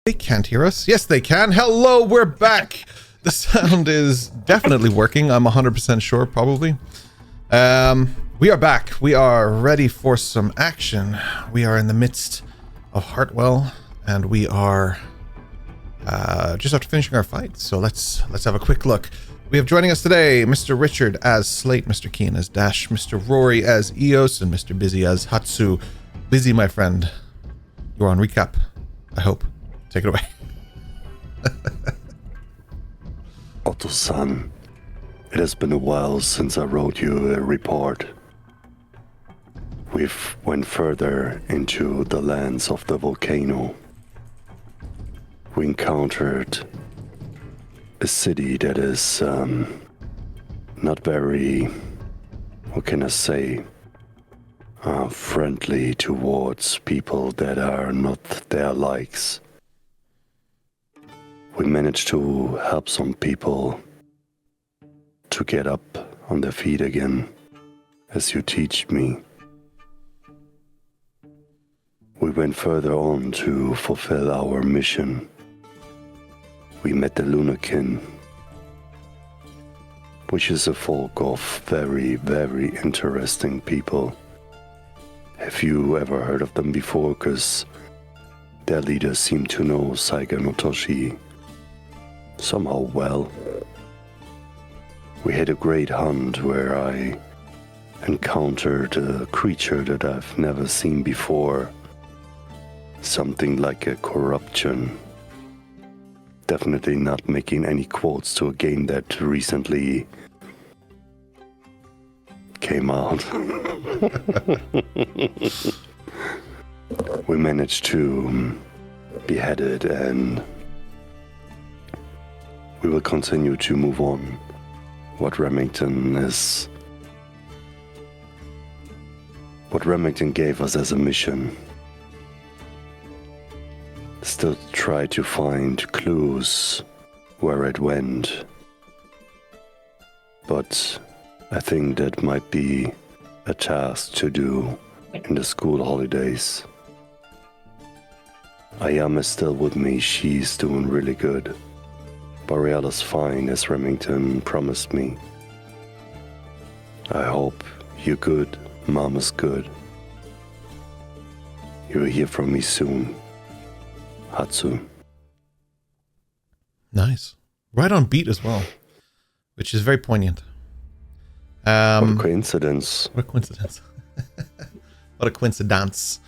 They can't hear us. Yes, they can. Hello, we're back. The sound is definitely working. I'm 100% sure, probably. We are back. We are ready for some action. We are in the midst of Hartwell, and we are just after finishing our fight. So let's have a quick look. We have joining us today Mr. Richard as Slate, Mr. Keen as Dash, Mr. Rory as Eos, and Mr. Busy as Hatsu. Busy, my friend, you're on recap, I hope. Take it away. Otto-san, it has been a while since I wrote you a report. We've went further into the lands of the volcano. We encountered a city that is not very, what can I say, friendly towards people that are not their likes. We managed to help some people to get up on their feet again, as you teach me. We went further on to fulfill our mission. We met the Lunakin, which is a folk of very, very interesting people. Have you ever heard of them before? Because their leaders seem to know Saiga no Toshi somehow well. We had a great hunt where I encountered a creature that I've never seen before. Something like a corruption. Definitely not making any quotes to a game that recently came out. We managed to behead it, and we will continue to move on. What Remington gave us as a mission. Still try to find clues where it went. But I think that might be a task to do in the school holidays. Ayame is still with me. She's doing really good. Boreala's fine, as Remington promised me. I hope you're good. Mama's good. You'll hear from me soon. Hatsu. Nice. Right on beat as well, which is very poignant. What a coincidence. What a coincidence. What a coincidence.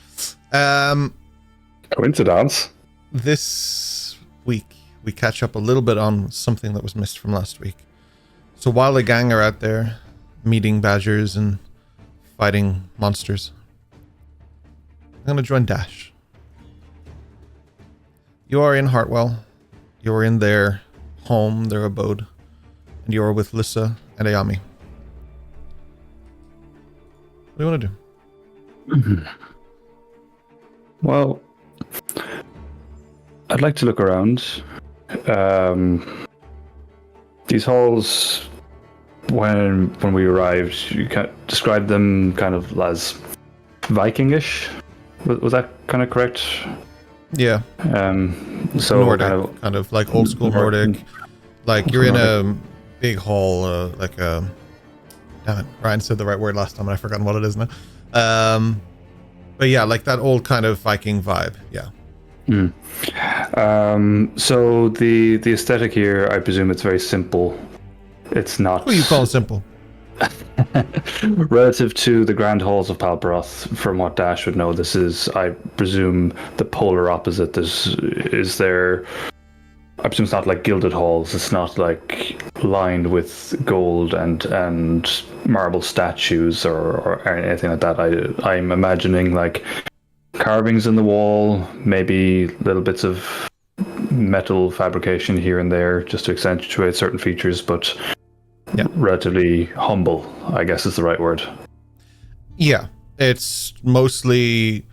Coincidence? This week, we catch up a little bit on something that was missed from last week. So while the gang are out there meeting badgers and fighting monsters, I'm going to join Dash. You are in Hartwell. You are in their home, their abode. And you are with Lissa and Ayami. What do you want to do? Well, I'd like to look around. These halls, when we arrived, you described them kind of as Vikingish. Was that kind of correct? Yeah. So Nordic, kind of like old school Nordic. Like you're in a big hall, like a. Damn it, Ryan said the right word last time and I've forgotten what it is now. But yeah, like that old kind of Viking vibe. Yeah. So the aesthetic here, I presume it's very simple. It's not. What do you call simple? Relative to the grand halls of Palperoth, from what Dash would know, this is, I presume, the polar opposite. I presume it's not like gilded halls. It's not like lined with gold and marble statues or anything like that. I'm imagining like carvings in the wall, maybe little bits of metal fabrication here and there just to accentuate certain features, but yeah, relatively humble, I guess is the right word. Yeah, it's mostly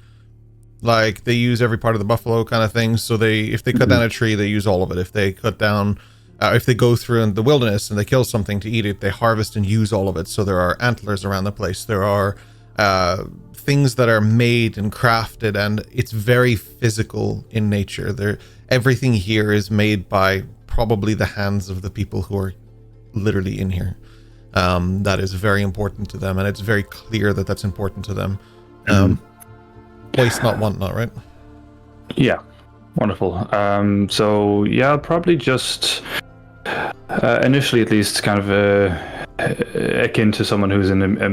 like they use every part of the buffalo kind of thing. So if they cut down a tree, they use all of it. If they cut down, if they go through in the wilderness and they kill something to eat it, they harvest and use all of it. So there are antlers around the place. There are things that are made and crafted, and it's very physical in nature. Everything here is made by probably the hands of the people who are literally in here. That is very important to them, and it's very clear that that's important to them. Waste not, want not, right? Yeah, wonderful. So yeah, I'll probably just initially, at least, kind of akin to someone who's in a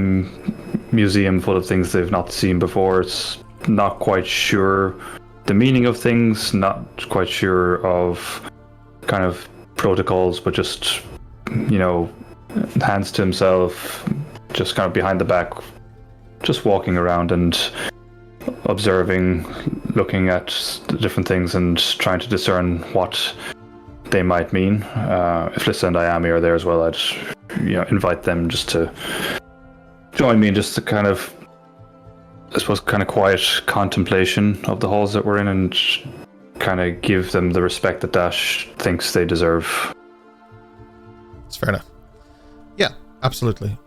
museum full of things they've not seen before. It's not quite sure the meaning of things, not quite sure of kind of protocols, but just, you know, hands to himself, just kind of behind the back, just walking around and observing, looking at the different things and trying to discern what they might mean. If Lissa and Ayami are there as well, I'd, you know, invite them just to join me in just the kind of, I suppose, kind of quiet contemplation of the halls that we're in, and kind of give them the respect that Dash thinks they deserve. It's fair enough. Yeah, absolutely.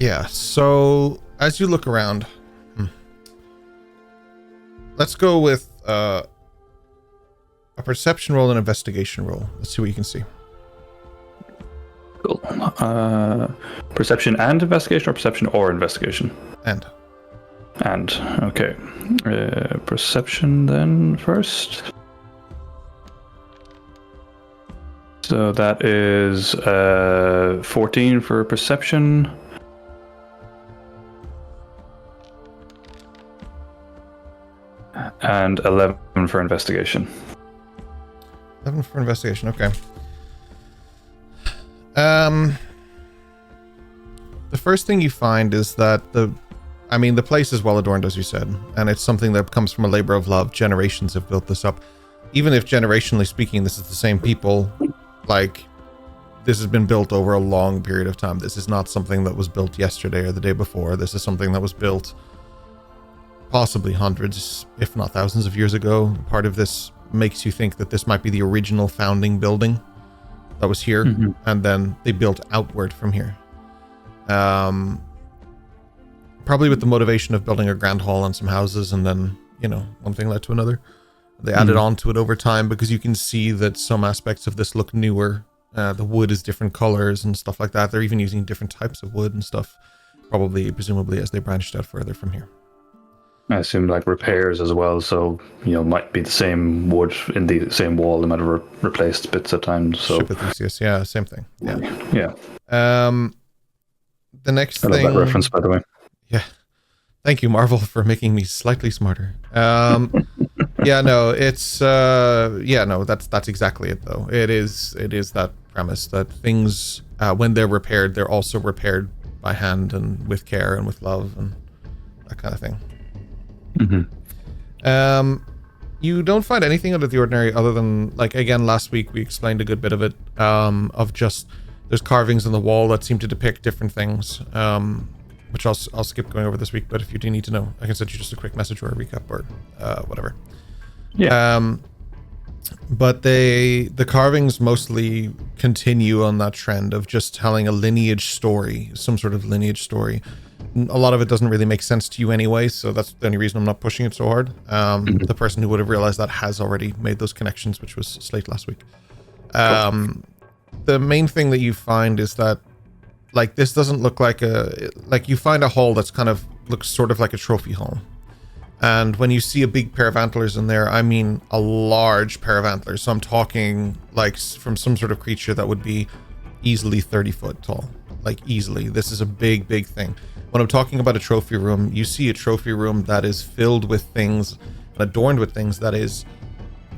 Yeah, so as you look around, let's go with a perception roll and investigation roll. Let's see what you can see. Cool. Perception and investigation, or perception or investigation? And, okay. Perception then first. So that is 14 for perception. And 11 for investigation. 11 for investigation, okay. The first thing you find is that the place is well adorned, as you said, and it's something that comes from a labor of love. Generations have built this up. Even if generationally speaking, this is the same people, like, this has been built over a long period of time. This is not something that was built yesterday or the day before. This is something that was built possibly hundreds, if not thousands of years ago. Part of this makes you think that this might be the original founding building that was here, and then they built outward from here. Probably with the motivation of building a grand hall and some houses, and then, you know, one thing led to another. They added on to it over time, because you can see that some aspects of this look newer. The wood is different colors and stuff like that. They're even using different types of wood and stuff, presumably as they branched out further from here. I assume like repairs as well, so, you know, might be the same wood in the same wall. They might have replaced bits at times. So yeah, same thing. Yeah. The next I thing. love that reference, by the way. Yeah. Thank you, Marvel, for making me slightly smarter. Yeah, no, it's that's exactly it though. It is that premise that things, when they're repaired, they're also repaired by hand and with care and with love and that kind of thing. You don't find anything out of the ordinary other than, like, again, last week we explained a good bit of it, of just, there's carvings on the wall that seem to depict different things, which I'll skip going over this week, but if you do need to know, I can send you just a quick message or a recap or whatever. Yeah. But the carvings mostly continue on that trend of just telling a lineage story, some sort of lineage story. A lot of it doesn't really make sense to you anyway, so that's the only reason I'm not pushing it so hard. The person who would have realized that has already made those connections, which was Slate last week. The main thing that you find is that, like, this doesn't look like you find a hall that's kind of looks sort of like a trophy hall. And when you see a big pair of antlers in there, I mean a large pair of antlers. So I'm talking like from some sort of creature that would be easily 30 foot tall. Like easily. This is a big, big thing. When I'm talking about a trophy room, you see a trophy room that is filled with things and adorned with things that is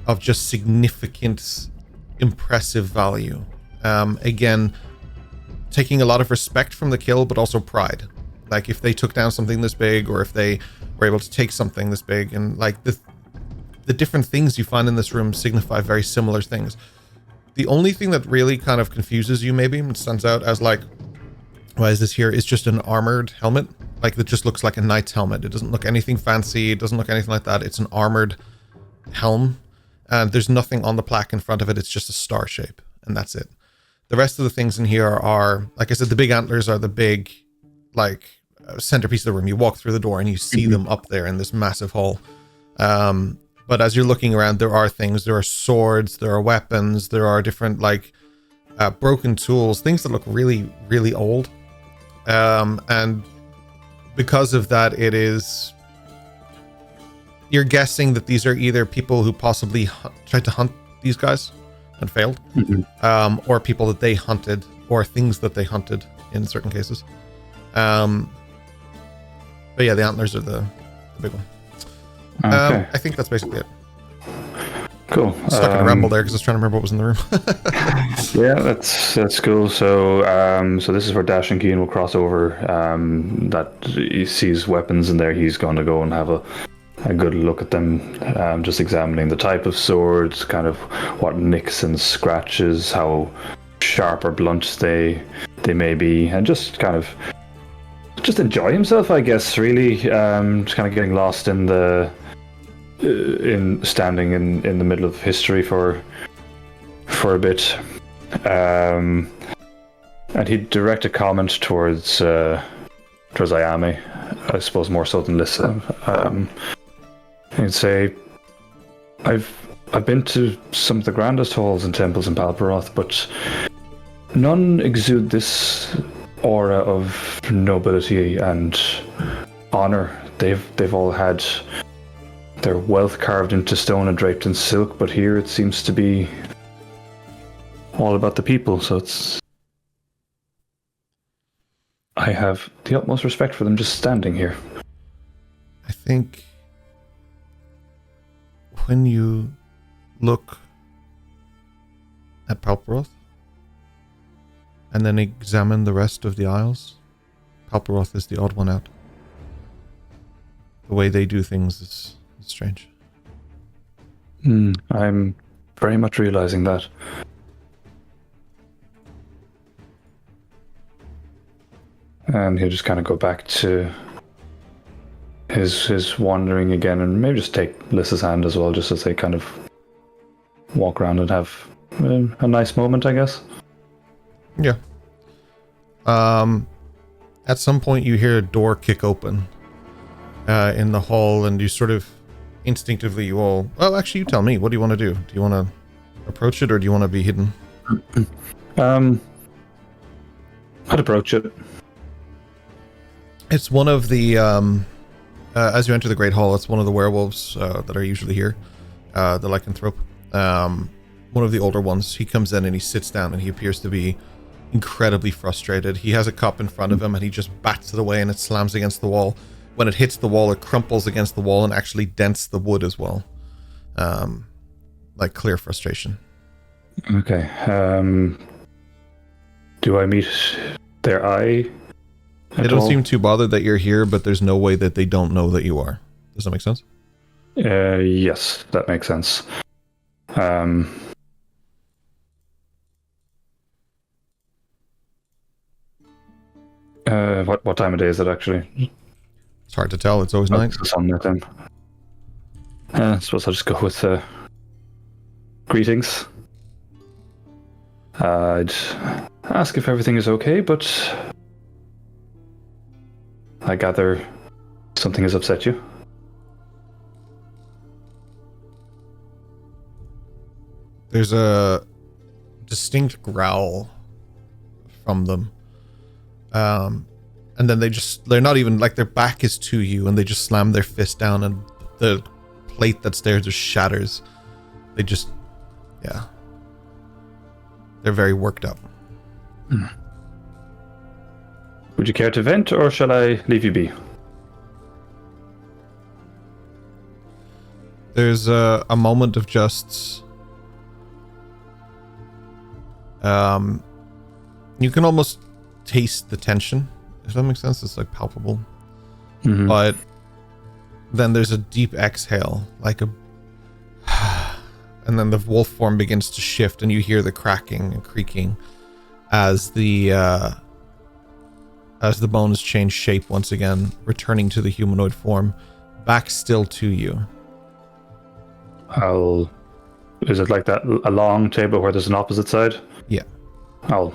of just significant, impressive value. Again, taking a lot of respect from the kill, but also pride. Like if they took down something this big, or if they were able to take something this big, and like the different things you find in this room signify very similar things. The only thing that really kind of confuses you, maybe, and stands out as like, why is this here, is just an armored helmet. Like that just looks like a knight's helmet. It doesn't look anything fancy. It doesn't look anything like that. It's an armored helm, and there's nothing on the plaque in front of it. It's just a star shape, and that's it. The rest of the things in here are, like I said, the big antlers are the big, like, centerpiece of the room. You walk through the door and you see them up there in this massive hall. But as you're looking around, there are things. There are swords, there are weapons, there are different, like, broken tools, things that look really, really old. And because of that, you're guessing that these are either people who possibly tried to hunt these guys and failed, or people that they hunted, or things that they hunted in certain cases. But yeah, the antlers are the big one. Okay. I think that's basically it. Cool. Stuck in a ramble there because I was trying to remember what was in the room. Yeah, that's cool. So so this is where Dash and Keen will cross over. That he sees weapons in there, he's going to go and have a good look at them, just examining the type of swords, kind of what nicks and scratches, how sharp or blunt they may be, and just kind of enjoy himself, I guess. Really, just kind of getting lost in standing in the middle of history for a bit. And he'd direct a comment towards Ayame, I suppose more so than Lissa. He'd say, I've been to some of the grandest halls and temples in Palperoth, but none exude this aura of nobility and honor. They've all had their wealth carved into stone and draped in silk, but here it seems to be all about the people, so I have the utmost respect for them just standing here. I think when you look at Palperoth and then examine the rest of the Isles, Palperoth is the odd one out. The way they do things is strange. I'm very much realizing that. And he'll just kind of go back to his wandering again, and maybe just take Lissa's hand as well, just as they kind of walk around and have a nice moment, I guess. Yeah. At some point you hear a door kick open in the hall, and you sort of instinctively well, actually, you tell me, what do you want to do? Do you want to approach it, or do you want to be hidden? I'd approach it. It's one of the as you enter the Great Hall, it's one of the werewolves that are usually here, the lycanthrope. One of the older ones. He comes in and he sits down, and he appears to be incredibly frustrated. He has a cup in front of him, and he just bats it away, and it slams against the wall. When it hits the wall, it crumples against the wall and actually dents the wood as well. Like clear frustration. Okay. Do I meet their eye? They don't seem too bothered that you're here, but there's no way that they don't know that you are. Does that make sense? Yes, that makes sense. What time of day is it actually? It's hard to tell. It's always night. It's the sunlight then. I suppose I'll just go with greetings. I'd ask if everything is okay, but I gather something has upset you. There's a distinct growl from them. And then they're not even, like, their back is to you, and they just slam their fist down, and the plate that's there just shatters. They just, yeah. They're very worked up. Would you care to vent, or shall I leave you be? There's a moment of just... you can almost taste the tension, if that makes sense. It's like palpable. Mm-hmm. But then there's a deep exhale, like a... and then the wolf form begins to shift, and you hear the cracking and creaking as the bones change shape once again, returning to the humanoid form, back still to you. Is it like that, a long table where there's an opposite side? Yeah. I'll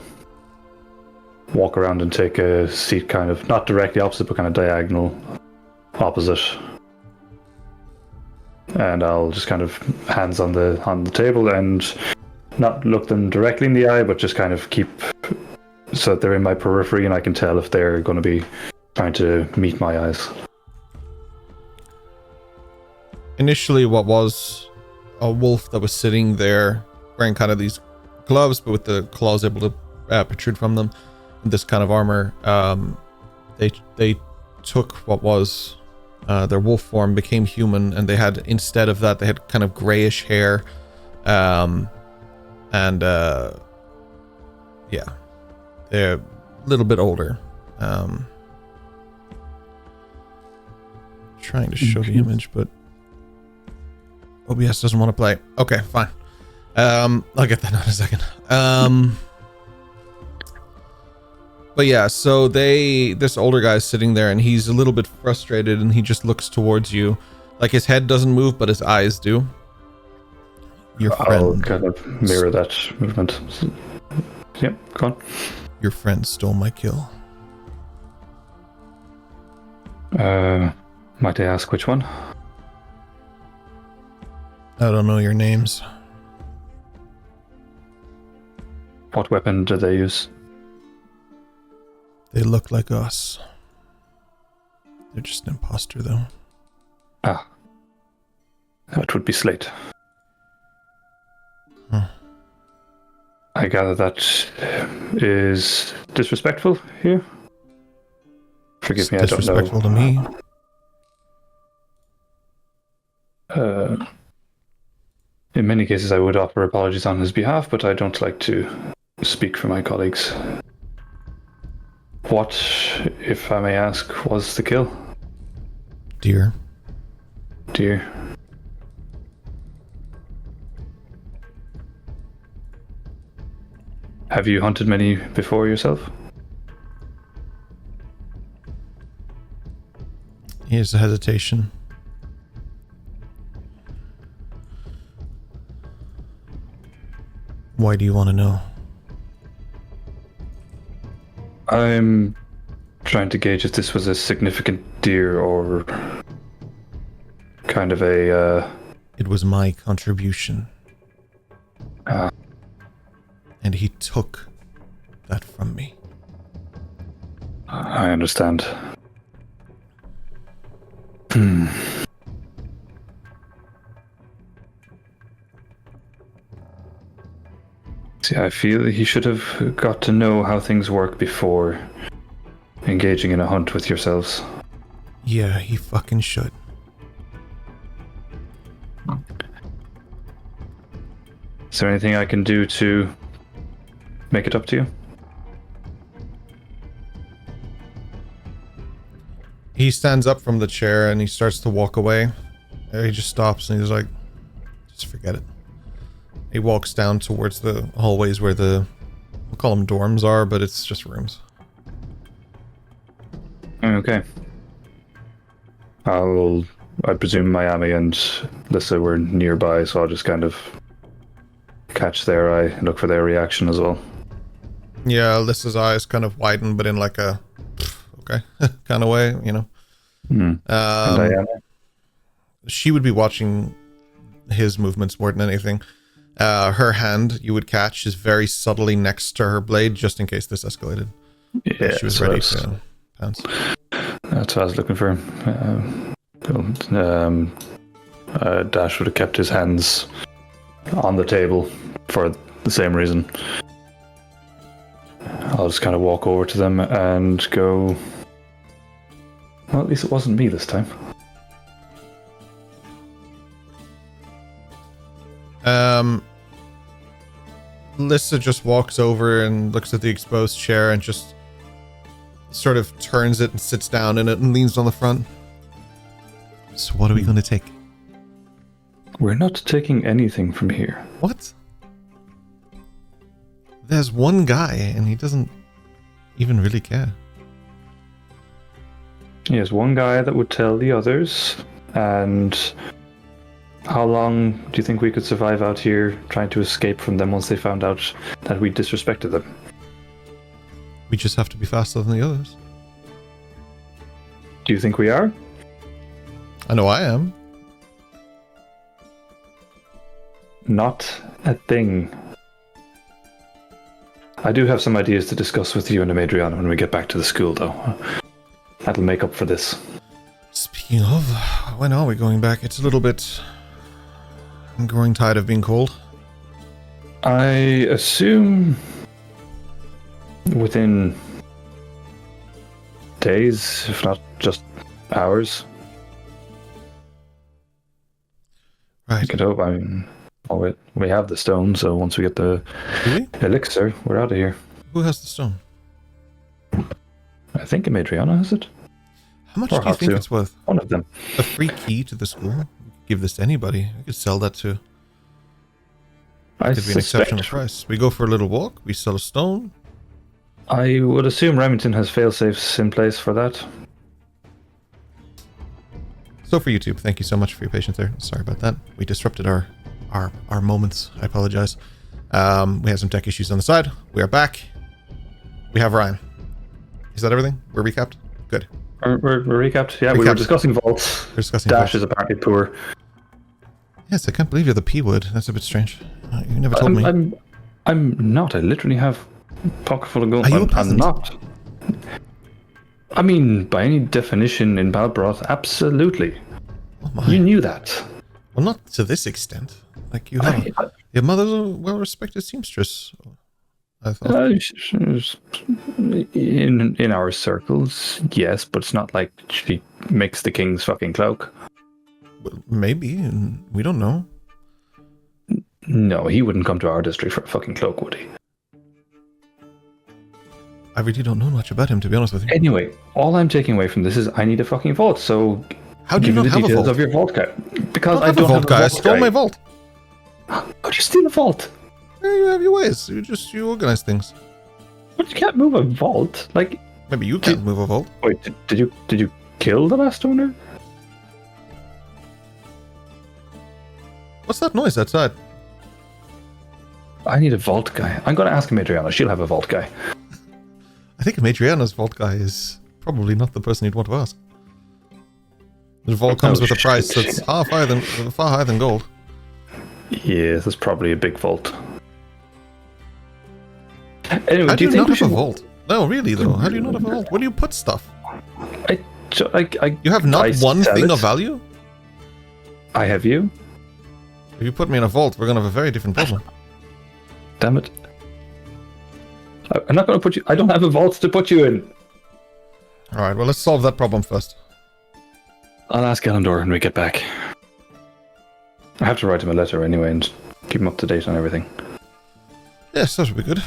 walk around and take a seat kind of, not directly opposite, but kind of diagonal opposite. And I'll just kind of hands on the table and not look them directly in the eye, but just kind of keep so that they're in my periphery and I can tell if they're going to be trying to meet my eyes. Initially, what was a wolf that was sitting there wearing kind of these gloves, but with the claws able to protrude from them, this kind of armor, they took what was their wolf form, became human, and they had, instead of that, they had kind of grayish hair, and yeah, they're a little bit older. Trying to show the image, but OBS doesn't want to play. Okay, fine. I'll get that in a second. But yeah, so this older guy's sitting there and he's a little bit frustrated and he just looks towards you. Like his head doesn't move, but his eyes do. Your friend. I'll kind of mirror that movement. Yep, go on. Your friend stole my kill. Might I ask which one? I don't know your names. What weapon did they use? They look like us. They're just an imposter, though. Ah. That would be Slate. Huh. I gather that is disrespectful here? Forgive me, I don't know. Disrespectful to me. In many cases, I would offer apologies on his behalf, but I don't like to speak for my colleagues. What, if I may ask, was the kill? Dear. Dear. Have you hunted many before yourself? Here's a hesitation. Why do you want to know? I'm trying to gauge if this was a significant deer or kind of a... It was my contribution. Ah. And he took that from me. I understand. See, I feel he should have got to know how things work before engaging in a hunt with yourselves. Yeah, he fucking should. Is there anything I can do to make it up to you? He stands up from the chair and he starts to walk away. He just stops and he's like, just forget it. He walks down towards the hallways where we'll call them dorms are, but it's just rooms. Okay. I presume Miami and Lissa were nearby, so I'll just kind of catch their eye and look for their reaction as well. Yeah, Lissa's eyes kind of widen, but in like a okay kind of way, you know. And Diana? She would be watching his movements more than anything. Her hand, you would catch, is very subtly next to her blade, just in case this escalated. Yeah, she was ready to pounce. That's what I was looking for. Dash would have kept his hands on the table for the same reason. I'll just kind of walk over to them and go, well, at least it wasn't me this time. Lissa just walks over and looks at the exposed chair and just sort of turns it and sits down in it and leans on the front. So what are we going to take? We're not taking anything from here. What? There's one guy and he doesn't even really care. Yes, one guy that would tell the others. And how long do you think we could survive out here trying to escape from them once they found out that we disrespected them? We just have to be faster than the others. Do you think we are? I know I am. Not a thing. I do have some ideas to discuss with you and Adriana when we get back to the school, though. That'll make up for this. Speaking of, when are we going back? It's a little bit... I'm growing tired of being cold. I assume within days, if not just hours. Right. I could hope. We have the stone, so once we get the elixir, we're out of here. Who has the stone? I think Adriana has it. How much do you think it's worth? One of them. A free key to the school? Give this to anybody. I could sell that to... Could be an exceptional price. We go for a little walk. We sell a stone. I would assume Remington has fail-safes in place for that. So for YouTube, thank you so much for your patience there. Sorry about that. We disrupted our moments. I apologize. We had some tech issues on the side. We are back. We have Ryan. Is that everything? We're recapped? Good. We're recapped? Yeah, we were discussing vaults. We're discussing Dash vaults. is apparently poor. Yes, I can't believe you're the P word. That's a bit strange. You never told me. I'm not. I literally have a pocket full of gold. Are you a I'm peasant? not. I mean, by any definition in Balbroth, absolutely. Oh my. You knew that. Well, not to this extent. Like, you have... Your mother's a well-respected seamstress, I thought. In our circles, yes, but it's not like she makes the king's fucking cloak. Well, maybe, and we don't know. No, he wouldn't come to our district for a fucking cloak, would he? I really don't know much about him, to be honest with you. Anyway, all I'm taking away from this is I need a fucking vault, so... How do you give not me the have a details vault? of your vault guy. Because I don't have a vault guy. I stole my vault. How'd you steal a vault? Yeah, you have your ways. You organize things. But you can't move a vault. Like, Maybe you can't move a vault. wait, did you kill the last owner? What's that noise outside? I need a vault guy. I'm going to ask Adriana. She'll have a vault guy. I think Adriana's vault guy is probably not the person you'd want to ask. The vault comes with a price that's far higher than gold. Yeah, that's probably a big vault. Anyway, How do you think not we have a should- vault? No, really though. How do you not have a vault? Where do you put stuff? You You have not one thing of value? I have you. If you put me in a vault, we're going to have a very different problem. Damn it. I'm not going to put you... I don't have a vault to put you in. Alright, well, let's solve that problem first. I'll ask Elendor when we get back. I have to write him a letter anyway and keep him up to date on everything. Yes, that would be good.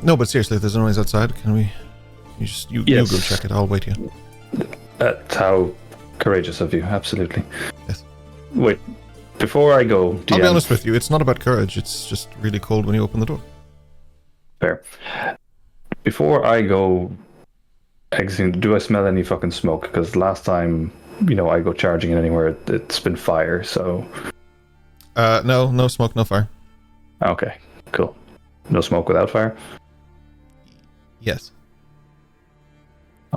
No, but seriously, if there's a noise outside, can we... You go check it, I'll wait here. That's how courageous of you, absolutely. Yes. Wait, before I go... I'll be honest with you, it's not about courage, it's just really cold when you open the door. Fair. Before I go exiting, do I smell any fucking smoke? Because last time, I go charging in anywhere, it's been fire, so... No smoke, no fire. Okay, cool. No smoke without fire? Yes.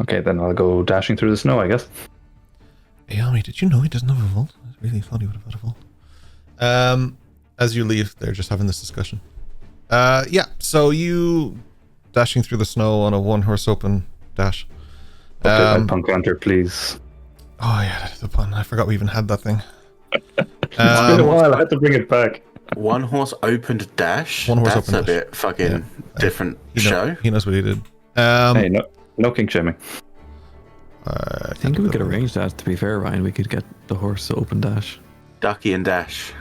Okay, then I'll go dashing through the snow, I guess. Hey, Ami, did you know he doesn't have a vault? I really thought he would have had a vault. As you leave, they're just having this discussion. Yeah, so you dashing through the snow on a one-horse open dash. Okay, Punk Hunter, please. Oh yeah, that's the pun. I forgot we even had that thing. It's been a while, I had to bring it back. One horse opened dash? One horse That's opened a dash. bit fucking different He show. He knows what he did. Hey, no kink shaming. I think we could arrange that, to be fair, Ryan. We could get the horse to open dash. Ducky and dash.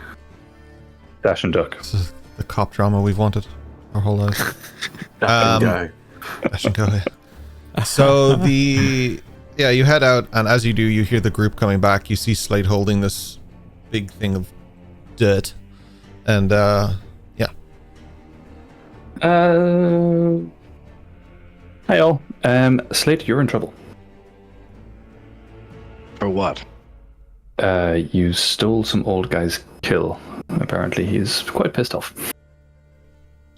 Dash and duck. This is the cop drama we've wanted our whole lives. Duck and go. Dash and go, yeah. So you head out, and as you do, you hear the group coming back. You see Slate holding this big thing of dirt, and yeah. Hi all. Slate, you're in trouble. For what? You stole some old guy's kill. Apparently, he's quite pissed off.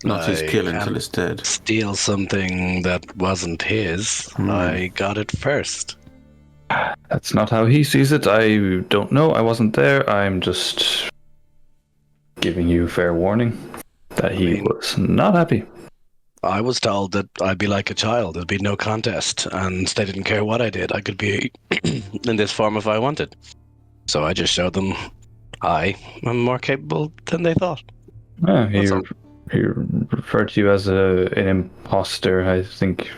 Not his I kill until can't it's dead. steal something that wasn't his. I got it first. That's not how he sees it. I don't know. I wasn't there. I'm just giving you fair warning that he was not happy. I was told that I'd be like a child. There'd be no contest, and they didn't care what I did. I could be in this form if I wanted. So I just showed them I am more capable than they thought. He referred to you as an imposter, I think.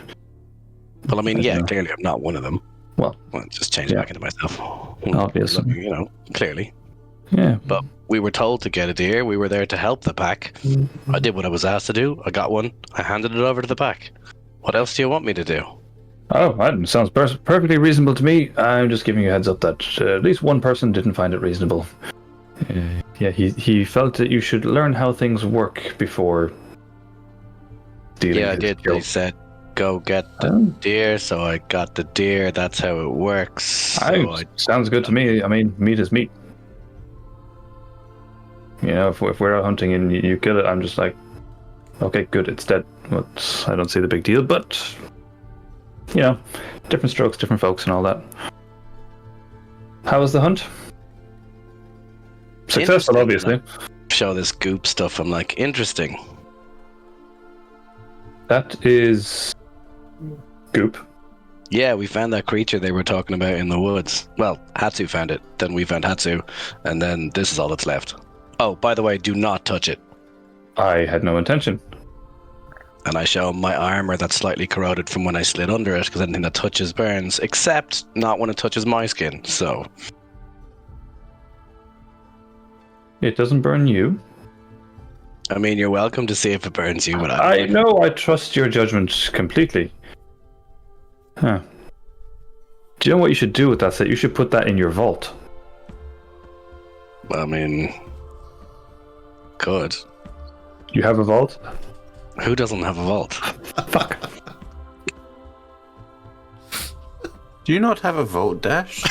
Well, I mean, I yeah, don't know. clearly I'm not one of them. Well, just change it back into myself. Obviously. You know, clearly. Yeah. But we were told to get a deer. We were there to help the pack. I did what I was asked to do. I got one. I handed it over to the pack. What else do you want me to do? Oh, that sounds perfectly reasonable to me. I'm just giving you a heads up that at least one person didn't find it reasonable. Yeah, he felt that you should learn how things work before dealing. Yeah, I did. They said, go get the deer, so I got the deer. That's how it works. So sounds good to me. I mean, meat is meat. You know, if we're out hunting and you kill it, I'm just like, okay, good, it's dead. But I don't see the big deal, but, you know, different strokes, different folks and all that. How was the hunt? Successful, obviously. Show this goop stuff. I'm like, interesting. That is goop. Yeah, we found that creature they were talking about in the woods. Well, Hatsu found it, then we found Hatsu, and then this is all that's left. Oh, by the way, do not touch it. I had no intention. And I show him my armor that's slightly corroded from when I slid under it, because anything that touches burns, except not when it touches my skin, so... It doesn't burn you. I mean, you're welcome to see if it burns you, but I know, I trust your judgment completely. Huh. Do you know what you should do with that set? You should put that in your vault. I mean... Good. You have a vault? Who doesn't have a vault? Fuck. Do you not have a vault, Dash?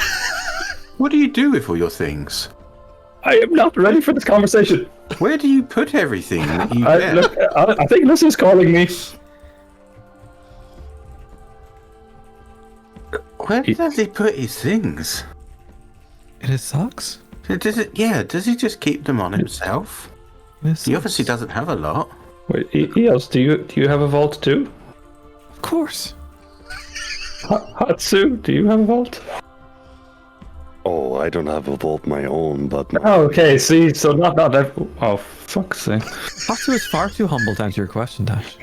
What do you do with all your things? I am not ready for this conversation. Where do you put everything that you get? Look, I think Alyssa's calling me. Where does he put his things? In his socks? Does he just keep them on himself? He obviously doesn't have a lot. Wait, Eos, do you have a vault too? Of course. Hatsu, do you have a vault? Oh, I don't have a vault my own, but... Oh, okay, see, so not oh, fuck's sake. Hatsu is far too humble to answer your question, Dash.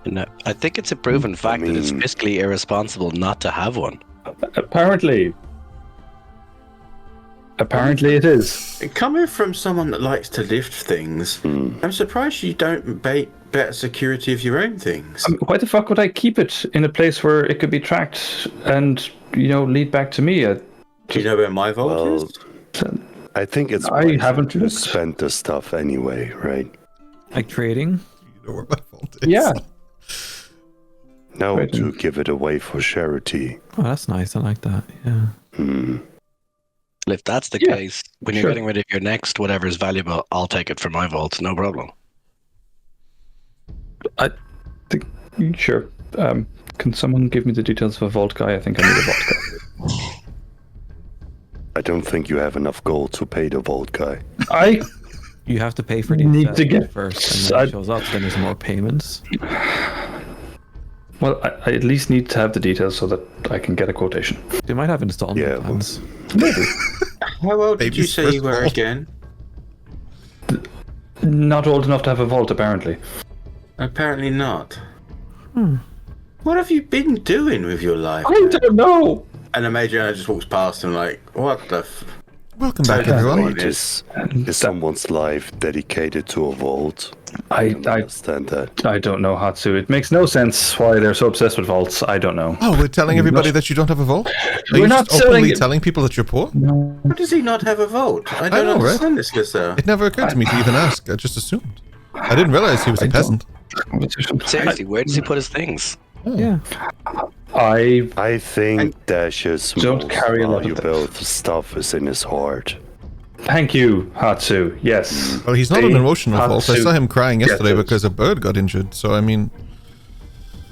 No, I think it's a proven fact that it's fiscally irresponsible not to have one. Apparently it is. Coming from someone that likes to lift things, I'm surprised you don't better security of your own things. Why the fuck would I keep it in a place where it could be tracked and, you know, lead back to me? Do you know where my vault is? I think it's I haven't to spend the stuff anyway, right? Like trading? You know where my vault is. Yeah. No, to give it away for charity. Oh, that's nice. I like that. Yeah. If that's the case, when you're getting rid of your next whatever is valuable, I'll take it from my vault, no problem. I think, sure. Can someone give me the details of a vault guy? I think I need a vault guy. I don't think you have enough gold to pay the vault guy. You have to pay for the Need to get first, and when it shows up, then there's more payments. Well, I at least need to have the details so that I can get a quotation. They might have installment plans. Maybe. How old did you Baby's say first you were vault. again? Not old enough to have a vault, apparently. Apparently not. What have you been doing with your life? I don't know. And the Major just walks past and like, what the Welcome back, Okay. everyone. Wait. Is someone's life dedicated to a vault? I understand that. I don't know, Hatsu. It makes no sense why they're so obsessed with vaults. I don't know. Oh, we're telling everybody that you don't have a vault? Are We're you not just openly selling- telling people that you're poor? How does he not have a vault? I don't know, right? understand this, Lissa. It never occurred to me to even ask. I just assumed. I didn't realize he was a peasant. Seriously, where does he put his things? Yeah. I think Dash's don't most carry a lot of valuable stuff is in his heart. Thank you, Hatsu. Yes. Well, he's not an emotional vault. I Hatsu saw him crying yesterday gets it. because a bird got injured. So, I mean,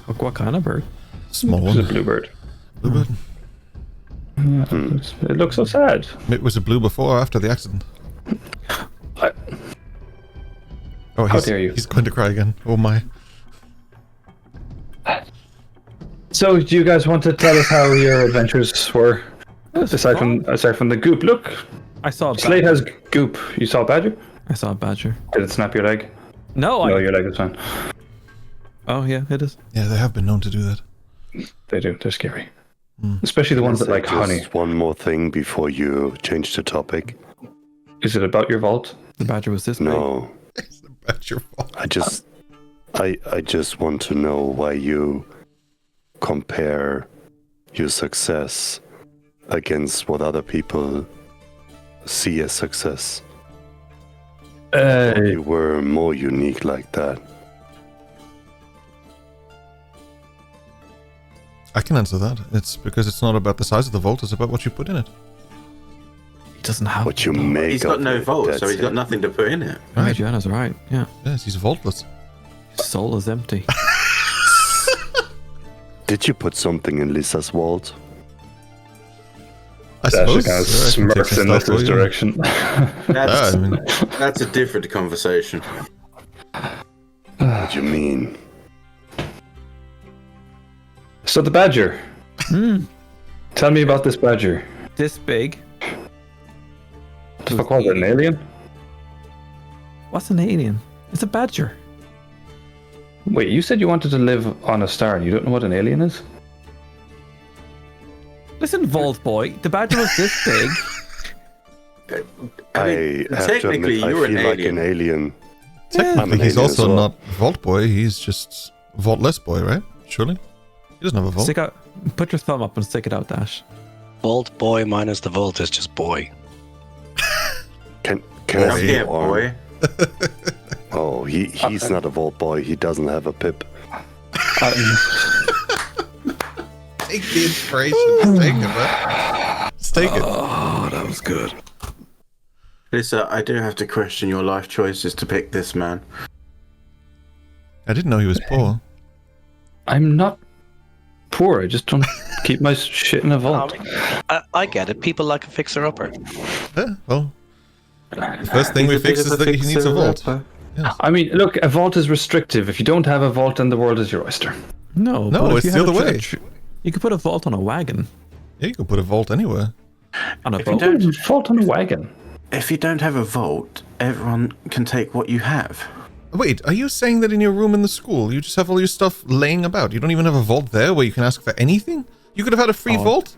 What kind of bird? small It's a one. bluebird. Bluebird. It looks so sad. It was a blue before or after the accident. I- Oh, How dare you. He's going to cry again. Oh my. So, do you guys want to tell us how your adventures were? Aside from the goop. Look, I saw a Slate badger. has goop. You saw a badger? I saw a badger. Did it snap your leg? No, No, your leg is fine. Oh yeah, it is. Yeah, they have been known to do that. They do. They're scary. Especially the ones that like Just honey. one more thing before you change the topic. Is it about your vault? The badger was this big. No, It's about your fault. I just want to know why you compare your success against what other people see as success. You were more unique like that. I can answer that. It's because it's not about the size of the vault, it's about what you put in it. He doesn't have. What you make He's got of no it, vault, that's so he's got it. nothing to put in it. Right, Joanna's right. Yeah, Yes, he's vaultless. his soul is empty. Did you put something in Lisa's vault? I Dash suppose. kind of yeah, I can take smirks some in stuff for this you. direction. That's, I mean, that's a different conversation. What do you mean? So the badger. Tell me about this badger. This big. The fuck was it, an alien? What's an alien? It's a badger. Wait, you said you wanted to live on a star and you don't know what an alien is? Listen, Vault Boy, the badger was this big. I mean, have to technically, admit, you're I an feel like alien. an alien. technically, I'm an he's alien also as well. not Vault Boy, he's just Vaultless Boy, right? Surely? He doesn't have a vault. Stick out. Put your thumb up and stick it out, Dash. Vault boy minus the vault is just boy. Can I Come see here, your arm? boy. Oh, he's not a vault boy. He doesn't have a pip. Take the inspiration. Just take it, man. Just take it. Oh, that was good. Lisa, I do have to question your life choices to pick this man. I didn't know he was poor. I'm not poor. I just don't keep my shit in a vault. I get it. People like a fixer-upper. Yeah, well, the first thing we He's a bit fix of is a that he needs a vault. fixer-upper. I mean, look, a vault is restrictive. If you don't have a vault, then the world is your oyster. No, No, but if it's you the had other a way. church, you could put a vault on a wagon. Yeah, you could put a vault anywhere. On a If you boat. don't- Vault on a wagon. If you don't have a vault, everyone can take what you have. Wait, are you saying that in your room in the school, you just have all your stuff laying about? You don't even have a vault there where you can ask for anything? You could have had a free vault?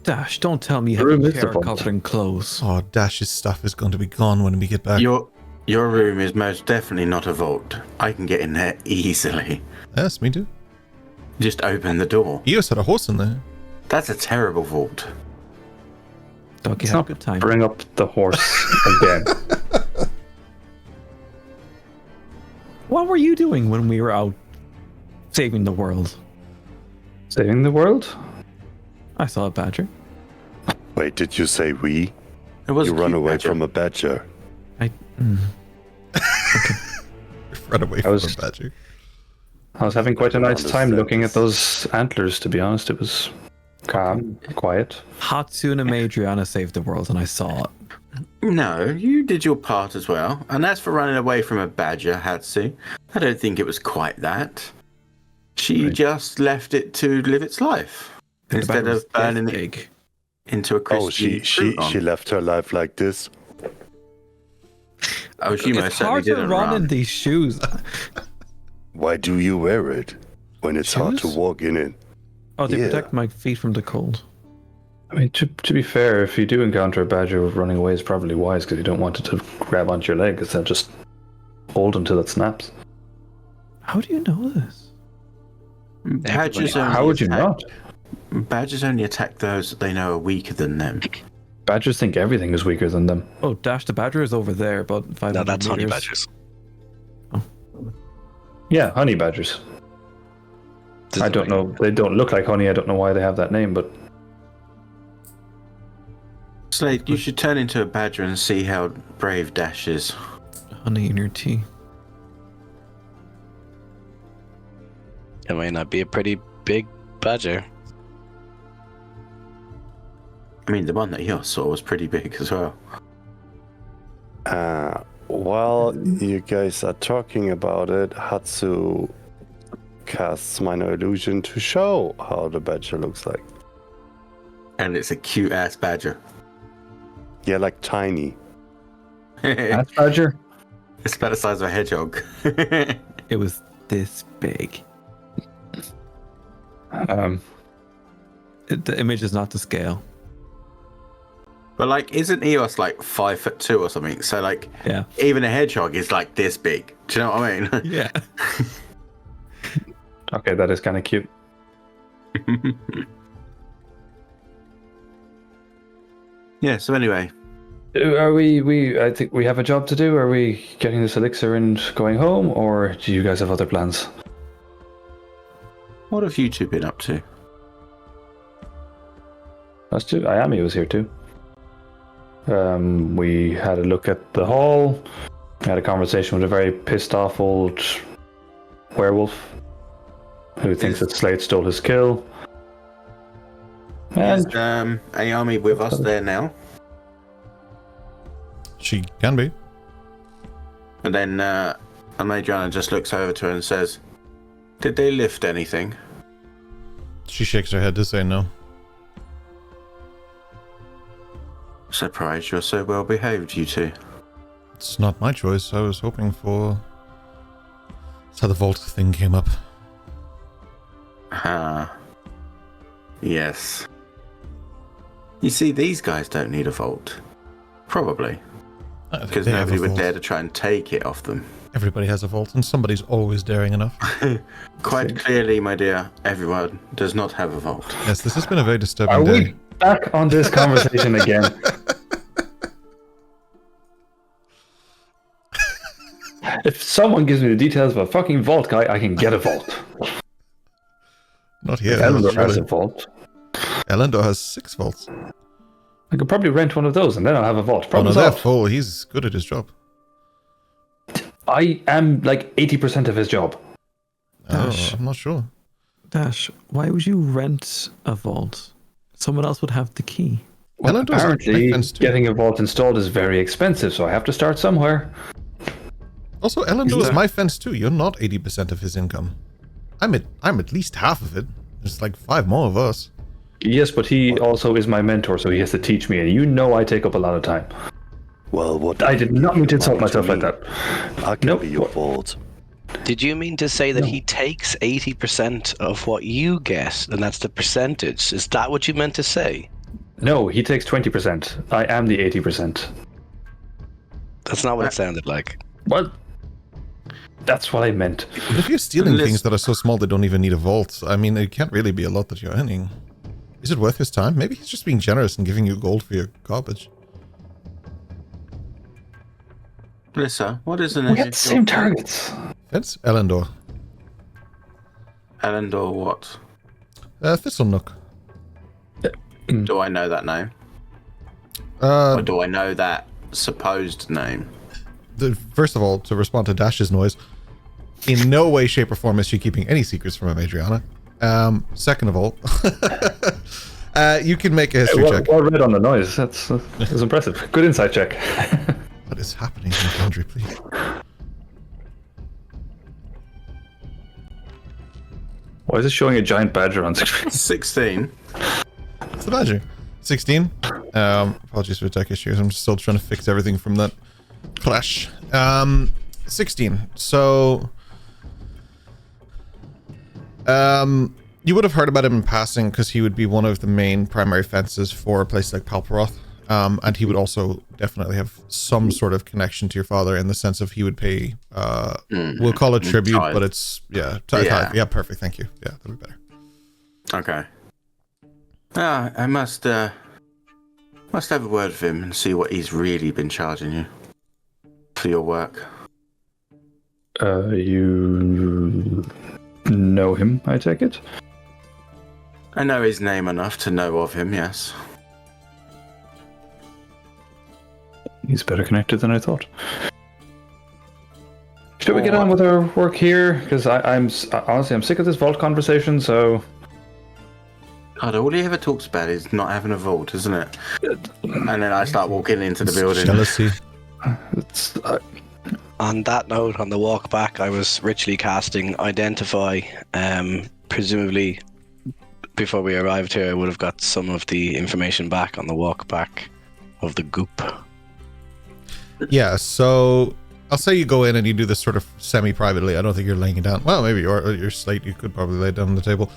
Dash, don't tell me you The have room a is the chair vault. covered in clothes. Oh, Dash's stuff is going to be gone when we get back. Your room is most definitely not a vault. I can get in there easily. Yes, me too. Just open the door. Eos had a horse in there. That's a terrible vault. Doggy Let's had a not good time. bring up the horse again. What were you doing when we were out saving the world? Saving the world? I saw a badger. Wait, did you say we? It was You a run cute away badger. from a badger. Run away I from was- a badger. I was having quite a nice time understand looking at this. those antlers, to be honest. It was calm, quiet. Hatsune Madriana saved the world and I saw it. No, you did your part as well. And as for running away from a badger, Hatsu, I don't think it was quite that. She just left it to live its life. The Instead badger was of burning this it big. into a crispy Oh, she crouton. left her life like this. Oh, she most It's certainly hard to didn't run run. in these shoes. Why do you wear it when it's hard to Shoes? walk in it? Oh, they Yeah. protect my feet from the cold. I mean, to be fair, if you do encounter a badger running away, it's probably wise because you don't want it to grab onto your leg because they'll just hold until it snaps. How do you know this? Badgers Everybody- How would you attack- not? Badgers only attack those that they know are weaker than them. Badgers think everything is weaker than them. Oh, Dash, the badger is over there, but 500 No, that's honey meters. badgers. Yeah, honey badgers. I don't know. They don't look like honey. I don't know why they have that name, but Slate, you should turn into a badger and see how brave Dash is. Honey in your tea. It might not be a pretty big badger. I mean, the one that you saw was pretty big as well. While you guys are talking about it, Hatsu casts Minor Illusion to show how the badger looks like. And it's a cute-ass badger. Yeah, like tiny. That's Badger. It's about the size of a hedgehog. It was this big. The image is not to scale. But like, isn't Eos like 5'2" or something? So like, Yeah. even a hedgehog is like this big. Do you know what I mean? Yeah. Okay, that is kind of cute. Yeah. So anyway, Are we? I think we have a job to do. Are we getting this elixir and going home, or do you guys have other plans? what have you two been up to? Us too. Ayami was here too. We had a look at the hall. Had a conversation with a very pissed off old werewolf who thinks that Slate stole his kill. Is And Ayami with us there now? She can be. And then Adriana just looks over to her and says, "Did they lift anything?" She shakes her head to say no. Surprised you're so well behaved, you two. It's not my choice. I was hoping for... That's how the vault thing came up. Ah. Yes. You see, these guys don't need a vault. Probably. Because They have nobody a would vault. dare to try and take it off them. Everybody has a vault, and somebody's always daring enough. Quite clearly, my dear, everyone does not have a vault. Yes, this has been a very disturbing are day. we back on this conversation again? If someone gives me the details of a fucking vault guy, I can get a vault. Not here. Elendor has a surely. vault. Elendor has 6 vaults. I could probably rent one of those, and then I'll have a vault. Oh no, Problem they're solved. full. He's good at his job. I am like 80% of his job. Dash. Oh, I'm not sure. Dash, why would you rent a vault? Someone else would have the key. Well, Elendor's apparently, defense too. getting a vault installed is very expensive, so I have to start somewhere. Also, Elendor is my fence too. You're not 80% of his income. I'm at least half of it. There's like 5 more of us. Yes, but he also is my mentor, so he has to teach me, and you know I take up a lot of time. Well, what I did not mean to insult want myself like me? that. I can Nope. be your vault. Did you mean to say that he takes 80% of what you get, and that's the percentage? Is that what you meant to say? No, he takes 20%. I am the 80%. That's not what it sounded like. Well, that's what I meant. But if you're stealing Listen- things that are so small they don't even need a vault, I mean, it can't really be a lot that you're earning. Is it worth his time? Maybe he's just being generous and giving you gold for your garbage. Melissa, what is the We name had the of same your targets. That's Elendor. Elendor what? Thistleneck. Do I know that name? Or Uh, do I know that supposed name? First of all, to respond to Dash's noise, in no way, shape, or form is she keeping any secrets from Adriana. Second of all, you can make a history check. Well read on the noise. That's impressive. Good insight check. What is happening in Foundry, please? Why is it showing a giant badger on screen? 16. It's the badger. 16. Apologies for tech issues. I'm still trying to fix everything from that clash. 16. So, you would have heard about him in passing because he would be one of the main primary fences for a place like Palperoth. And he would also definitely have some sort of connection to your father in the sense of he would pay, we'll call it tribute, tithe. but it's, yeah, Yeah. tithe. Yeah, perfect. Thank you. Yeah, that'd be better. Okay. I must have a word with him and see what he's really been charging you for your work. You know him, I take it? I know his name enough to know of him, yes. He's better connected than I thought. Should we get on with our work here? Because I'm honestly, I'm sick of this vault conversation, so... God, all he ever talks about is not having a vault, isn't it? And then I start walking into the building. Jealousy. It's, On that note, on the walk back, I was ritually casting Identify. Presumably, before we arrived here, I would have got some of the information back on the walk back of the goop. Yeah, so I'll say you go in and you do this sort of semi-privately. I don't think you're laying it down. Well, maybe your slate, you could probably lay it down on the table.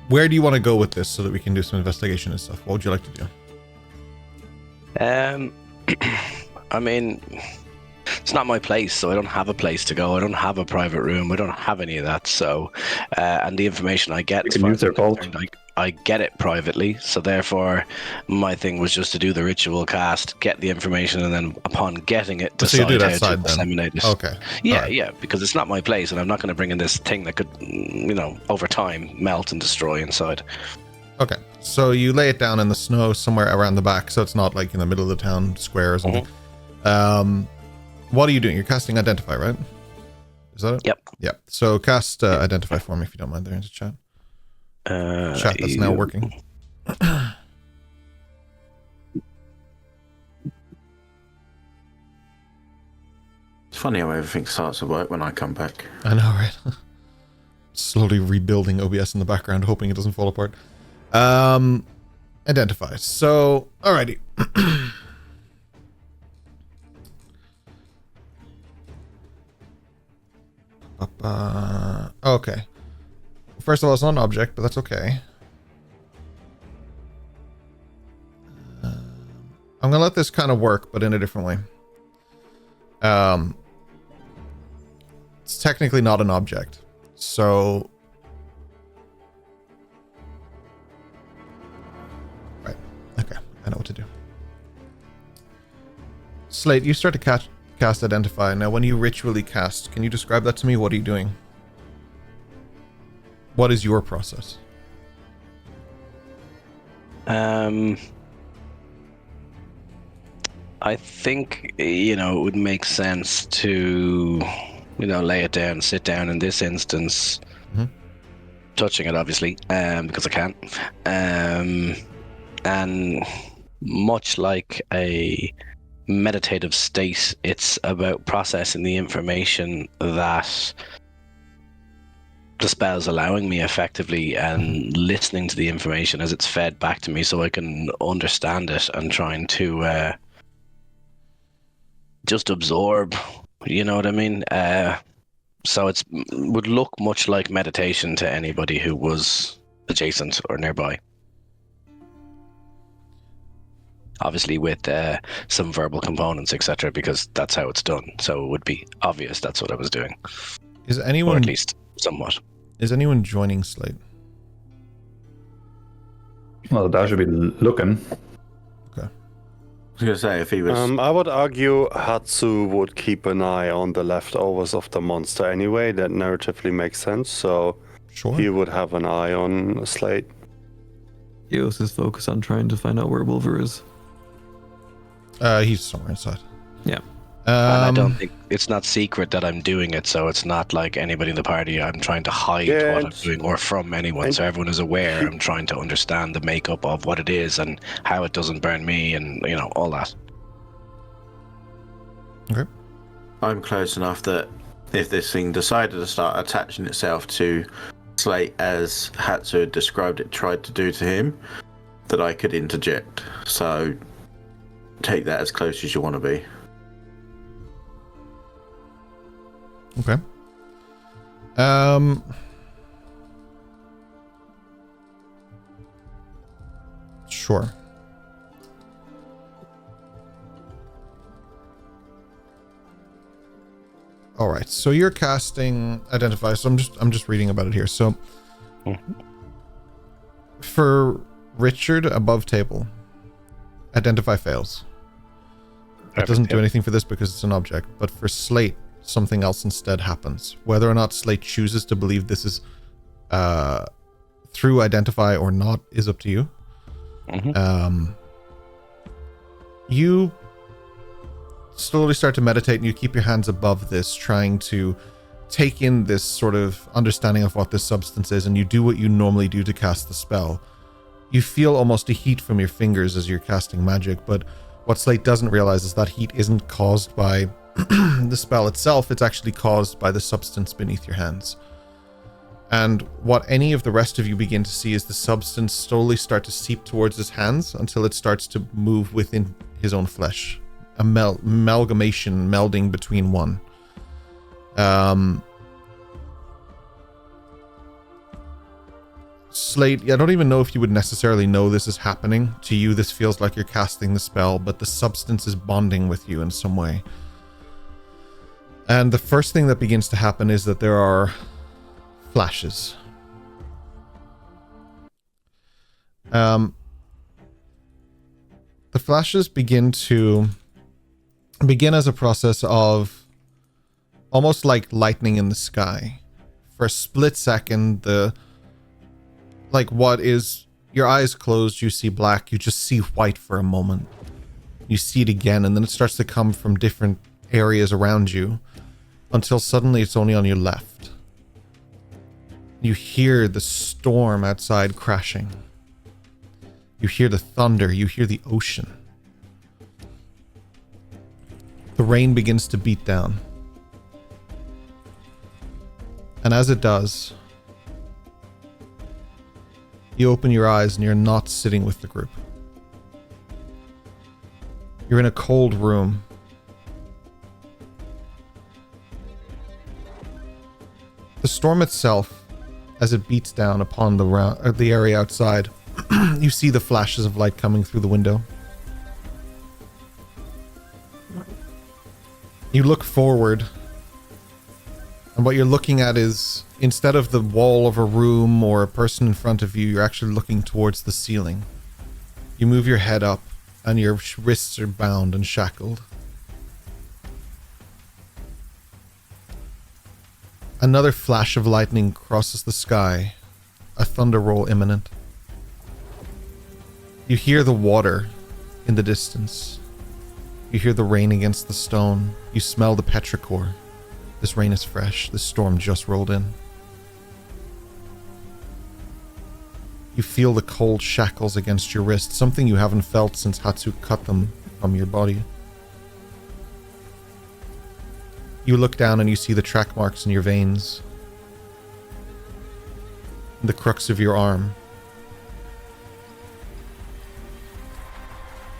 Where do you want to go with this so that we can do some investigation and stuff? What would you like to do? I mean, it's not my place, so I don't have a place to go. I don't have a private room. I don't have any of that. So, and the information I get, can use their vault. I get it privately. So therefore, my thing was just to do the ritual cast, get the information, and then upon getting it, So you do decide that how side to then? disseminate it. Okay. Yeah, Alright. yeah, because it's not my place, and I'm not going to bring in this thing that could, over time, melt and destroy inside. Okay. So you lay it down in the snow somewhere around the back, so it's not like in the middle of the town square or something. What are you doing? You're casting Identify, right? Is that it? Yep. Yep. So cast Identify for me if you don't mind there into chat. Chat that's now working. It's funny how everything starts to work when I come back. I know, right? Slowly rebuilding OBS in the background, hoping it doesn't fall apart. Identify. So, alrighty. Okay. First of all, it's not an object, but that's okay. I'm gonna let this kind of work, but in a different way. It's technically not an object, so... Right. Okay, I know what to do. Slate, you start to cast Identify. Now, when you ritually cast, can you describe that to me? What are you doing? What is your process? I think, it would make sense to, lay it down, sit down in this instance, touching it, obviously, because I can. And much like a meditative state, it's about processing the information that the spell's allowing me effectively and listening to the information as it's fed back to me so I can understand it and trying to just absorb, you know what I mean? So it would look much like meditation to anybody who was adjacent or nearby. Obviously with some verbal components, etc., because that's how it's done. So it would be obvious that's what I was doing. Is anyone... Or at least somewhat. Is anyone joining Slate? Well, that should be looking. Okay. I was going to say, if he was... I would argue Hatsu would keep an eye on the leftovers of the monster anyway. That narratively makes sense. So Sure. he would have an eye on Slate. Eos is focused on trying to find out where Wolver is. He's somewhere inside. Yeah. And I don't think it's not secret that I'm doing it, so it's not like anybody in the party I'm trying to hide what I'm doing or from anyone. So everyone is aware. I'm trying to understand the makeup of what it is and how it doesn't burn me and, all that. Okay. I'm close enough that if this thing decided to start attaching itself to Slate as Hatsu had described it tried to do to him, that I could interject. So take that as close as you want to be. Okay. Sure. All right. So you're casting Identify. So I'm just reading about it here. So for Richard above table, Identify fails. It doesn't do anything for this because it's an object, but for Slate, something else instead happens. Whether or not Slate chooses to believe this is through Identify or not is up to you. You slowly start to meditate and you keep your hands above this, trying to take in this sort of understanding of what this substance is, and you do what you normally do to cast the spell. You feel almost a heat from your fingers as you're casting magic, but what Slate doesn't realize is that heat isn't caused by the spell itself, it's actually caused by the substance beneath your hands. And what any of the rest of you begin to see is the substance slowly start to seep towards his hands until it starts to move within his own flesh. Amalgamation, melding between one. Slate, I don't even know if you would necessarily know this is happening. To you, this feels like you're casting the spell, but the substance is bonding with you in some way. And the first thing that begins to happen is that there are flashes. The flashes begin as a process of almost like lightning in the sky. For a split second, what is your eyes closed, you see black, you just see white for a moment. You see it again, and then it starts to come from different areas around you until suddenly it's only on your left. You hear the storm outside crashing. You hear the thunder, you hear the ocean. The rain begins to beat down. And as it does, you open your eyes and you're not sitting with the group. You're in a cold room. The storm itself, as it beats down upon the area outside, you see the flashes of light coming through the window. You look forward, and what you're looking at is, instead of the wall of a room or a person in front of you, you're actually looking towards the ceiling. You move your head up, and your wrists are bound and shackled. Another flash of lightning crosses the sky, a thunder roll imminent. You hear the water in the distance. You hear the rain against the stone. You smell the petrichor. This rain is fresh. This storm just rolled in. You feel the cold shackles against your wrist, something you haven't felt since Hatsu cut them from your body. You look down and you see the track marks in your veins, the crux of your arm.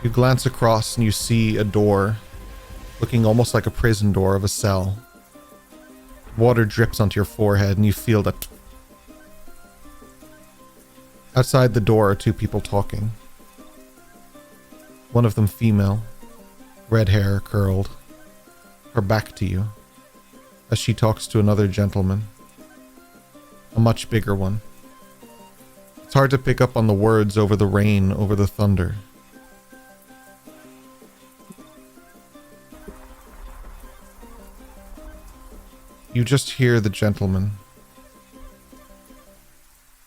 You glance across and you see a door, looking almost like a prison door of a cell. Water drips onto your forehead and you feel that. Outside the door are two people talking. One of them female, red hair curled, her back to you, as she talks to another gentleman, a much bigger one. It's hard to pick up on the words over the rain, over the thunder. You just hear the gentleman.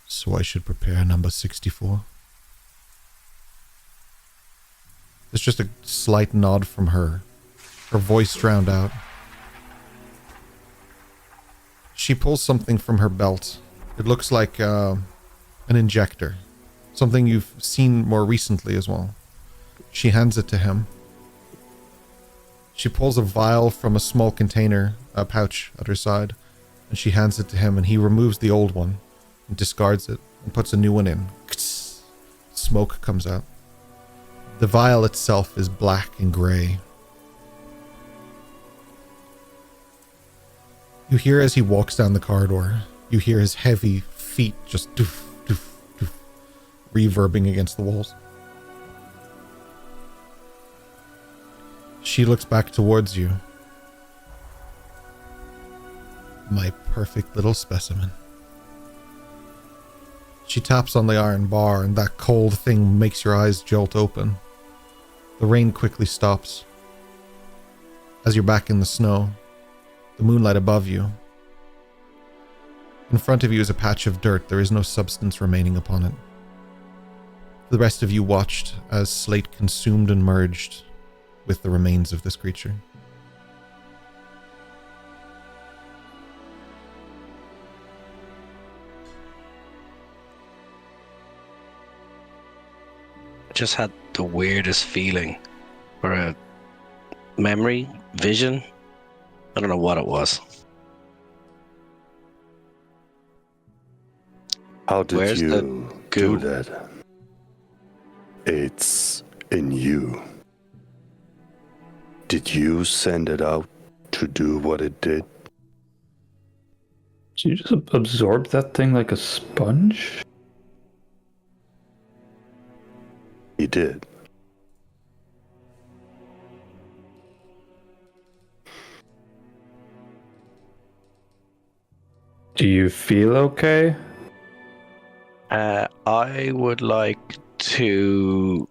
So I should prepare number 64. There's just a slight nod from her. Her voice drowned out. She pulls something from her belt. It looks like an injector. Something you've seen more recently as well. She hands it to him. She pulls a vial from a small container, a pouch at her side, and she hands it to him, and he removes the old one and discards it and puts a new one in. Smoke comes out. The vial itself is black and gray. You hear as he walks down the corridor, you hear his heavy feet just doof, doof, doof, reverbing against the walls. She looks back towards you. My perfect little specimen. She taps on the iron bar, and that cold thing makes your eyes jolt open. The rain quickly stops. As you're back in the snow, the moonlight above you. In front of you is a patch of dirt. There is no substance remaining upon it. The rest of you watched as Slate consumed and merged with the remains of this creature. I just had the weirdest feeling, or a memory, vision. I don't know what it was. How did Where's the you goo? do that? It's in you. Did you send it out to do what it did? Did you just absorb that thing like a sponge? He did. Do you feel okay? I would like to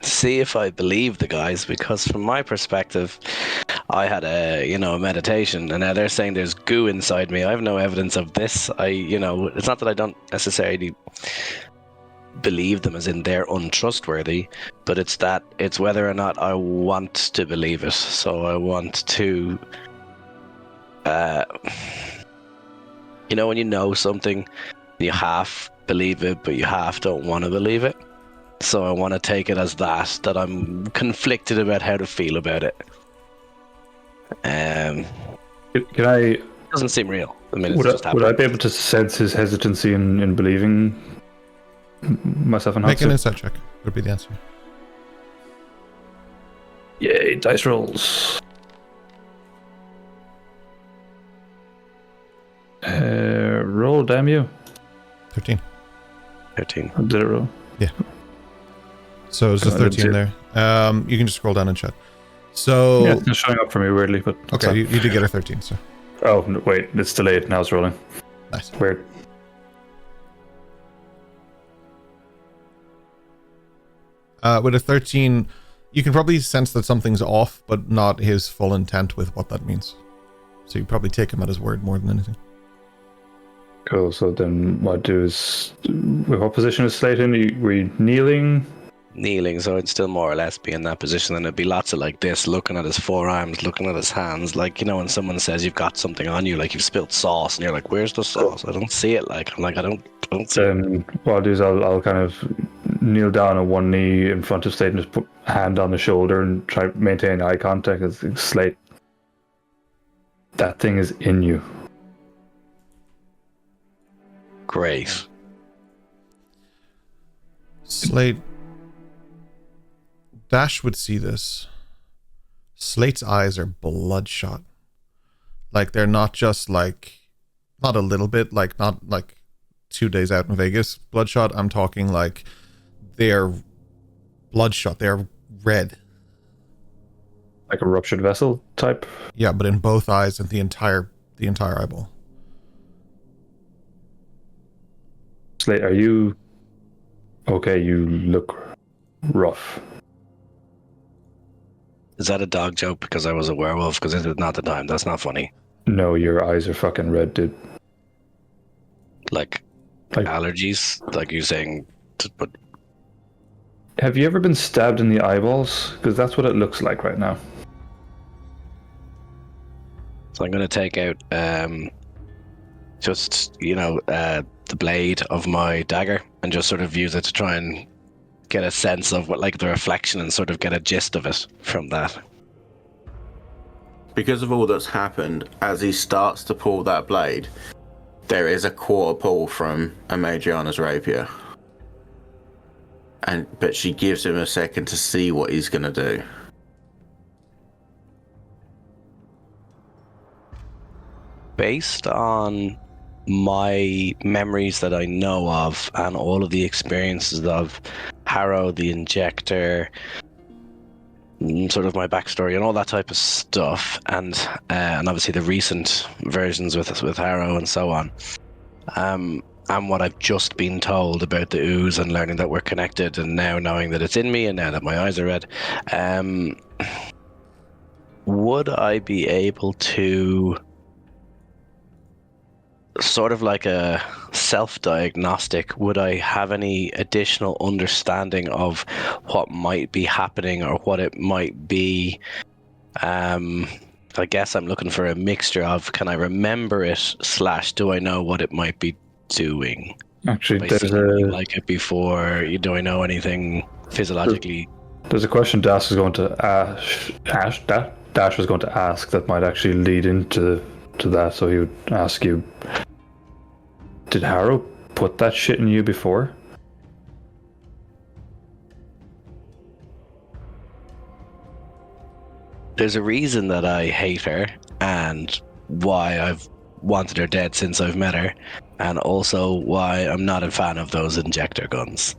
see if I believe the guys, because from my perspective, I had a meditation, and now they're saying there's goo inside me. I have no evidence of this. It's not that I don't necessarily believe them as in they're untrustworthy, but it's whether or not I want to believe it. So I want to when you know something, you half believe it, but you half don't want to believe it. So I want to take it as that I'm conflicted about how to feel about it. Can I? It doesn't seem real. I mean, Would I be able to sense his hesitancy in believing myself and Make an Hatsu? insight check would be the answer. Yay, dice rolls. Roll, damn you. 13. 13. Did it roll? So it's just I did 13 there. You can just scroll down and chat. So Yeah, it's not showing up for me weirdly, but that's okay, fine. you did get a 13. So Oh, no, wait, it's delayed. Now it's rolling. nice. Weird. With a 13, you can probably sense that something's off, but not his full intent with what that means. So you probably take him at his word more than anything. Cool, so then what I do is... What position is Slate in? Were you kneeling? Kneeling, so I'd still more or less be in that position, and it'd be lots of like this, looking at his forearms, looking at his hands, like when someone says you've got something on you, like you've spilled sauce, and you're like, where's the sauce? I don't see it. Like I'm like, I don't see it. Then what I'll do is I'll kind of kneel down on one knee in front of Slate and just put a hand on the shoulder and try to maintain eye contact. It's Slate. That thing is in you. Great. Slate. Dash would see this. Slate's eyes are bloodshot. Like they're not just like, not a little bit, like not like 2 days out in Vegas bloodshot. I'm talking like they're bloodshot. They're red. Like a ruptured vessel type? Yeah, but in both eyes and the entire eyeball. Slate, are you okay? You look rough. Is that a dog joke because I was a werewolf? Because it is not the time. That's not funny. No, your eyes are fucking red, dude. Like allergies? Like you saying... But Have you ever been stabbed in the eyeballs? Because that's what it looks like right now. So I'm going to take out the blade of my dagger and just sort of use it to try and get a sense of what, like, the reflection, and sort of get a gist of it from that. Because of all that's happened, as he starts to pull that blade, there is a quarter pull from Amagiana's rapier. But she gives him a second to see what he's going to do. Based on my memories that I know of and all of the experiences of Harrow, the Injector, sort of my backstory and all that type of stuff, and obviously the recent versions with Harrow and so on, and what I've just been told about the ooze and learning that we're connected, and now knowing that it's in me, and now that my eyes are red, would I be able to sort of like a self-diagnostic, would I have any additional understanding of what might be happening or what it might be? I guess I'm looking for a mixture of, can I remember it / do I know what it might be doing? Actually, Have I seen anything like it before? Do I know anything physiologically? there's a question Dash was going to Dash was going to ask that might actually lead into that. So he would ask you, did Harrow put that shit in you before? There's a reason that I hate her and why I've wanted her dead since I've met her, and also why I'm not a fan of those injector guns.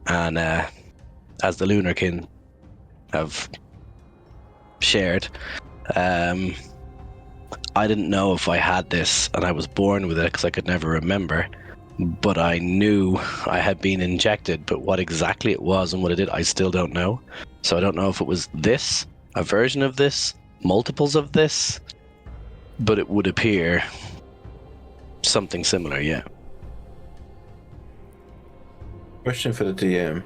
And as the Lunarkin have shared, I didn't know if I had this and I was born with it because I could never remember, but I knew I had been injected, but what exactly it was and what it did, I still don't know. So I don't know if it was this, a version of this, multiples of this, but it would appear something similar, yeah. Question for the DM.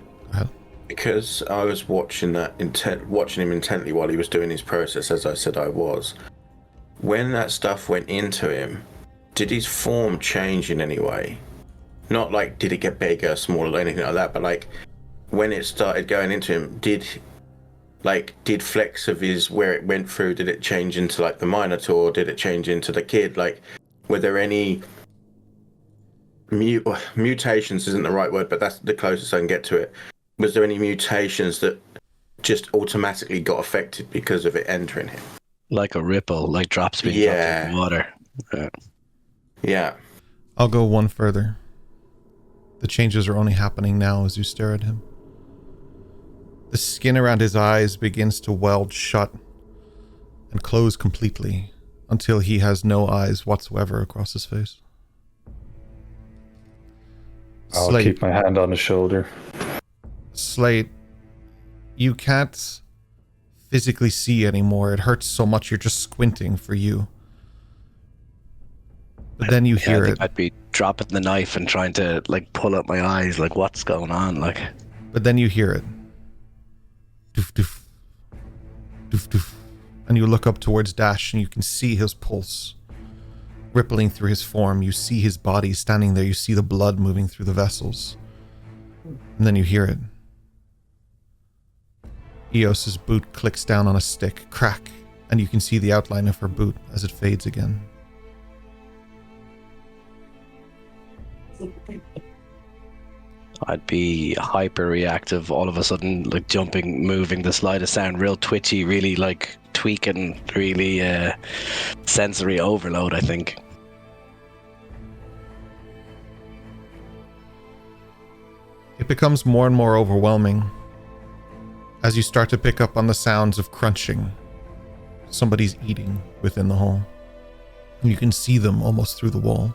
Because I was watching him intently while he was doing his process, as I said I was. When that stuff went into him, did his form change in any way? Not like did it get bigger, smaller, anything like that, but like when it started going into him, did flecks of his where it went through, did it change into like the Minotaur? Did it change into the kid? Like, were there any mutations? Isn't the right word, but that's the closest I can get to it. Was there any mutations that just automatically got affected because of it entering him? Like a ripple, like drops being dropped in water. Yeah. I'll go one further. The changes are only happening now as you stare at him. The skin around his eyes begins to weld shut and close completely until he has no eyes whatsoever across his face. I'll keep my hand on his shoulder. Slate, you can't physically see anymore. It hurts so much you're just squinting for you. But then you hear it. I'd be dropping the knife and trying to like pull up my eyes, like what's going on, like. But then you hear it. Doof doof. Doof doof. And you look up towards Dash and you can see his pulse rippling through his form. You see his body standing there. You see the blood moving through the vessels. And then you hear it. Eos's boot clicks down on a stick, crack, and you can see the outline of her boot as it fades again. I'd be hyper reactive all of a sudden, like jumping, moving, the slightest sound, real twitchy, really like tweaking, really sensory overload, I think. It becomes more and more overwhelming as you start to pick up on the sounds of crunching. Somebody's eating within the hole. And you can see them almost through the wall.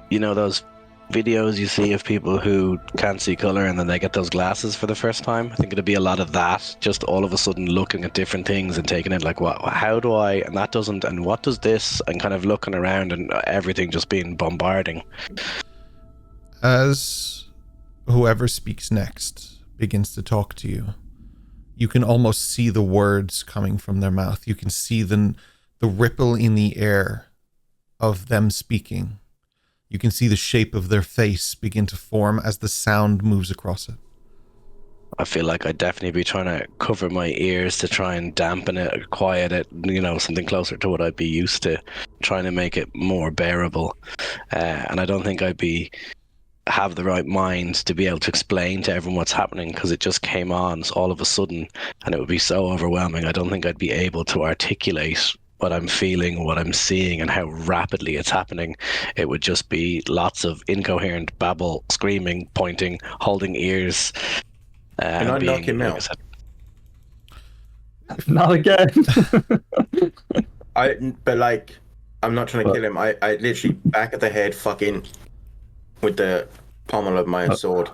You know those videos you see of people who can't see color and then they get those glasses for the first time? I think it'd be a lot of that, just all of a sudden looking at different things and taking it like, what, how do I, and that doesn't, and what does this, and kind of looking around and everything just being bombarding. As whoever speaks next begins to talk to you, you can almost see the words coming from their mouth. You can see the ripple in the air of them speaking. You can see the shape of their face begin to form as the sound moves across it. I feel like I'd definitely be trying to cover my ears to try and dampen it, or quiet it, you know, something closer to what I'd be used to, trying to make it more bearable. And I don't think I'd have the right mind to be able to explain to everyone what's happening, because it just came on all of a sudden and it would be so overwhelming. I don't think I'd be able to articulate what I'm feeling, what I'm seeing, and how rapidly it's happening. It would just be lots of incoherent babble, screaming, pointing, holding ears. Can I knock him out? Not again. But like, I'm not trying to kill him. I literally back of the head, fucking, with the pommel of my sword.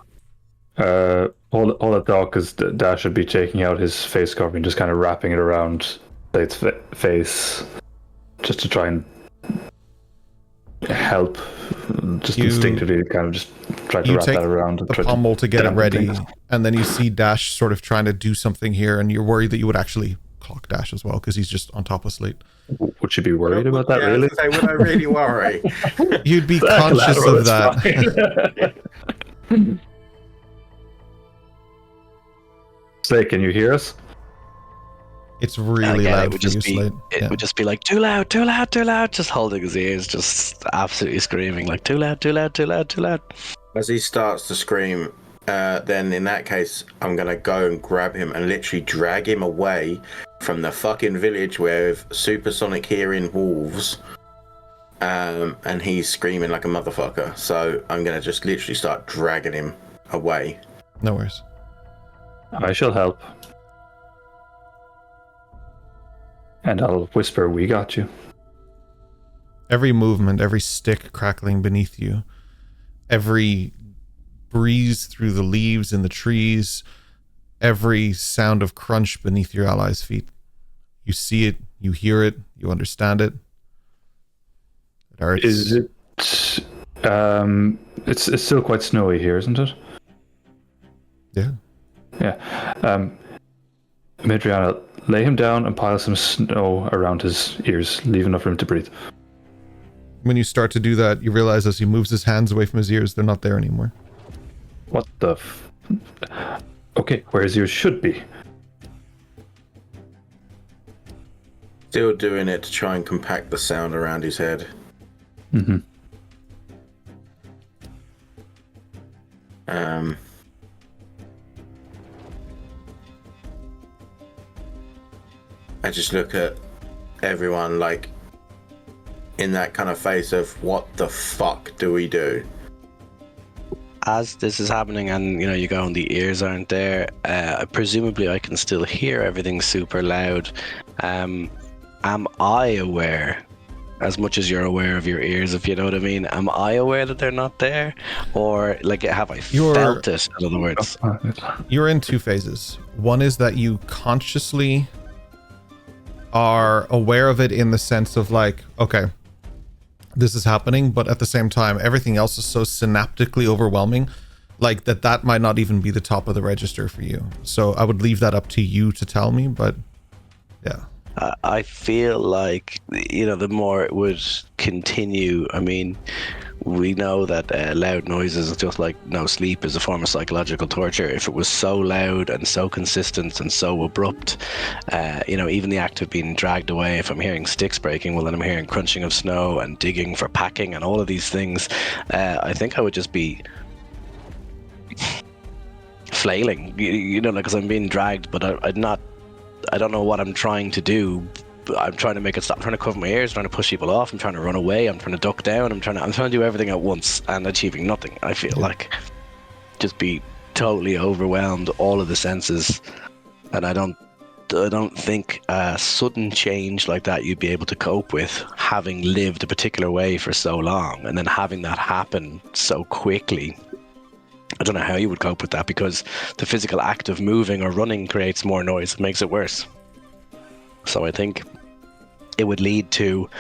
All that talk is Dash should be taking out his face covering, just kind of wrapping it around Slate's face, just to try and help. Just instinctively, kind of just try to wrap that around. The pommel to get it ready, and then you see Dash sort of trying to do something here, and you're worried that you would actually clock Dash as well because he's just on top of Slate. Would you be worried about that? Really? Would I really worry? You'd be conscious of that. Slate, can you hear us? It's really loud. It would just be. It would just be like too loud, too loud, too loud. Just holding his ears, just absolutely screaming like too loud, too loud, too loud, too loud. As he starts to scream, then in that case, I'm gonna go and grab him and literally drag him away from the fucking village with supersonic hearing wolves. And he's screaming like a motherfucker. So I'm gonna just literally start dragging him away. No worries. I shall help. And I'll whisper, "We got you." Every movement, every stick crackling beneath you, every breeze through the leaves in the trees, every sound of crunch beneath your allies' feet. You see it, you hear it, you understand it. It hurts. Is it? It's still quite snowy here, isn't it? Yeah. Yeah. Midriana, lay him down and pile some snow around his ears. Leave enough room to breathe. When you start to do that, you realize as he moves his hands away from his ears, they're not there anymore. What the Okay, where his ears should be. Still doing it to try and compact the sound around his head. Mm-hmm. I just look at everyone like in that kind of face of what the fuck do we do? As this is happening and you go and the ears aren't there, presumably I can still hear everything super loud. Am I aware, as much as you're aware of your ears, if you know what I mean, am I aware that they're not there? Or like have I felt it, in other words? You're in two phases. One is that you consciously are aware of it in the sense of like, okay, this is happening, but at the same time, everything else is so synaptically overwhelming, like that might not even be the top of the register for you. So I would leave that up to you to tell me, but yeah. I feel like, the more it would continue, I mean, we know that loud noises, just like no sleep, is a form of psychological torture. If it was so loud and so consistent and so abrupt, even the act of being dragged away, if I'm hearing sticks breaking, well, then I'm hearing crunching of snow and digging for packing and all of these things, I think I would just be flailing, because I'm being dragged, but I don't know what I'm trying to do. I'm trying to make it stop. I'm trying to cover my ears, I'm trying to push people off, I'm trying to run away, I'm trying to duck down, I'm trying to do everything at once and achieving nothing. I feel like just be totally overwhelmed, all of the senses, and I don't think a sudden change like that you'd be able to cope with, having lived a particular way for so long and then having that happen so quickly. I don't know how you would cope with that, because the physical act of moving or running creates more noise, it makes it worse. So I think it would lead to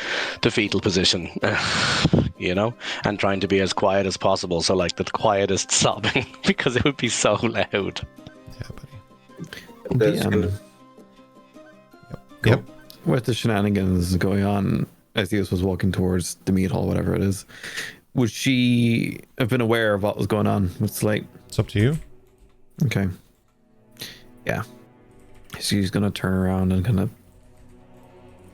the fetal position, and trying to be as quiet as possible. So like the quietest sobbing, because it would be so loud. Yeah, buddy. Yep. With the shenanigans going on as Theos was walking towards the meat hall, whatever it is, would she have been aware of what was going on with Slate? It's up to you. Okay. Yeah. She's going to turn around and kind of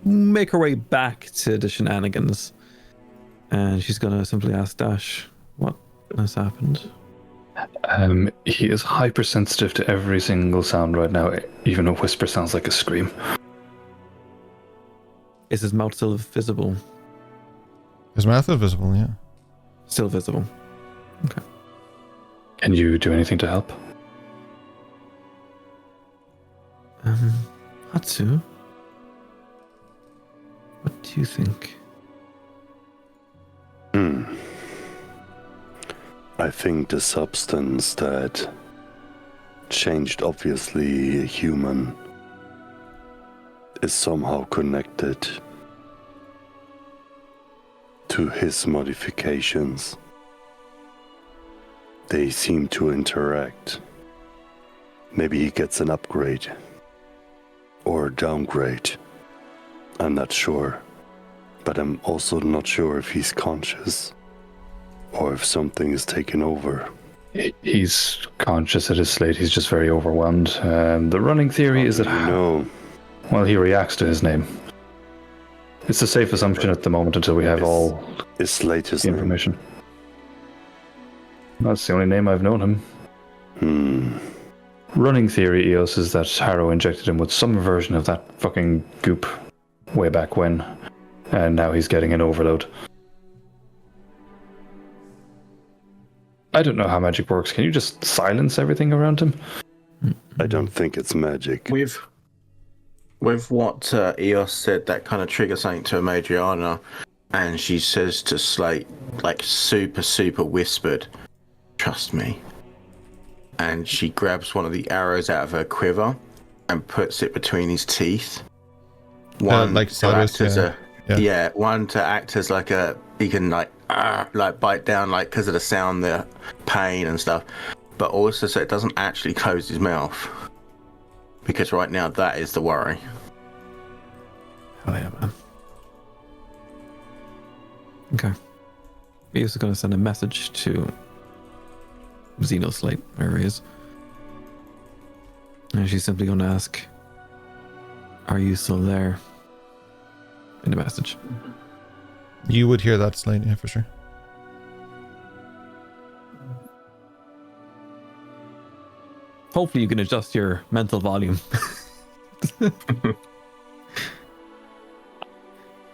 make her way back to the shenanigans. And she's going to simply ask Dash, what has happened? He is hypersensitive to every single sound right now. Even a whisper sounds like a scream. Is his mouth still visible? His mouth is visible, yeah. Still visible. Okay. Can you do anything to help? Hatsu? What do you think? I think the substance that changed, obviously a human, is somehow connected to his modifications. They seem to interact. Maybe he gets an upgrade or a downgrade. I'm not sure. But I'm also not sure if he's conscious or if something is taking over. He's conscious at his Slate. He's just very overwhelmed. The running theory is that well, he reacts to his name. It's a safe assumption at the moment until we have all is Slate his the information. That's the only name I've known him. Running theory, Eos, is that Harrow injected him with some version of that fucking goop way back when, and now he's getting an overload. I don't know how magic works. Can you just silence everything around him? I don't think it's magic. With what Eos said, that kind of triggers something to Madriana, and she says to Slate, like super, super whispered, "Trust me." And she grabs one of the arrows out of her quiver and puts it between his teeth. One like to act as yeah. One to act as like he can like bite down, like because of the sound, the pain and stuff, but also so it doesn't actually close his mouth, because right now that is the worry. Oh yeah, man. Okay. He is going to send a message to Xenoslate, wherever he is, and she's simply going to ask, "Are you still there?" in the message. You would hear that, Slate, yeah, for sure. Hopefully you can adjust your mental volume.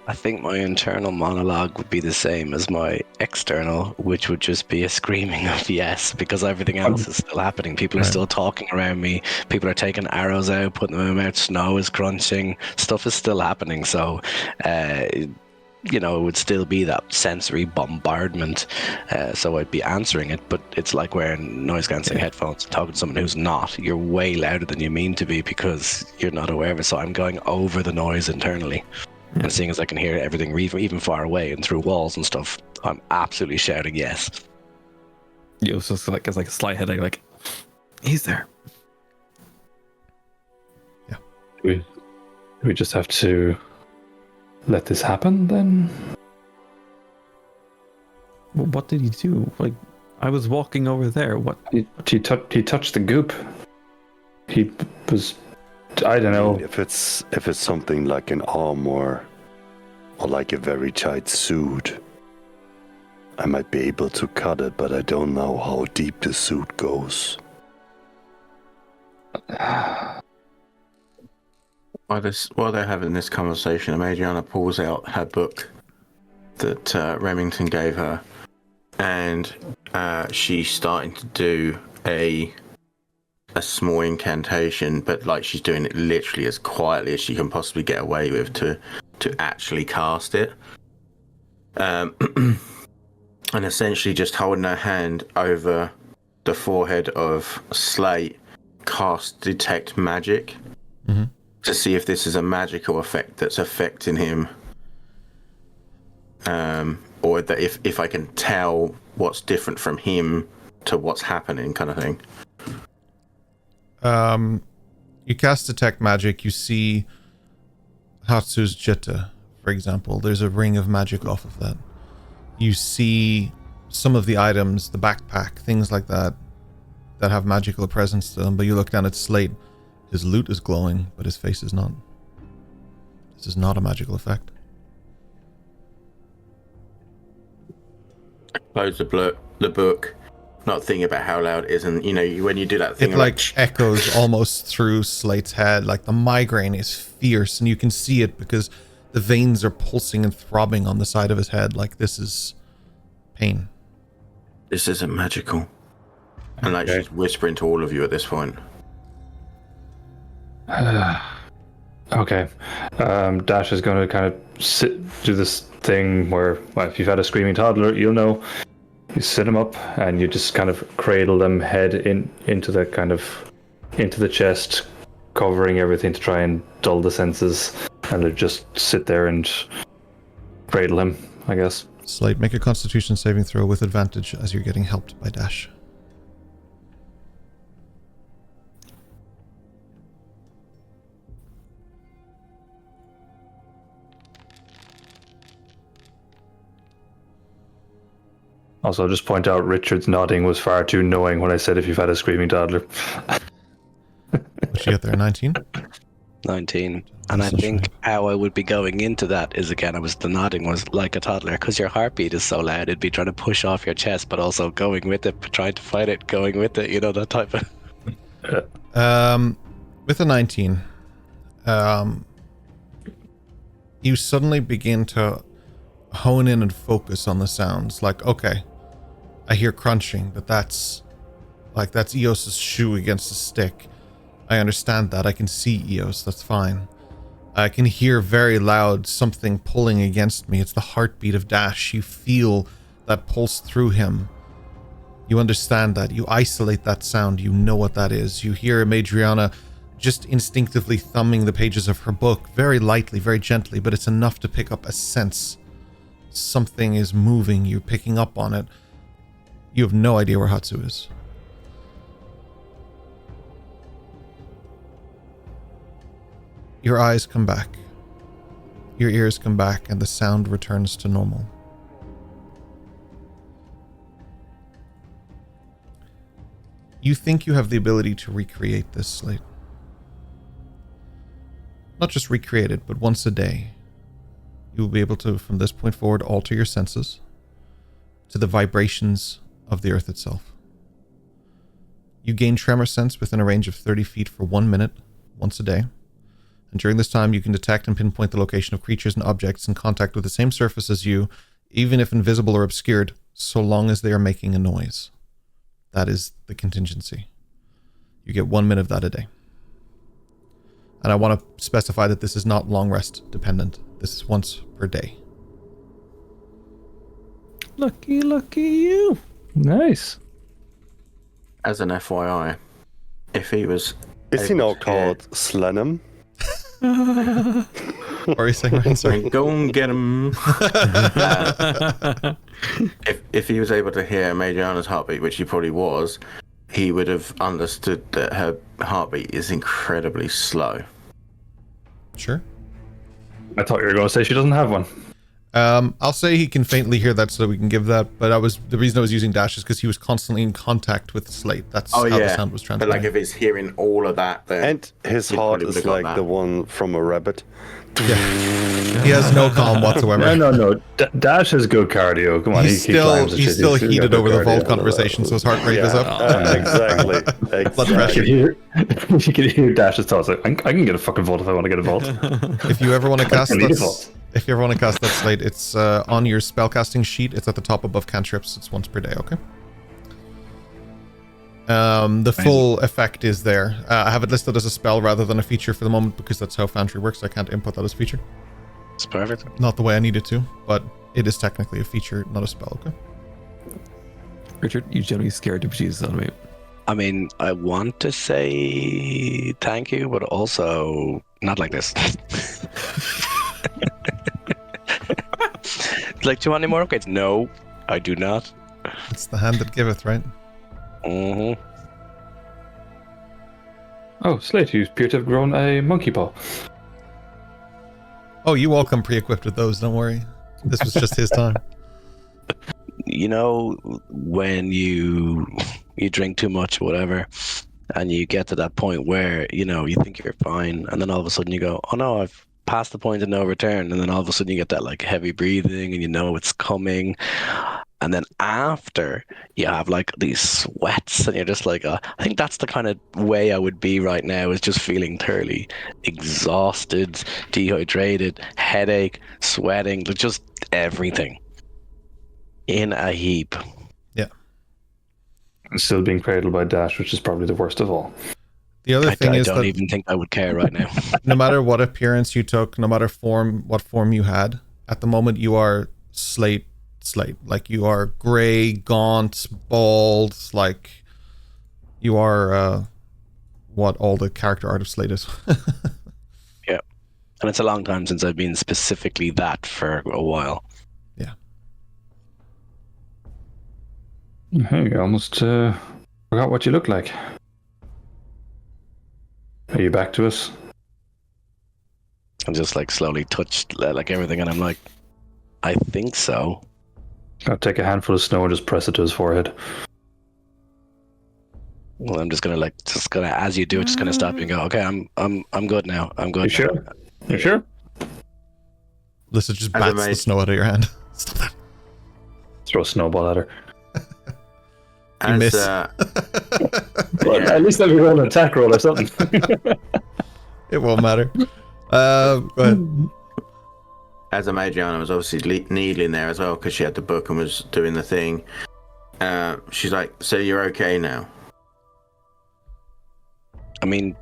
I think my internal monologue would be the same as my external, which would just be a screaming of yes, because everything else is still happening. People are still talking around me. People are taking arrows out, putting them in my mouth. Snow is crunching. Stuff is still happening. So, it would still be that sensory bombardment. So I'd be answering it, but it's like wearing noise-cancelling headphones and talking to someone who's not. You're way louder than you mean to be because you're not aware of it. So I'm going over the noise internally. And seeing as I can hear everything even far away and through walls and stuff, I'm absolutely shouting yes. It's just like it's like a slight headache, like he's there. Yeah. We just have to let this happen then? Well, what did he do? Like, I was walking over there. What? He touched the goop. He was. I don't know. If it's something like an armor or like a very tight suit, I might be able to cut it, but I don't know how deep the suit goes. While they're having this conversation, Adriana pulls out her book that Remington gave her, and she's starting to do a small incantation, but like she's doing it literally as quietly as she can possibly get away with to actually cast it. And essentially just holding her hand over the forehead of Slate, cast Detect Magic to see if this is a magical effect that's affecting him, or that if I can tell what's different from him to what's happening, kind of thing. You cast Detect Magic, you see Hatsu's Jitta, for example. There's a ring of magic off of that. You see some of the items, the backpack, things like that have magical presence to them, but you look down at Slate. His loot is glowing, but his face is not. This is not a magical effect. Close the book, not thinking about how loud it is, and when you do that thing, it like echoes almost through Slate's head. Like the migraine is fierce, and you can see it because the veins are pulsing and throbbing on the side of his head. Like this is pain. This isn't magical, and like she's whispering to all of you at this point. Okay. Dash is going to kind of do this thing where, well, if you've had a screaming toddler, you'll know. You sit them up and you just kind of cradle them head into the kind of into the chest, covering everything to try and dull the senses, and to just sit there and cradle him, I guess. Slate, make a Constitution saving throw with advantage as you're getting helped by Dash. Also, I'll just point out Richard's nodding was far too knowing when I said if you've had a screaming toddler. What'd she get there? 19? 19. And I That's think right. how I would be going into that is, again, the nodding was like a toddler, because your heartbeat is so loud, it'd be trying to push off your chest, but also going with it, trying to fight it, going with it, that type of... With a 19, you suddenly begin to hone in and focus on the sounds. Like, okay, I hear crunching, but that's Eos's shoe against the stick. I understand that. I can see Eos. That's fine. I can hear very loud something pulling against me. It's the heartbeat of Dash. You feel that pulse through him. You understand that. You isolate that sound. You know what that is. You hear Madriana just instinctively thumbing the pages of her book, very lightly, very gently, but it's enough to pick up a sense. Something is moving. You're picking up on it. You have no idea where Hatsu is. Your eyes come back. Your ears come back, and the sound returns to normal. You think you have the ability to recreate this, Slate. Not just recreate it, but once a day. You will be able to, from this point forward, alter your senses to the vibrations of the earth itself. You gain tremor sense within a range of 30 feet for 1 minute, once a day. And during this time, you can detect and pinpoint the location of creatures and objects in contact with the same surface as you, even if invisible or obscured, so long as they are making a noise. That is the contingency. You get 1 minute of that a day. And I want to specify that this is not long rest dependent. This is once per day. Lucky you. Nice. As an FYI, if he was... Is he able now to called Slenham? What are you saying, Ryan? Sorry. hear- Go and get him. If he was able to hear Madriana's heartbeat, which he probably was, he would have understood that her heartbeat is incredibly slow. Sure. I thought you were going to say she doesn't have one. I'll say he can faintly hear that so that we can give that, but the reason I was using Dash is because he was constantly in contact with Slate. That's how the sound was But transmitted. like if he's hearing all of that, then And his he heart probably is would've got like that. the one from a rabbit. He has no calm whatsoever. No. Dash has good cardio. Come on, He's he climbs and he's shit. still He's got heated good over the vault cardio. conversation, so his heart rate is up. Exactly. Blood You pressure. can hear Dash's thoughts. Like, I can get a fucking vault if I want to get a vault. If you ever want to cast I need a that, vault. if you ever want to cast that Slate, it's on your spellcasting sheet. It's at the top above cantrips. It's once per day. Okay. The full effect is there. I have it listed as a spell rather than a feature for the moment because that's how Foundry works. I can't input that as a feature. It's perfect. Not the way I need it to, but it is technically a feature, not a spell. Okay. Richard, you generally scared the bejesus out of me. I mean, I want to say thank you, but also not like this. Like, do you want any more upgrades? No, I do not. It's the hand that giveth, right? Mm-hmm. Oh, Slate, you appear to have grown a monkey paw. Oh, you all come pre-equipped with those. Don't worry. This was just his time. You know, when you drink too much or whatever, and you get to that point where, you think you're fine, and then all of a sudden you go, oh no, I've passed the point of no return, and then all of a sudden you get that like heavy breathing, and you know it's coming. And then after, you have like these sweats, and you're just like, I think that's the kind of way I would be right now, is just feeling thoroughly exhausted, dehydrated, headache, sweating, just everything in a heap. Yeah. And still being cradled by Dash, which is probably the worst of all. The other I thing is don't that even think I would care right now. no matter what appearance you took, no matter what form you had, at the moment you are Slate. Like you are gray, gaunt, bald. Like you are what all the character art of Slate is. Yeah. And it's a long time since I've been specifically that for a while. Yeah. Hey, you almost forgot what you look like. Are you back to us? I'm just like slowly touched like everything, and I'm like, I think so. I'll take a handful of snow and just press it to his forehead. Well, I'm just gonna as you do it, just gonna stop you and go, okay, I'm good now. I'm good. You sure? You sure? Listen, just As a bats the mage- snow out of your hand. Stop that. Throw a snowball at her. You miss. Well, at least I'll be rolling an attack roll or something. It won't matter. Go ahead. As a Magiana was obviously kneeling there as well because she had the book and was doing the thing. She's like, so you're okay now? I mean,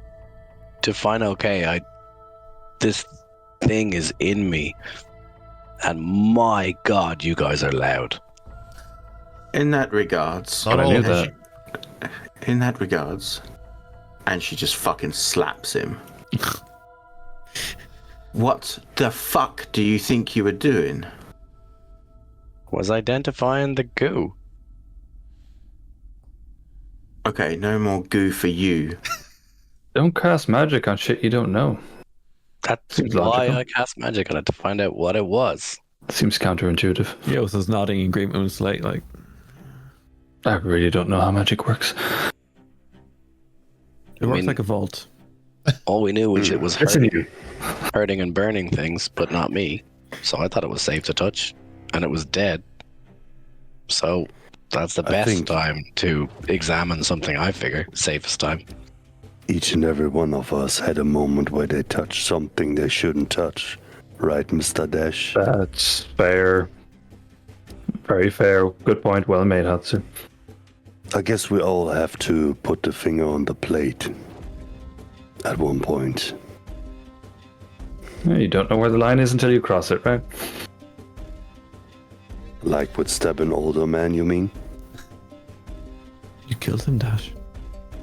define okay. This thing is in me, and my God, you guys are loud. In that regards, Not all of that. in that regards, and she just fucking slaps him. What the fuck do you think you were doing? Was identifying the goo. Okay, no more goo for you. Don't cast magic on shit you don't know. That's Seems why logical. I cast magic on it, to find out what it was. Seems counterintuitive. Yeah, with his nodding agreement with Slate, like, I really don't know how magic works. it works like a vault. All we knew was it was Listen hurting, to you. hurting and burning things, but not me. So I thought it was safe to touch, and it was dead. So that's the I best think- time to examine something, I figure. Safest time. Each and every one of us had a moment where they touched something they shouldn't touch. Right, Mr. Dash? That's fair. Very fair. Good point. Well made, Hatsu. I guess we all have to put the finger on the plate at one point. Yeah, you don't know where the line is until you cross it, right? Like with stabbing older man, you mean? You killed him, Dash.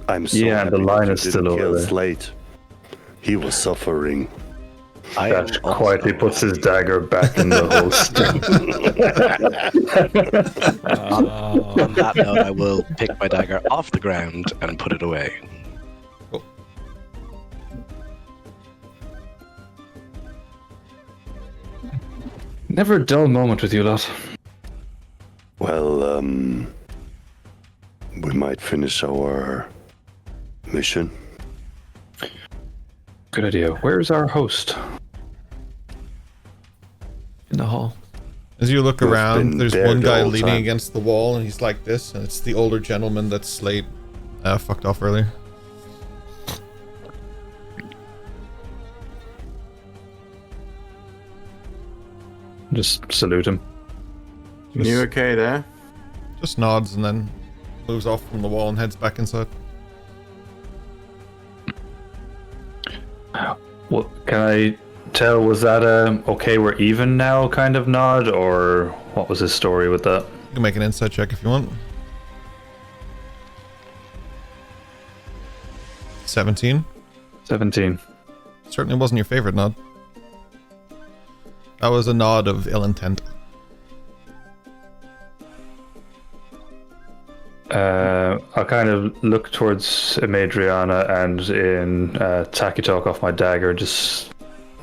I'm so Yeah, happy the line that is you still didn't over kill there. Slate. He was suffering. I am Dash also quietly puts his dagger back in the holster. On that note, I will pick my dagger off the ground and put it away. Never a dull moment with you lot. Well, we might finish our mission. Good idea. Where's our host? In the hall. As you look We've around, been there's there one the guy whole leaning time. against the wall, and he's like this, and it's the older gentleman that Slate fucked off earlier. Just salute him. You okay there? Just nods and then moves off from the wall and heads back inside. What can I tell? Was that a okay, we're even now kind of nod, or what was his story with that? You can make an insight check if you want. 17. 17. Certainly wasn't your favorite nod. That was a nod of ill intent. I'll kind of look towards Madriana and in tacky talk off my dagger. Just,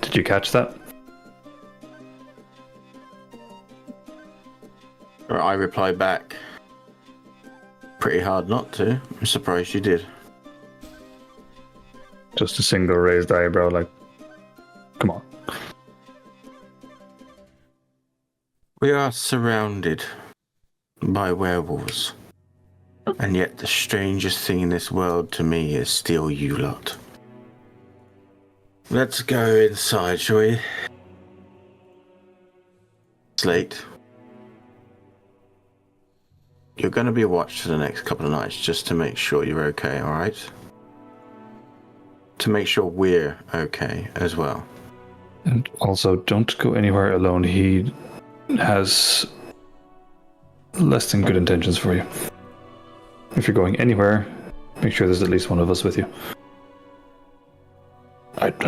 did you catch that? Or I reply back. Pretty hard not to. I'm surprised you did. Just a single raised eyebrow, like, come on. We are surrounded by werewolves. And yet the strangest thing in this world to me is still you lot. Let's go inside, shall we? Slate. You're going to be watched for the next couple of nights just to make sure you're okay, alright? To make sure we're okay as well. And also, don't go anywhere alone. He has less than good intentions for you. If you're going anywhere, make sure there's at least one of us with you. I'd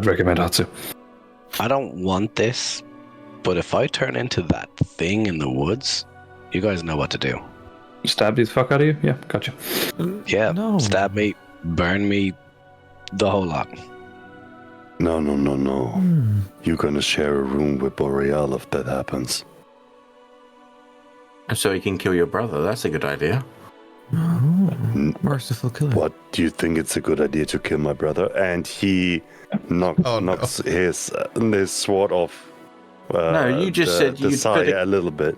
recommend Hatsu. I don't want this, but if I turn into that thing in the woods, you guys know what to do. Stab the fuck out of you? Yeah, gotcha. Yeah, No. stab me, burn me, the whole lot. No. You're gonna share a room with Boreal if that happens. So he can kill your brother. That's a good idea. Merciful killer. What, do you think it's a good idea to kill my brother? And he knocks his sword off. No, you just said the you'd side put a little bit.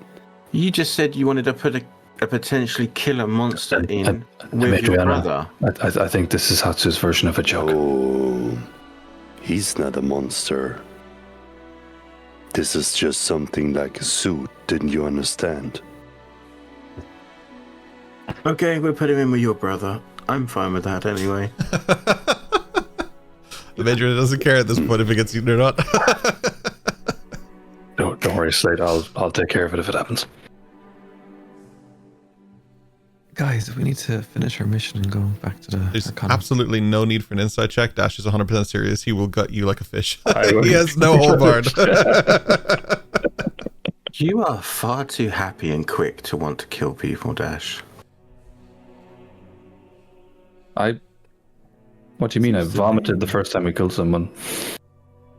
You just said you wanted to put a potentially killer monster in with your Adriana, brother. I think this is Hatsu's version of a joke. Oh, he's not a monster. This is just something like a suit. Didn't you understand? Okay, we'll put him in with your brother. I'm fine with that anyway. The Major doesn't care at this point if he gets eaten or not. Don't worry, Slate. I'll take care of it if it happens. Guys, we need to finish our mission and go back to the There's Arcana. absolutely no need for an inside check. Dash is 100% serious. He will gut you like a fish. I will. He has no hold barred. You are far too happy and quick to want to kill people, Dash. What do you mean? I vomited the first time we killed someone.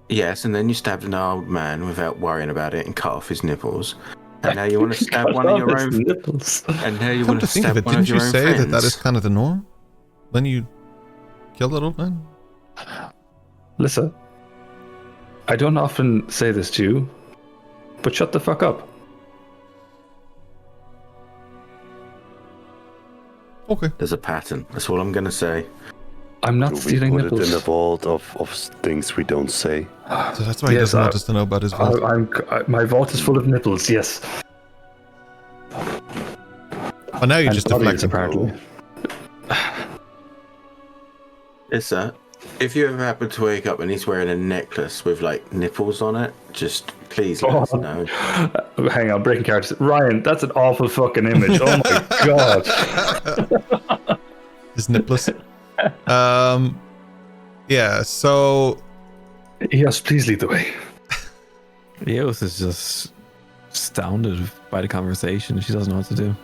Yes, and then you stabbed an old man without worrying about it and cut off his nipples. And now you want to stab one of your own. nipples. And now you Come want to to think of stab it, one of didn't you your own say friends. that is kind of the norm? Then you kill that old man? Listen, I don't often say this to you, but shut the fuck up. Okay. There's a pattern. That's all I'm going to say. I'm not Do we stealing put nipples. it in the vault of things we don't say? So that's why he doesn't want us to know about his vault. My vault is full of nipples, yes. Oh, now you're And just bodies, deflecting. apparently. Issa, if you ever happen to wake up and he's wearing a necklace with like nipples on it, just please let us know. Hang on, breaking characters. Ryan, that's an awful fucking image. Oh my god. His nipples. Yeah, so Yes, please lead the way. Eos is just astounded by the conversation. She doesn't know what to do.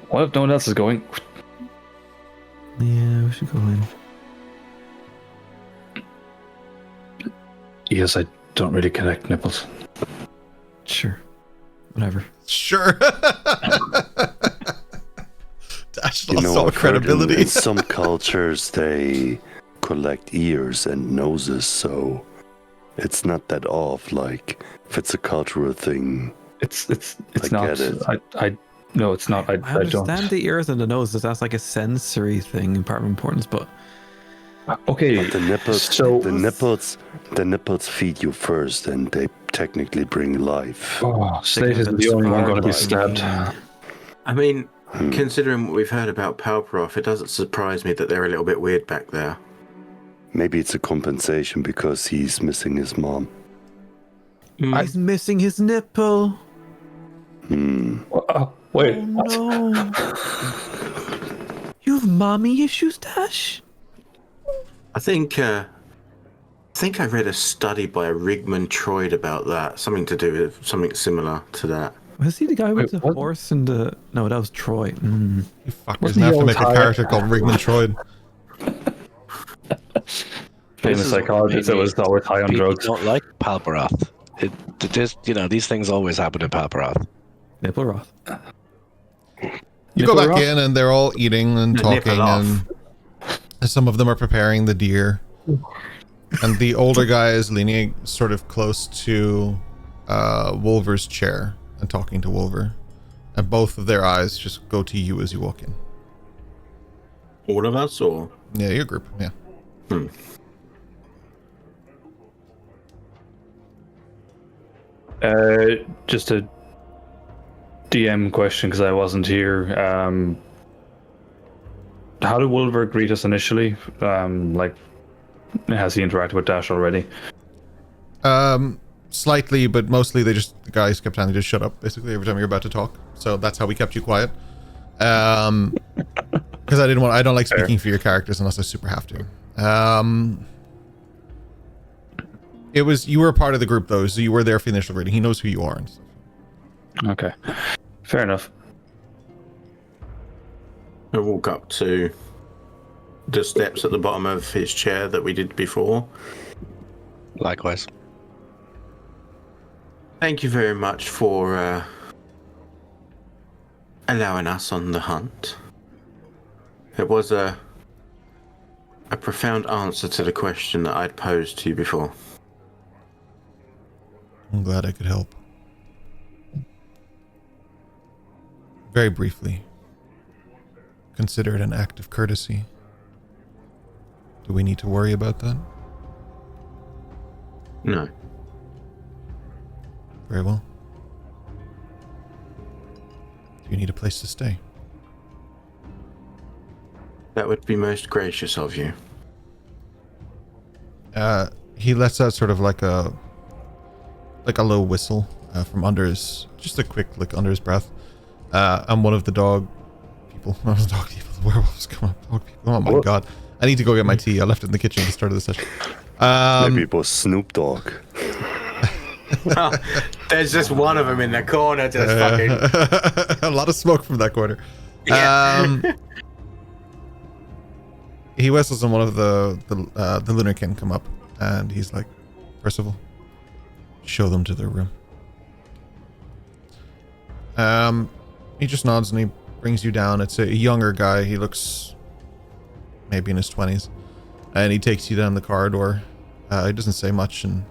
What if no one else is going? Yeah, we should go in. Yes, I don't really connect nipples. Sure. Whatever. sure. Dash You lost know, all I've heard credibility. in some cultures they collect ears and noses, so it's not that off. Like if it's a cultural thing, It's I not. get it. I no, it's not. I I understand don't. the ears and the noses. That's like a sensory thing, part of importance. But Okay, but the nipples feed you first, and they technically bring life. Slate isn't the only one going to be stabbed. I mean, considering what we've heard about Palproth, it doesn't surprise me that they're a little bit weird back there. Maybe it's a compensation because he's missing his mom. he's missing his nipple. Wait, Oh what? no! You have mommy issues, Dash? I think I read a study by Rigmund Troyd about that. Something to do with something similar to that. Was he the guy with Wait, the what? horse and the? No, that was Troy. You fuckers Wasn't have he to make a always character called Rigmund Troyd. Famous is psychologist that maybe was always high on People drugs. don't like Palparoth. These things always happen in Palparoth. Nipple Roth. You go Nipple back rock? in and they're all eating and The talking, nipple off. and some of them are preparing the deer. And the older guy is leaning sort of close to Wolver's chair and talking to Wolver. And both of their eyes just go to you as you walk in. All of us, or Yeah, your group, yeah. Just a DM question because I wasn't here. How did Wolver greet us initially? Has he interacted with Dash already? Slightly, but mostly the guys kept telling you to shut up, basically, every time you're about to talk. So that's how we kept you quiet. Because I don't like speaking for your characters unless I super have to. You were a part of the group though, so you were there for the initial reading. He knows who you are and stuff. Okay, fair enough. I walk up to the steps at the bottom of his chair that we did before. Likewise. Thank you very much for allowing us on the hunt. It was a profound answer to the question that I'd posed to you before. I'm glad I could help. Very briefly, consider it an act of courtesy. Do we need to worry about that? No. Very well. Do you need a place to stay? That would be most gracious of you. He lets out sort of like a low whistle from under his, just a quick lick under his breath. And one of the dog people, not the dog people, the werewolves come up. Dog people. Oh my god. I need to go get my tea. I left it in the kitchen at the start of the session. Maybe it was Snoop Dogg. There's just one of them in the corner, just fucking. A lot of smoke from that corner. Yeah. He whistles and one of the Lunarkin come up and he's like, Percival, show them to their room. He just nods and he brings you down. It's a younger guy. He looks maybe in his 20s. And he takes you down the corridor. He doesn't say much and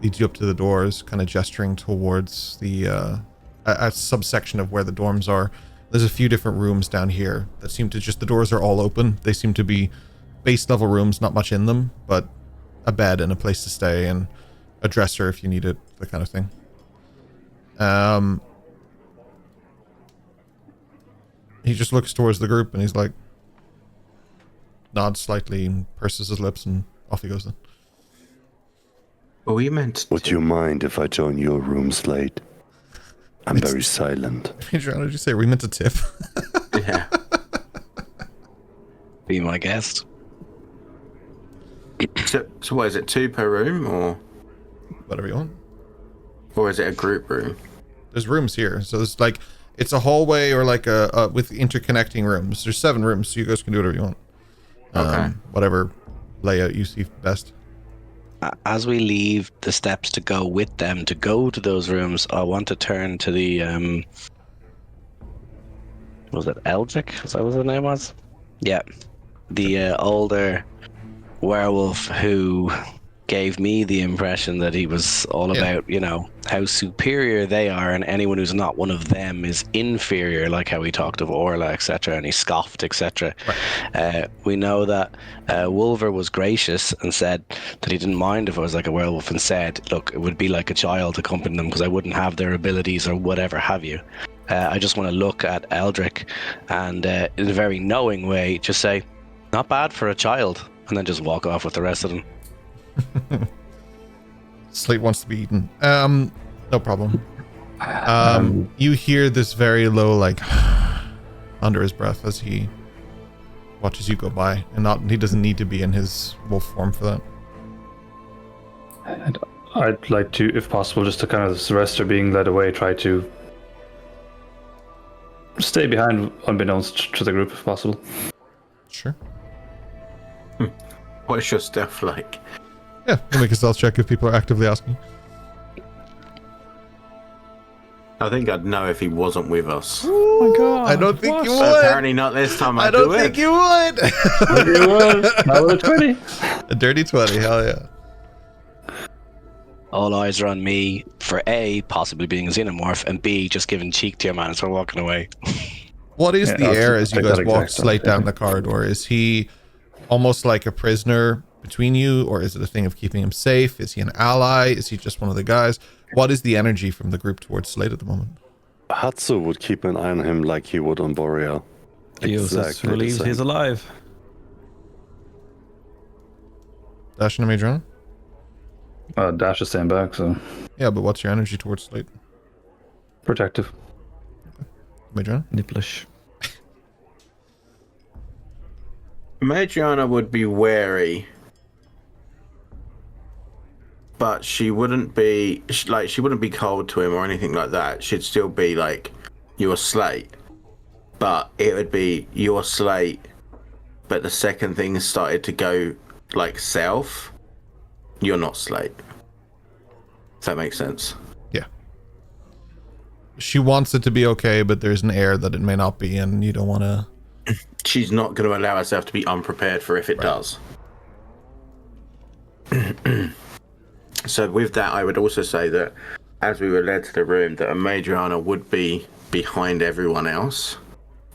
leads you up to the doors, kind of gesturing towards the a subsection of where the dorms are. There's a few different rooms down here that seem to just, the doors are all open. They seem to be base level rooms, not much in them, but a bed and a place to stay and a dresser if you need it, that kind of thing. He just looks towards the group and he's like, nods slightly and purses his lips and off he goes then. Well, we meant Would you mind if I join your room, Slate? I'm very silent. Major, how did you say? We meant a tip. Yeah. Be my guest. So what is it, 2 per room, or Whatever you want. is it a group room? There's rooms here. So there's like, it's a hallway or like a with interconnecting rooms. There's 7 rooms, so you guys can do whatever you want. Okay. Whatever layout you see best. As we leave the steps to go with them to go to those rooms, I want to turn to the was it Eldrick? Is that what the name was? Yeah, the older werewolf who gave me the impression that he was all about, you know, how superior they are, and anyone who's not one of them is inferior, like how he talked of Orla, etc., and he scoffed, etc. Right. We know that Wolver was gracious and said that he didn't mind if I was like a werewolf, and said, look, it would be like a child accompanying them because I wouldn't have their abilities or whatever have you. I just want to look at Eldrick and in a very knowing way just say, not bad for a child, and then just walk off with the rest of them. Slate wants to be eaten. No problem. You hear this very low, like, under his breath as he watches you go by, and he doesn't need to be in his wolf form for that. And I'd like to, if possible, just to kind of, as the rest are being led away, try to stay behind unbeknownst to the group if possible. Sure. What's your stealth like? Yeah, we'll make a stealth check if people are actively asking. I think I'd know if he wasn't with us. Oh my god. I don't think you would. So apparently not this time. I don't think you would. It was. Not with a 20. A dirty 20, hell yeah. All eyes are on me for A, possibly being a xenomorph, and B, just giving cheek to your man as we're walking away. What is the air as you take guys that walk exact Slate thing. down the corridor? Is he almost like a prisoner between you, or is it a thing of keeping him safe? Is he an ally? Is he just one of the guys? What is the energy from the group towards Slate at the moment? Hatsu would keep an eye on him like he would on Boreal. Feels Exactly the relieved same. he's alive. Dash and Major? Dash is staying back, so Yeah, but what's your energy towards Slate? protective. Major? Nipplish. Madriana would be wary, but she wouldn't be she wouldn't be cold to him or anything like that. She'd still be like, "You're Slate," but it would be "You're Slate." But the second things started to go like south, "You're not Slate." If that makes sense. Yeah. She wants it to be okay, but there's an air that it may not be, and you don't want to. She's not going to allow herself to be unprepared for if it does. So with that, I would also say that as we were led to the room, that a Madriana would be behind everyone else,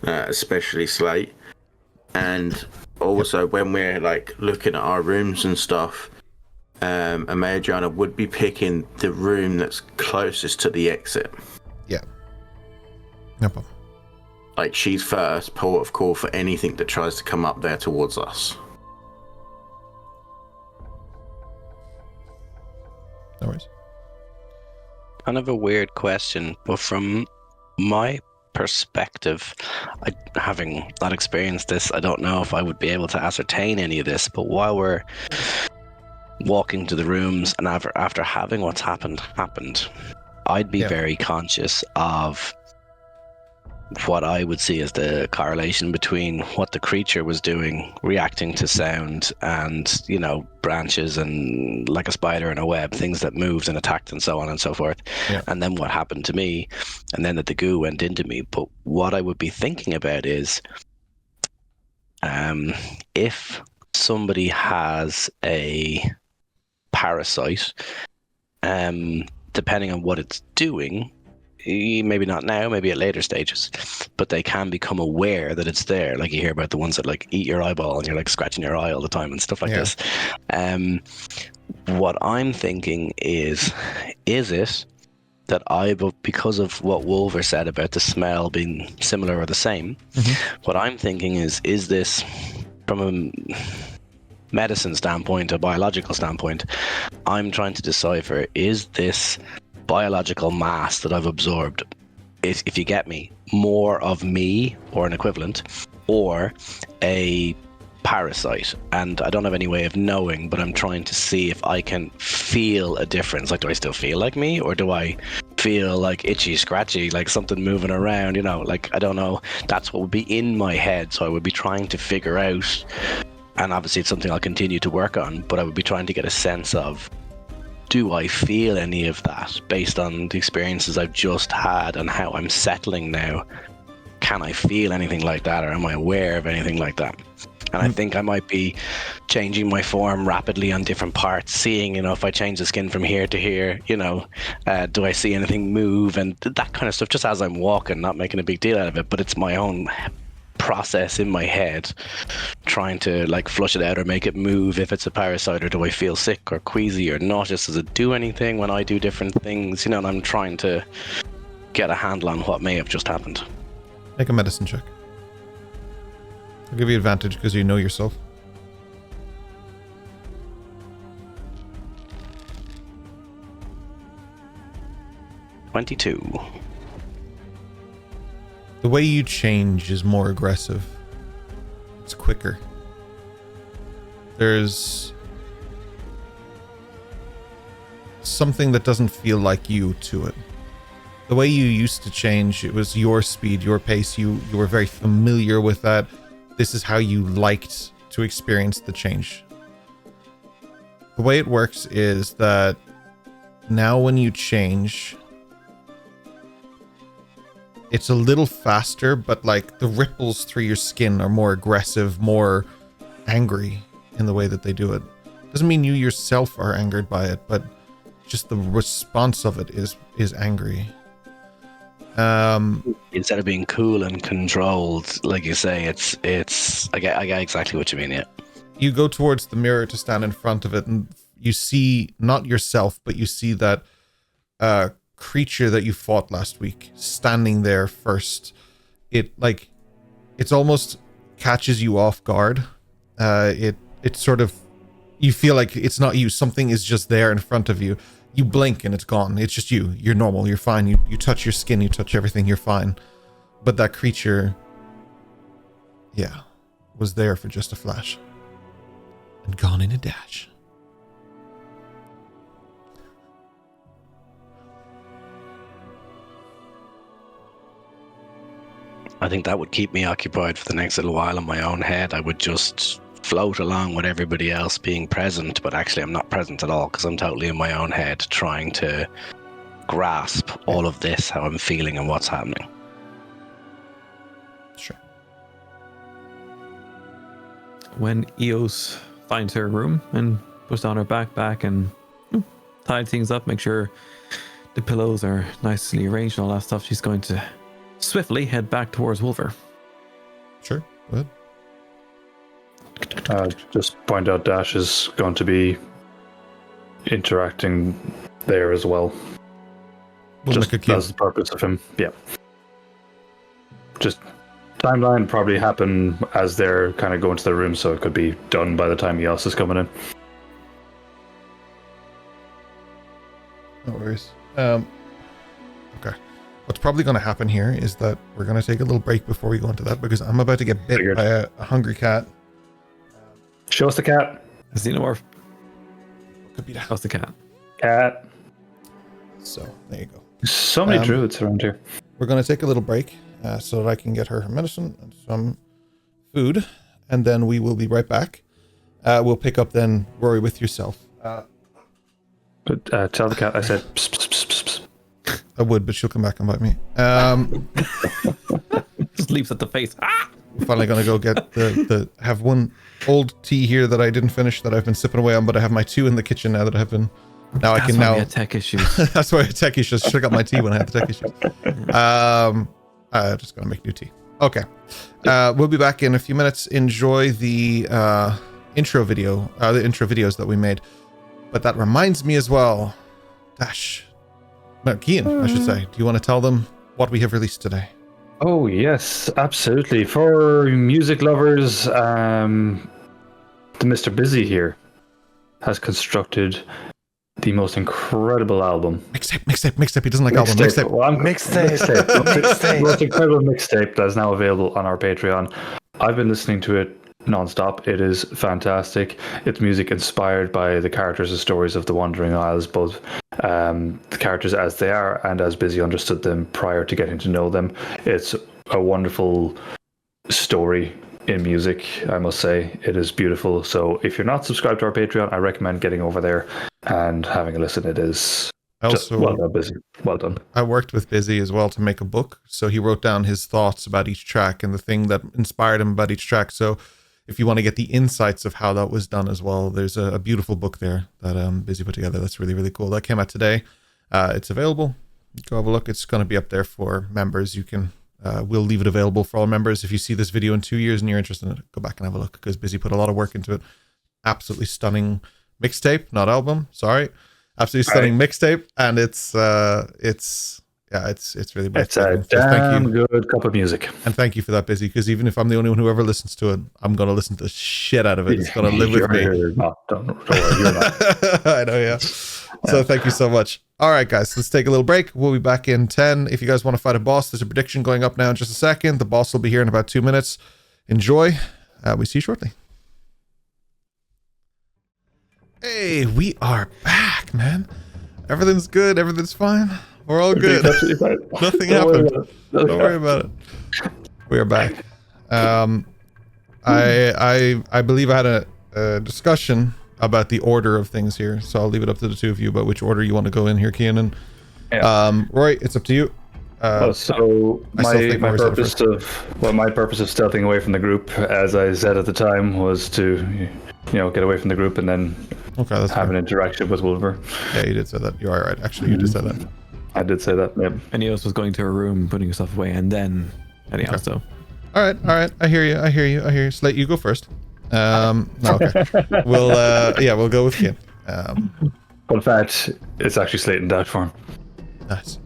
especially Slate. And also when we're like looking at our rooms and stuff, a Madriana would be picking the room that's closest to the exit. Yeah. No problem. Like she's first port of call for anything that tries to come up there towards us. No worries. Kind of a weird question, but from my perspective, having not experienced this, I don't know if I would be able to ascertain any of this, but while we're walking to the rooms and after having what's happened, I'd be very conscious of what I would see as the correlation between what the creature was doing, reacting to sound and, you know, branches and like a spider in a web, things that moved and attacked and so on and so forth. Yeah. And then what happened to me, and then that the goo went into me. But what I would be thinking about is if somebody has a parasite, depending on what it's doing, maybe not now, maybe at later stages, but they can become aware that it's there. Like you hear about the ones that like eat your eyeball and you're like scratching your eye all the time and stuff like this. What I'm thinking is it that because of what Wolver said about the smell being similar or the same, what I'm thinking is this from a medicine standpoint, a biological standpoint, I'm trying to decipher, is this biological mass that I've absorbed, if you get me, more of me or an equivalent, or a parasite? And I don't have any way of knowing, but I'm trying to see if I can feel a difference. Like, do I still feel like me, or do I feel like itchy, scratchy, like something moving around, you know? Like, I don't know. That's what would be in my head, so I would be trying to figure out, and obviously it's something I'll continue to work on, but I would be trying to get a sense of, do I feel any of that based on the experiences I've just had and how I'm settling now? Can I feel anything like that, or am I aware of anything like that? And I think I might be changing my form rapidly on different parts, seeing, you know, if I change the skin from here to here, you know, do I see anything move and that kind of stuff, just as I'm walking, not making a big deal out of it, but it's my own process in my head trying to like flush it out or make it move if it's a parasite, or do I feel sick or queasy or nauseous? Does it do anything when I do different things, you know? And I'm trying to get a handle on what may have just happened. Make a medicine check. I'll give you advantage because you know yourself. (22) The way you change is more aggressive. It's quicker. There's something that doesn't feel like you to it. The way you used to change, it was your speed, your pace. You were very familiar with that. This is how you liked to experience the change. The way it works is that now when you change, it's a little faster, but like the ripples through your skin are more aggressive, more angry in the way that they do it. Doesn't mean you yourself are angered by it, but just the response of it is angry. Instead of being cool and controlled, like you say, I get exactly what you mean. Yeah. You go towards the mirror to stand in front of it, and you see not yourself, but you see that creature that you fought last week standing there first. It's almost catches you off guard. It sort of, you feel like it's not you. Something is just there in front of you. You blink and it's gone. It's just you. You're normal. You're fine. You touch your skin. You touch everything. You're fine. But that creature, yeah. was there for just a flash and gone in a dash. I think that would keep me occupied for the next little while in my own head. I would just float along with everybody else being present, but actually I'm not present at all because I'm totally in my own head trying to grasp all of this, how I'm feeling and what's happening. Sure. When Eos finds her room and puts on her backpack and tied things up, make sure the pillows are nicely arranged and all that stuff, she's going to swiftly head back towards Wolver. Sure. Go ahead. Just point out Dash is going to be interacting there as well. We'll Just make a that's the purpose of him. Yeah. Just timeline probably happen as they're kind of going to their room, so it could be done by the time Eos is coming in. No worries. Okay. What's probably going to happen here is that we're going to take a little break before we go into that because I'm about to get bit Figured. by a hungry cat. Show us the cat. Xenomorph, Could be that. how's the cat? Cat. So there you go. So many druids around here. We're going to take a little break so that I can get her medicine and some food, and then we will be right back. We'll pick up then Rory with yourself. But tell the cat I said pss, pss, pss, pss, pss. I would, but she'll come back and bite me. Just leaps at the face. Ah! We're finally going to go get have one old tea here that I didn't finish that I've been sipping away on, but I have my 2 in the kitchen now that I've been. Now That's I can why now. we had tech issues. That's why I had tech issues. Should have got my tea when I had the tech issues. I'm just gonna make new tea. Okay. We'll be back in a few minutes. Enjoy the intro video, the intro videos that we made. But that reminds me as well, Dash. No, Kian, I should say. Do you want to tell them what we have released today? Oh yes, absolutely. For music lovers, the Mr. Busy here has constructed the most incredible album. Mixtape. He doesn't like album. Mixtape. Well, Mixtape. most incredible mixtape that is now available on our Patreon. I've been listening to it non-stop. It is fantastic. It's music inspired by the characters and stories of the Wandering Isles, both the characters as they are and as Busy understood them prior to getting to know them. It's a wonderful story in music, I must say. It is beautiful. So if you're not subscribed to our Patreon, I recommend getting over there and having a listen. It is just well done, Busy. Well done. I worked with Busy as well to make a book. So he wrote down his thoughts about each track and the thing that inspired him about each track. So if you want to get the insights of how that was done as well, there's a beautiful book there that Busy put together. That's really, really cool. That came out today. It's available. Go have a look. It's going to be up there for members. You can, we'll leave it available for all members. If you see this video in 2 years and you're interested in it, go back and have a look because Busy put a lot of work into it. Absolutely stunning mixtape, not album. Sorry. Absolutely stunning mixtape. And it's really It's a damn good cup of music. And thank you for that, Busy, because even if I'm the only one who ever listens to it, I'm going to listen to the shit out of it. It's going to live with me. You're not. Don't worry, you're not. I know, yeah. So thank you so much. All right, guys, let's take a little break. We'll be back in 10. If you guys want to fight a boss, there's a prediction going up now in just a second. The boss will be here in about 2 minutes. Enjoy. We see you shortly. Hey, we are back, man. Everything's good. Everything's fine. We're all good. Nothing happened. Don't worry about it. We are back. I believe I had a discussion about the order of things here, so I'll leave it up to the two of you about which order you want to go in here, Keenan. Yeah. Roy, it's up to you. So my purpose of stealthing away from the group, as I said at the time, was to get away from the group and then have an interaction with Wolver. Yeah, you did say that. You are right. Actually, you did say that. I did say that. Yep. And Eos was going to her room, putting herself away, and then heading out. So, all right. I hear you. Slate, you go first. No, okay. We'll go with Ken. But in fact, it's actually Slate in that form. Nice.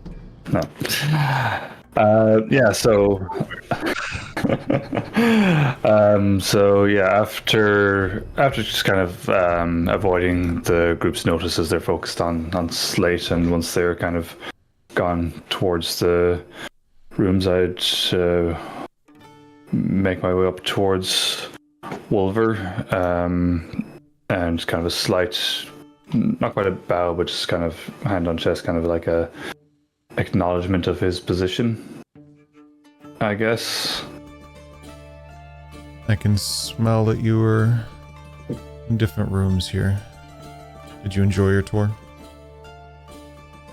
No. So after just kind of avoiding the group's notices, they're focused on Slate, and once they're kind of gone towards the rooms, I'd make my way up towards Wolver, and just kind of a slight, not quite a bow, but just kind of hand on chest, kind of like a acknowledgement of his position, I guess. I can smell that you were in different rooms here. Did you enjoy your tour?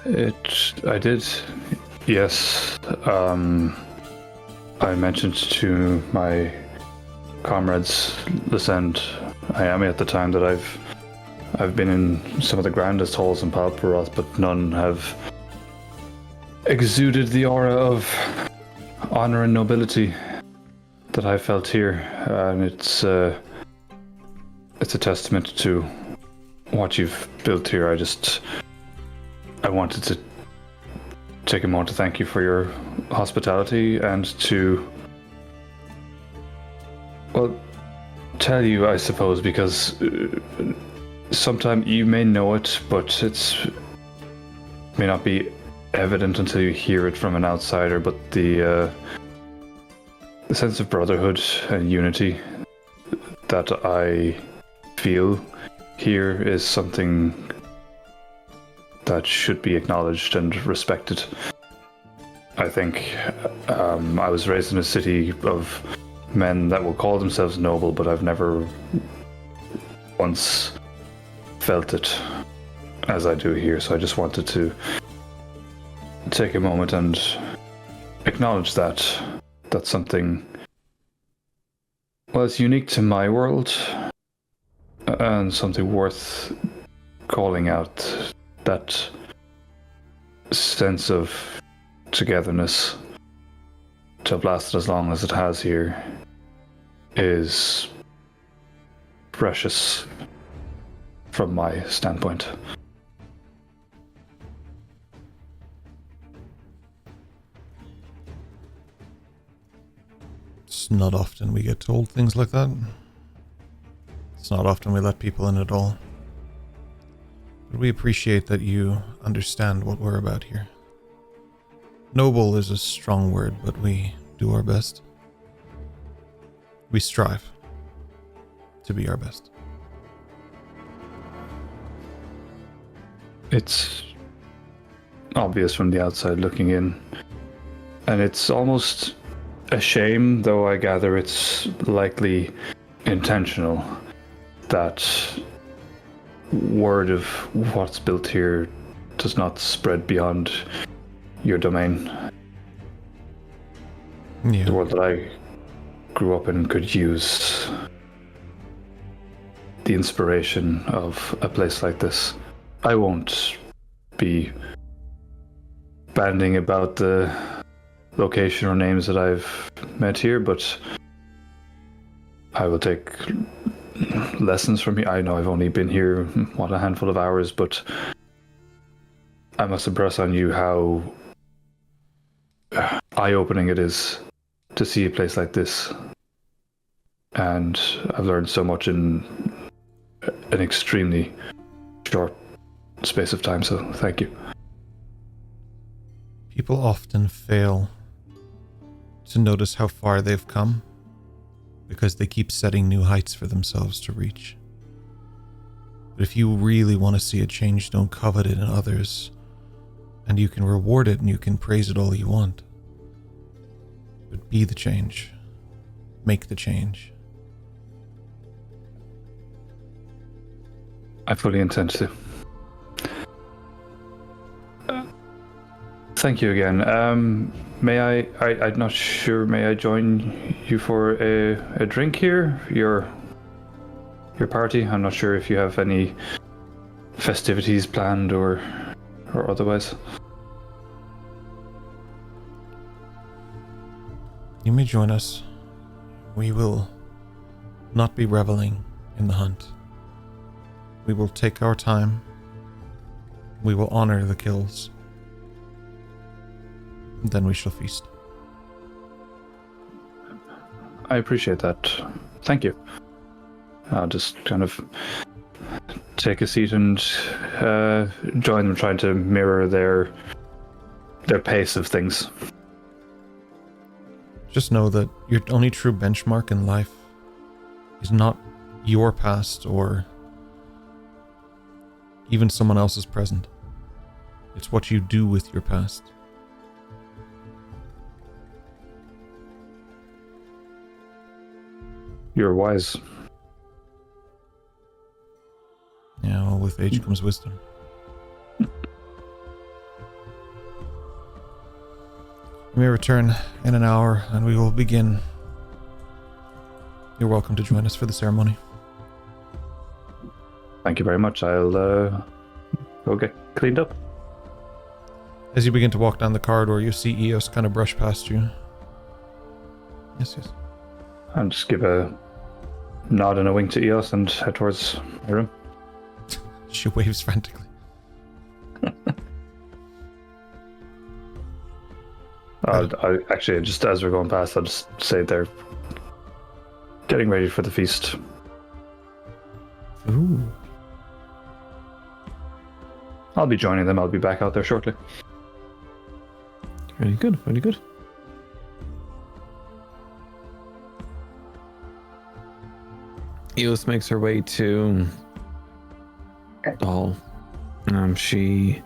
I did, yes. I mentioned to my comrades, listen, I am at the time that I've been in some of the grandest halls in Palperoth, but none have exuded the aura of honor and nobility that I felt here, and it's a testament to what you've built here. I wanted to take a moment to thank you for your hospitality and to, well, tell you, I suppose, because sometime you may know it, but it's may not be evident until you hear it from an outsider, but the sense of brotherhood and unity that I feel here is something that should be acknowledged and respected. I think I was raised in a city of men that will call themselves noble, but I've never once felt it as I do here, so I just wanted to take a moment and acknowledge that. That's something, well, it's unique to my world, and something worth calling out. That sense of togetherness to have lasted as long as it has here is precious from my standpoint. It's not often we get told things like that. It's not often we let people in at all. But we appreciate that you understand what we're about here. Noble is a strong word, but we do our best. We strive to be our best. It's obvious from the outside looking in, and it's almost a shame, though I gather it's likely intentional, that word of what's built here does not spread beyond your domain. Yeah. The world that I grew up in could use the inspiration of a place like this. I won't be banding about the location or names that I've met here, but I will take lessons from you. I know I've only been here, a handful of hours, but I must impress on you how eye-opening it is to see a place like this. And I've learned so much in an extremely short space of time, so thank you. People often fail to notice how far they've come because they keep setting new heights for themselves to reach. But if you really want to see a change, don't covet it in others, and you can reward it and you can praise it all you want. But be the change. Make the change. I fully intend to. Thank you again. I'm not sure, may I join you for a drink here? Your party? I'm not sure if you have any festivities planned or otherwise. You may join us. We will not be reveling in the hunt. We will take our time. We will honor the kills. Then we shall feast. I appreciate that. Thank you. I'll just kind of take a seat and join them, trying to mirror their pace of things. Just know that your only true benchmark in life is not your past or even someone else's present. It's what you do with your past. You're wise. Yeah, well, with age comes wisdom. You may return in an hour and we will begin. You're welcome to join us for the ceremony. Thank you very much. I'll go get cleaned up. As you begin to walk down the corridor, you see Eos kind of brush past you. Yes. And just give a nod and a wink to Eos and head towards my room. She waves frantically. I actually, just as we're going past, I'll just say they're getting ready for the feast. Ooh. I'll be joining them. I'll be back out there shortly. Very good, very good. Eos makes her way to the hall. She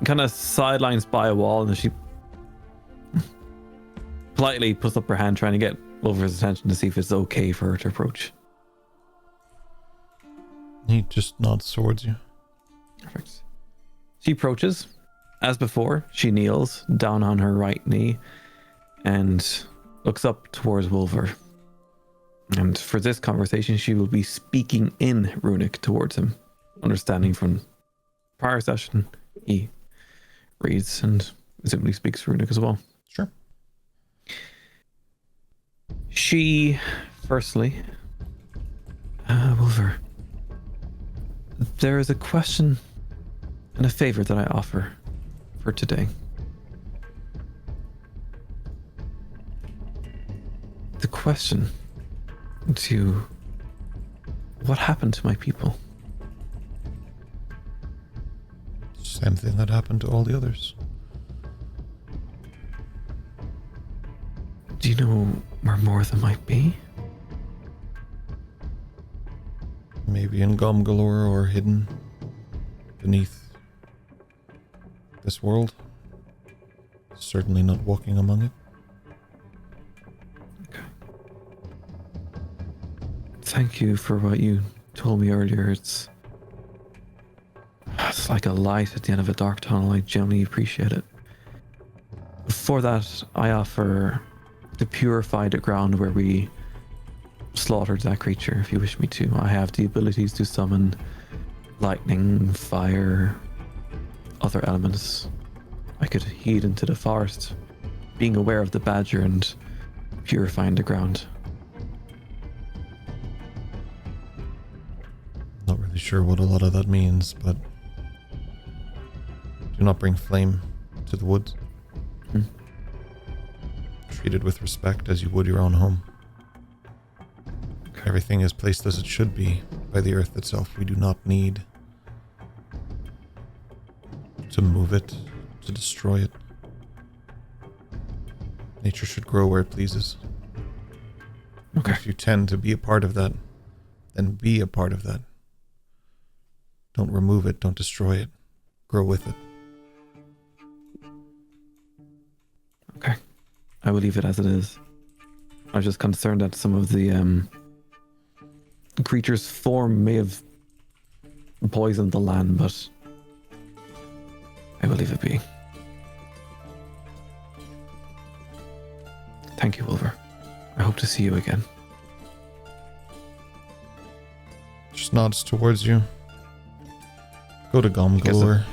kind of sidelines by a wall, and she politely puts up her hand, trying to get Wolver's attention to see if it's okay for her to approach. He just nods towards you. Perfect. She approaches. As before, she kneels down on her right knee and looks up towards Wolver. And for this conversation, she will be speaking in Runic towards him. Understanding from prior session, he reads and presumably speaks Runic as well. Sure. She, firstly, Wolver, there is a question and a favor that I offer for today. The question to what happened to my people? Same thing that happened to all the others. Do you know where more of them might be? Maybe in Gomgalore or hidden beneath this world. Certainly not walking among it. Okay. Thank you for what you told me earlier. It's like a light at the end of a dark tunnel. I genuinely appreciate it. For that, I offer to purify the ground where we slaughtered that creature, if you wish me to. I have the abilities to summon lightning, fire, other elements. I could heed into the forest, being aware of the badger and purifying the ground. Not really sure what a lot of that means, but do not bring flame to the woods. Treat it with respect as you would your own home. Everything is placed as it should be by the earth itself. We do not need to move it, to destroy it. Nature should grow where it pleases. Okay. If you tend to be a part of that, then be a part of that. Don't remove it, don't destroy it. Grow with it. Okay. I will leave it as it is. I was just concerned that some of the creature's form may have poisoned the land, but I will leave it be. Thank you, Wolver. I hope to see you again. Just nods towards you. Go to Gomgalore.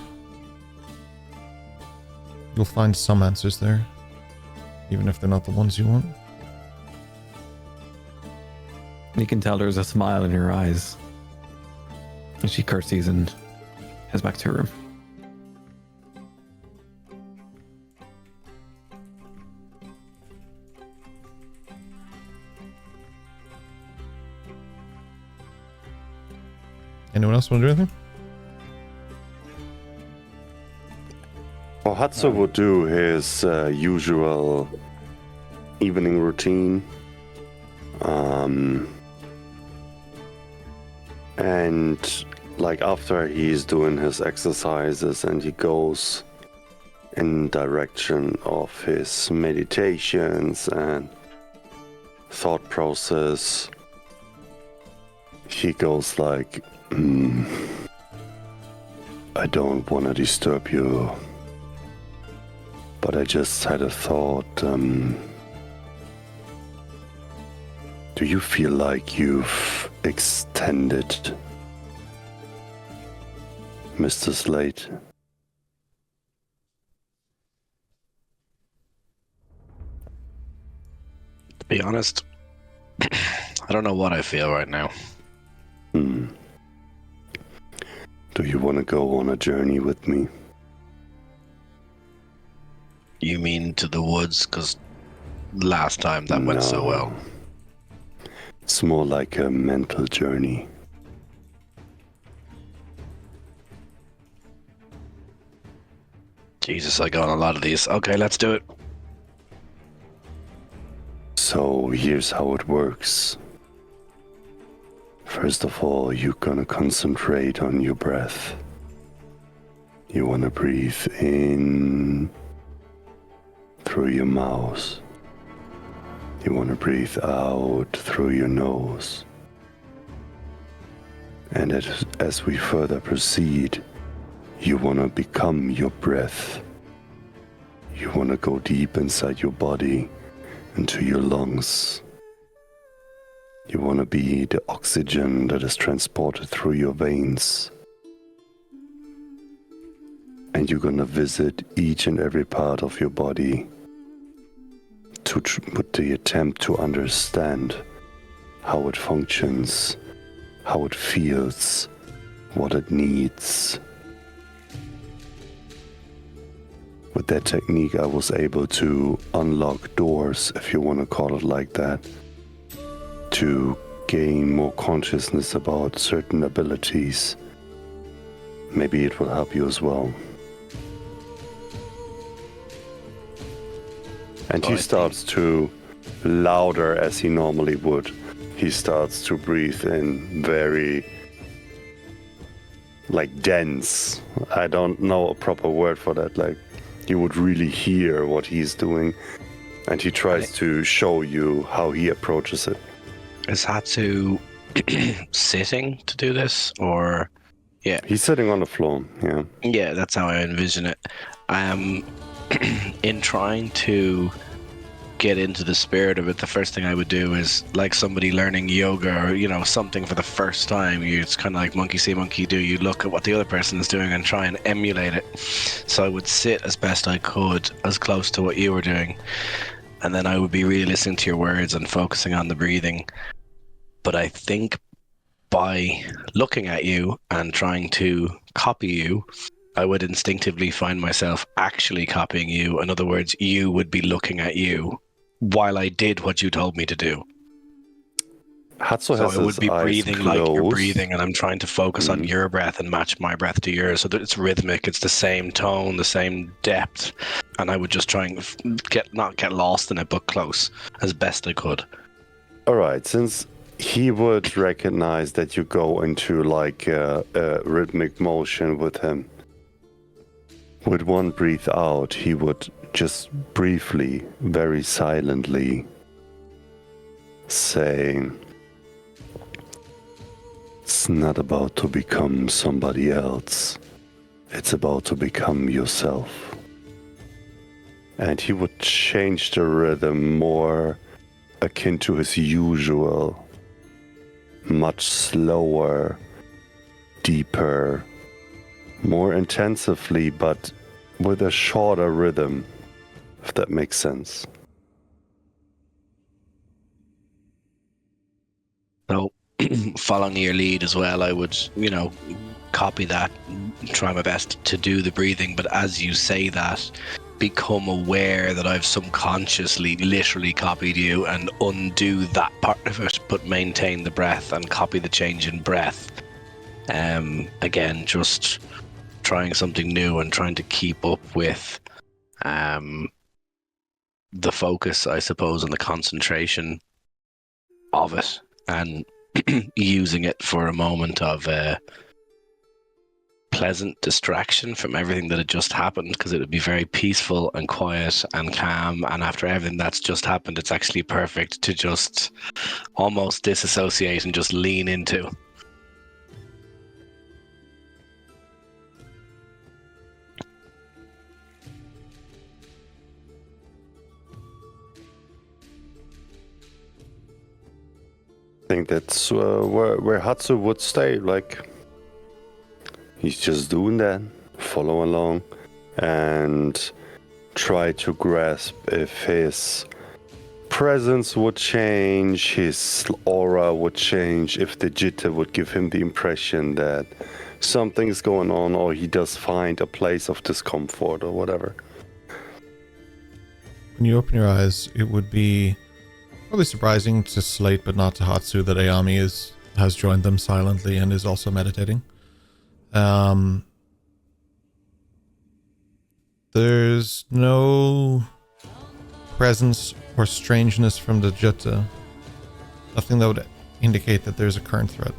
You'll find some answers there, even if they're not the ones you want. You can tell there's a smile in her eyes. And she curtsies and heads back to her room. Anyone else want to do anything? Well, Hatsu would do his usual evening routine. And like after he's doing his exercises and he goes in direction of his meditations and thought process, he goes like, I don't want to disturb you, but I just had a thought. Do you feel like you've extended Mr. Slate? To be honest, I don't know what I feel right now. Do you want to go on a journey with me? You mean to the woods? Because last time that went so well. It's more like a mental journey. Jesus, I go on a lot of these. Okay, let's do it. So here's how it works. First of all, you're gonna concentrate on your breath. You wanna breathe in through your mouth. You wanna breathe out through your nose. And as we further proceed, you wanna become your breath. You wanna go deep inside your body, into your lungs. You want to be the oxygen that is transported through your veins. And you're going to visit each and every part of your body with the attempt to understand how it functions, how it feels, what it needs. With that technique, I was able to unlock doors, if you want to call it like that, to gain more consciousness about certain abilities. Maybe it will help you as well. And he starts to, louder as he normally would, he starts to breathe in very, like, dense. I don't know a proper word for that, like, you would really hear what he's doing, and he tries to show you how he approaches it. Is Hatsu sitting to do this, or yeah? He's sitting on the floor. Yeah. Yeah, that's how I envision it. In trying to get into the spirit of it, the first thing I would do is like somebody learning yoga or something for the first time. It's kind of like monkey see, monkey do. You look at what the other person is doing and try and emulate it. So I would sit as best I could, as close to what you were doing, and then I would be really listening to your words and focusing on the breathing. But I think by looking at you and trying to copy you, I would instinctively find myself actually copying you. In other words, you would be looking at you while I did what you told me to do. Hatsu So has I would be breathing closed. like you're breathing, and I'm trying to focus on your breath and match my breath to yours, so that it's rhythmic, it's the same tone, the same depth, and I would just try and not get lost in it, but close as best I could. All right, since he would recognize that you go into like a rhythmic motion with him, with one breath out, he would just briefly, very silently say, it's not about to become somebody else. It's about to become yourself. And he would change the rhythm more akin to his usual, much slower, deeper, more intensively, but with a shorter rhythm, if that makes sense. So, following your lead as well, I would, copy that, try my best to do the breathing, but as you say that, become aware that I've subconsciously literally copied you and undo that part of it, but maintain the breath and copy the change in breath. Again, just trying something new and trying to keep up with the focus, I suppose, and the concentration of it. And using it for a moment of pleasant distraction from everything that had just happened, because it would be very peaceful and quiet and calm, and after everything that's just happened, it's actually perfect to just almost disassociate and just lean into. I think that's where Hatsu would stay. Like, he's just doing that, follow along, and try to grasp if his presence would change, his aura would change, if the jitter would give him the impression that something's going on, or he does find a place of discomfort or whatever. When you open your eyes, it would be probably surprising to Slate, but not to Hatsu, that Ayami has joined them silently and is also meditating. There's no presence or strangeness from the Jutta. Nothing that would indicate that there's a current threat.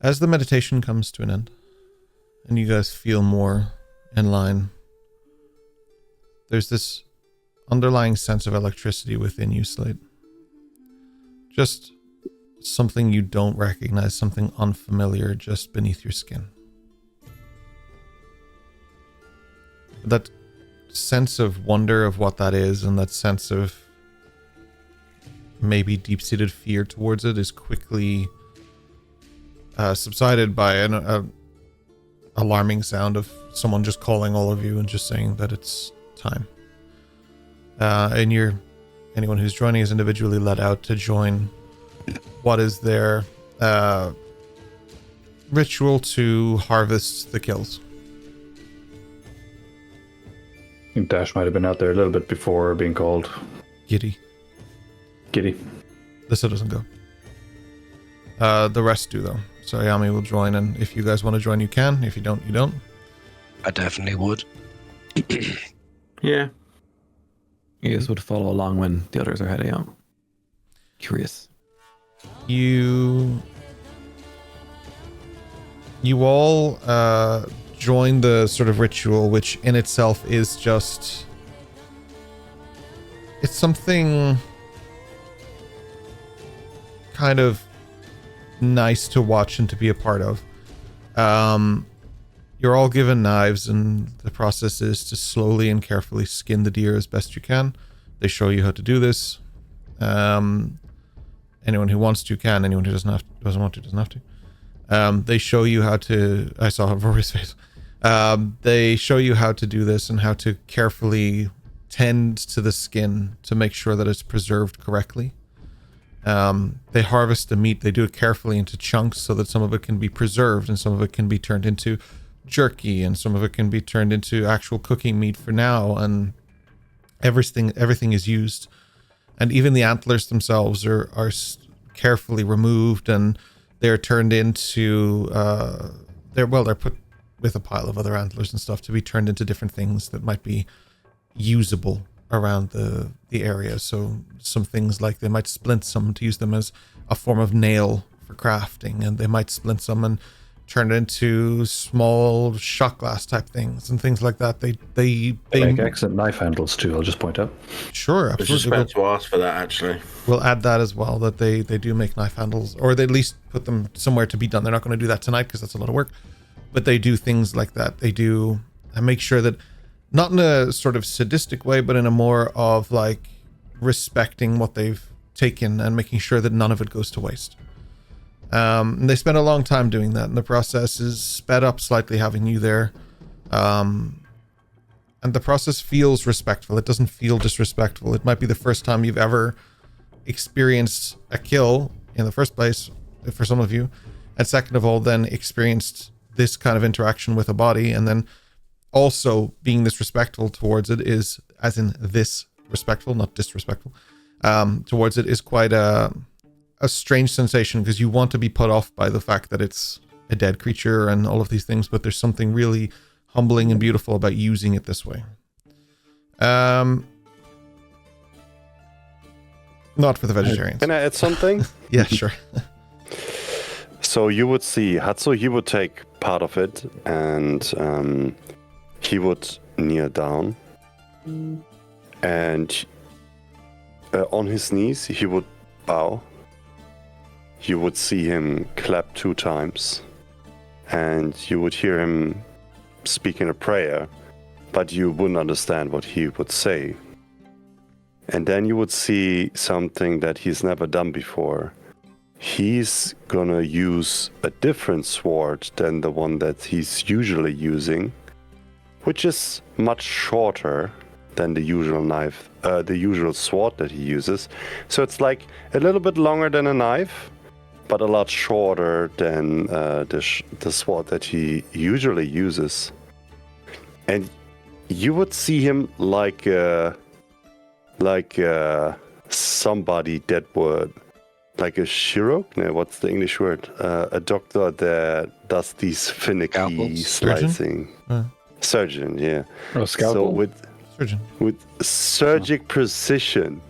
As the meditation comes to an end, and you guys feel more in line, there's this underlying sense of electricity within you, Slate. Just something you don't recognize, something unfamiliar just beneath your skin. That sense of wonder of what that is, and that sense of maybe deep-seated fear towards it, is quickly subsided by an alarming sound of someone just calling all of you and just saying that it's time. And anyone who's joining is individually led out to join what is their ritual to harvest the kills. I think Dash might have been out there a little bit before being called. Giddy. This doesn't go. The rest do, though. So Ayami will join, and if you guys want to join, you can. If you don't, you don't. I definitely would. Yeah. You guys would follow along when the others are heading out. Curious. You all join the sort of ritual, which in itself is just... It's something kind of nice to watch and to be a part of. You're all given knives, and the process is to slowly and carefully skin the deer as best you can. They show you how to do this. Anyone who wants to can. Anyone who doesn't want to doesn't have to. They show you how to... I saw Rory's face. They show you how to do this and how to carefully tend to the skin to make sure that it's preserved correctly. They harvest the meat. They do it carefully into chunks so that some of it can be preserved and some of it can be turned into jerky and some of it can be turned into actual cooking meat for now, and everything is used. And even the antlers themselves are carefully removed, and they're turned into they're put with a pile of other antlers and stuff to be turned into different things that might be usable around the area. So some things like they might splint some to use them as a form of nail for crafting, and they might splint some and turn it into small shot glass type things and things like that. They make excellent knife handles too, I'll just point out. Sure, I was absolutely. just about to ask for that, actually. We'll add that as well, that they do make knife handles, or they at least put them somewhere to be done. They're not going to do that tonight because that's a lot of work, but they do things like that. They do, and make sure that, not in a sort of sadistic way, but in a more of like respecting what they've taken and making sure that none of it goes to waste. And they spend a long time doing that, and the process is sped up slightly having you there. And the process feels respectful. It doesn't feel disrespectful. It might be the first time you've ever experienced a kill in the first place for some of you. And second of all, then experienced this kind of interaction with a body, and then also being this respectful towards it is, as in this respectful, not disrespectful, towards it is quite a strange sensation, because you want to be put off by the fact that it's a dead creature and all of these things, but there's something really humbling and beautiful about using it this way. Not for the vegetarians. Can I add something? Yeah, sure. So you would see Hatsu, he would take part of it, and he would kneel down, and on his knees he would bow. You would see him clap 2 times, and you would hear him speaking a prayer, but you wouldn't understand what he would say. And then you would see something that he's never done before. He's gonna use a different sword than the one that he's usually using, which is much shorter than the usual knife, the usual sword that he uses. So it's like a little bit longer than a knife, but a lot shorter than the sword that he usually uses. And you would see him like somebody that would, like a chirurg? No, what's the English word? A doctor that does these finicky slicing. Surgeon, yeah. Or scalpel. So with surgical precision,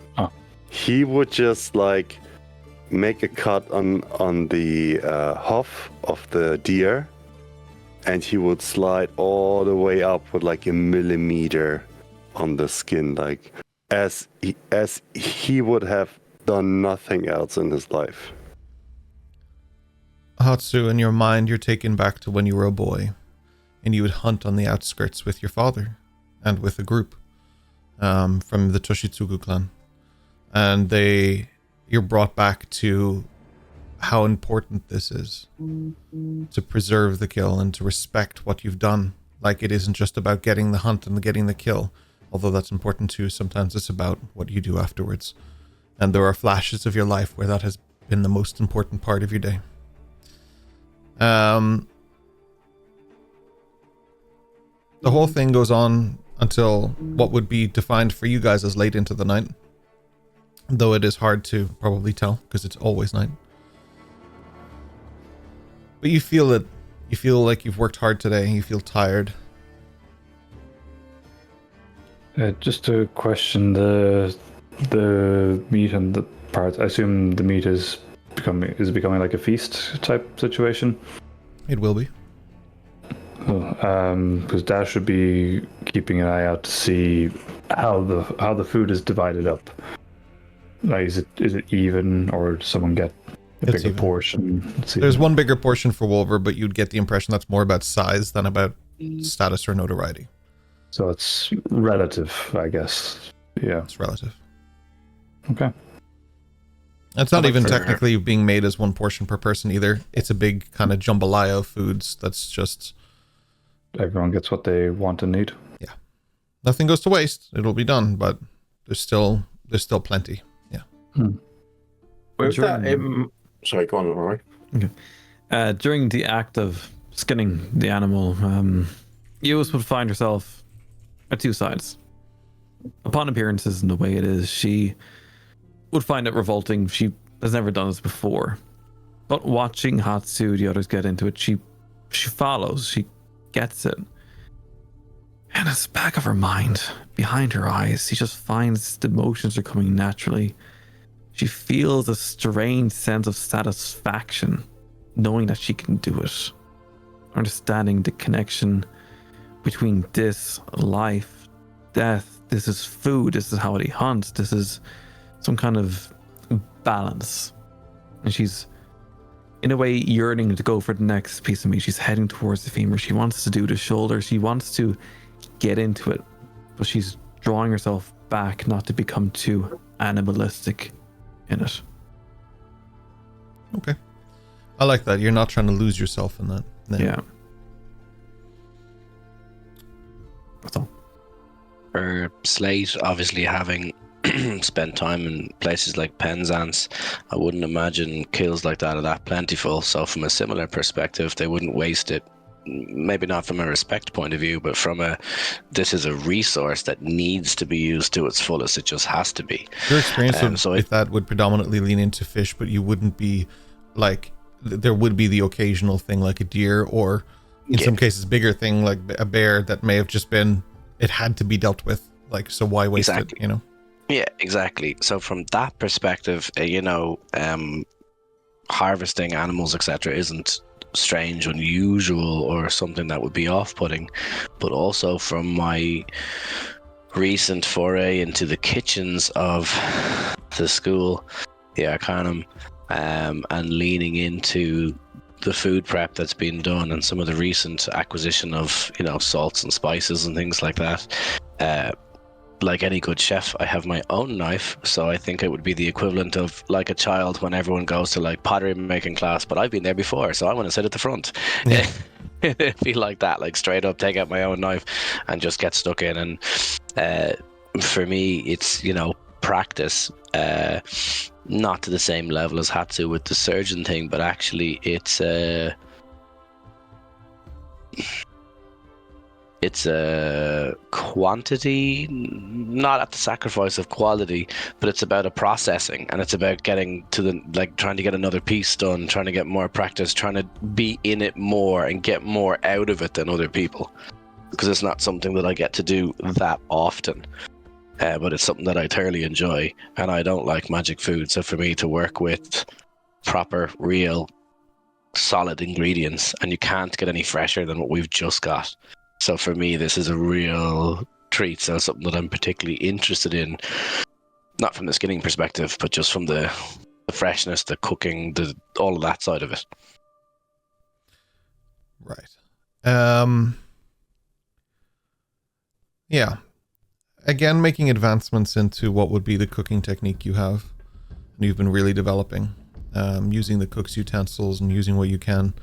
he would just like make a cut on the hoof of the deer, and he would slide all the way up with like a millimeter on the skin, like as he would have done nothing else in his life. Hatsu, in your mind, you're taken back to when you were a boy, and you would hunt on the outskirts with your father and with a group from the Toshitsugu clan, and you're brought back to how important this is to preserve the kill and to respect what you've done. Like, it isn't just about getting the hunt and getting the kill, although that's important too. Sometimes it's about what you do afterwards. And there are flashes of your life where that has been the most important part of your day. The whole thing goes on until what would be defined for you guys as late into the night, though it is hard to probably tell because it's always night. But you feel it. You feel like you've worked hard today. You feel tired. Just to question the meat and the parts. I assume the meat is becoming like a feast type situation. It will be. Because Dash should be keeping an eye out to see how the food is divided up. Like, is it even, or does someone get a bigger even. portion? There's one bigger portion for Wolver, but you'd get the impression that's more about size than about status or notoriety. So it's relative, I guess. Yeah, It's relative. okay. It's not even technically being made as one portion per person either. It's a big kind of jambalaya of foods that's just... Everyone gets what they want and need. Yeah. Nothing goes to waste. It'll be done, but there's still plenty. Yeah. With that, sorry, go on, Rory. Okay. During the act of skinning the animal, Eos would find herself at 2 sides. Upon appearances and the way it is, she would find it revolting. She has never done this before. But watching Hatsu, the others get into it, she follows. She gets it. And it's the back of her mind, behind her eyes, she just finds the emotions are coming naturally. She feels a strange sense of satisfaction, knowing that she can do it. Understanding the connection between this life, death, this is food, this is how he hunts, this is some kind of balance. And she's, in a way, yearning to go for the next piece of meat. She's heading towards the femur. She wants to do the shoulder. She wants to get into it, but she's drawing herself back not to become too animalistic in it. Okay. I like that. You're not trying to lose yourself in that. Yeah. That's all. For Slate, obviously having spent time in places like Penzance, I wouldn't imagine kills like that are that plentiful. So from a similar perspective, they wouldn't waste it maybe not from a respect point of view, but from this is a resource that needs to be used to its fullest. It just has to be. Your experience with that would predominantly lean into fish, but you wouldn't be like, there would be the occasional thing like a deer, or in some cases bigger thing like a bear that may have just been, it had to be dealt with. Like, so why waste it, you know? Yeah, exactly. So from that perspective, harvesting animals, etc., isn't strange, unusual, or something that would be off-putting. But also from my recent foray into the kitchens of the school, the Arcanum, and leaning into the food prep that's been done, and some of the recent acquisition of salts and spices and things like that. Like any good chef, I have my own knife, so I think it would be the equivalent of like a child when everyone goes to like pottery making class, but I've been there before, so I want to sit at the front. Yeah. It'd be like that, like straight up take out my own knife and just get stuck in. And for me, it's practice, not to the same level as Hatsu with the surgeon thing, but actually it's a quantity, not at the sacrifice of quality, but it's about a processing, and it's about getting to trying to get another piece done, trying to get more practice, trying to be in it more and get more out of it than other people, because it's not something that I get to do that often. But it's something that I thoroughly enjoy, and I don't like magic food, so for me to work with proper, real, solid ingredients, and you can't get any fresher than what we've just got. So for me, this is a real treat. So something that I'm particularly interested in, not from the skinning perspective, but just from the freshness, the cooking, all of that side of it. Right. Yeah. Again, making advancements into what would be the cooking technique you have, and you've been really developing, using the cook's utensils and using what you can.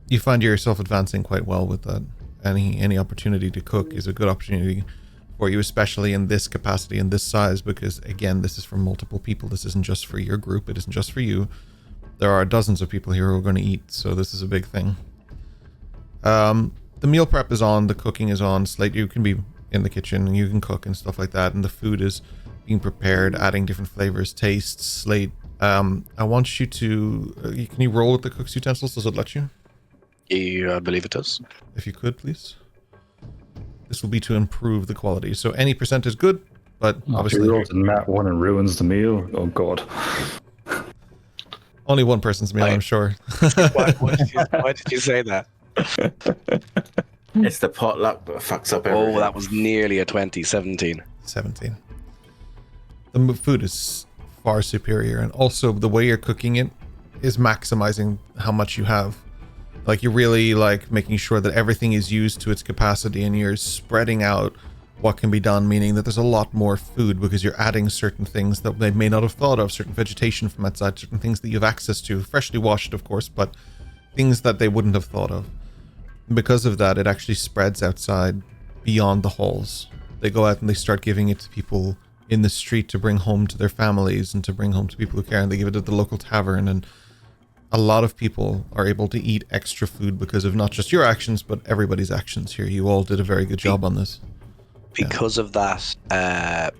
You find yourself advancing quite well with that. Any opportunity to cook is a good opportunity for you, especially in this capacity and this size, because again, this is for multiple people. This isn't just for your group. It isn't just for you. There are dozens of people here who are going to eat, so this is a big thing. The meal prep is on, the cooking is on. Slate, you can be in the kitchen and you can cook and stuff like that, and the food is being prepared, adding different flavors, tastes. Slate, I want you to can you roll with the cook's utensils? Does it let you? Yeah, I believe it does. If you could, please. This will be to improve the quality. So any percent is good, but obviously... If you rolls in that one and ruins the meal, oh god. Only one person's meal, I'm sure. Why did you say that? It's the potluck that fucks up everything. Oh, that was nearly a 20, 17. 17. The food is far superior, and also the way you're cooking it is maximizing how much you have. Like, you're really like making sure that everything is used to its capacity, and you're spreading out what can be done, meaning that there's a lot more food because you're adding certain things that they may not have thought of, certain vegetation from outside, certain things that you have access to, freshly washed, of course, but things that they wouldn't have thought of. Because of that, it actually spreads outside beyond the halls. They go out and they start giving it to people in the street to bring home to their families and to bring home to people who care, and they give it at the local tavern, and a lot of people are able to eat extra food because of not just your actions, but everybody's actions here. You all did a very good job on this. Because of that,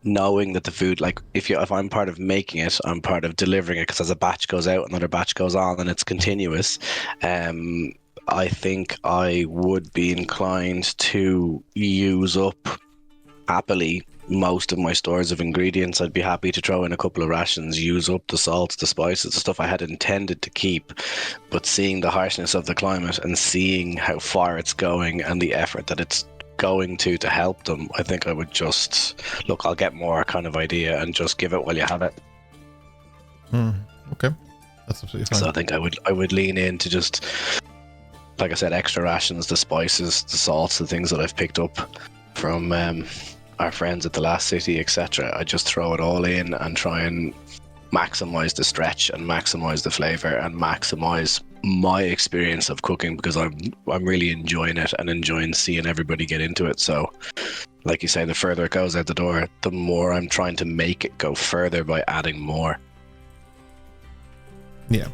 knowing that the food, like if I'm part of making it, I'm part of delivering it, because as a batch goes out, another batch goes on, and it's continuous. I think I would be inclined to use up happily most of my stores of ingredients. I'd be happy to throw in a couple of rations, use up the salts, the spices, the stuff I had intended to keep. But seeing the harshness of the climate and seeing how far it's going and the effort that it's going to help them, I think I would just look, I'll get more kind of idea and just give it while you have it. Okay, that's absolutely fine. So I think I would lean into just, like I said, extra rations, the spices, the salts, the things that I've picked up from our friends at the last city, etc. I just throw it all in and try and maximize the stretch and maximize the flavor and maximize my experience of cooking, because I'm really enjoying it and enjoying seeing everybody get into it. So like you say, the further it goes out the door, the more I'm trying to make it go further by adding more. Yeah.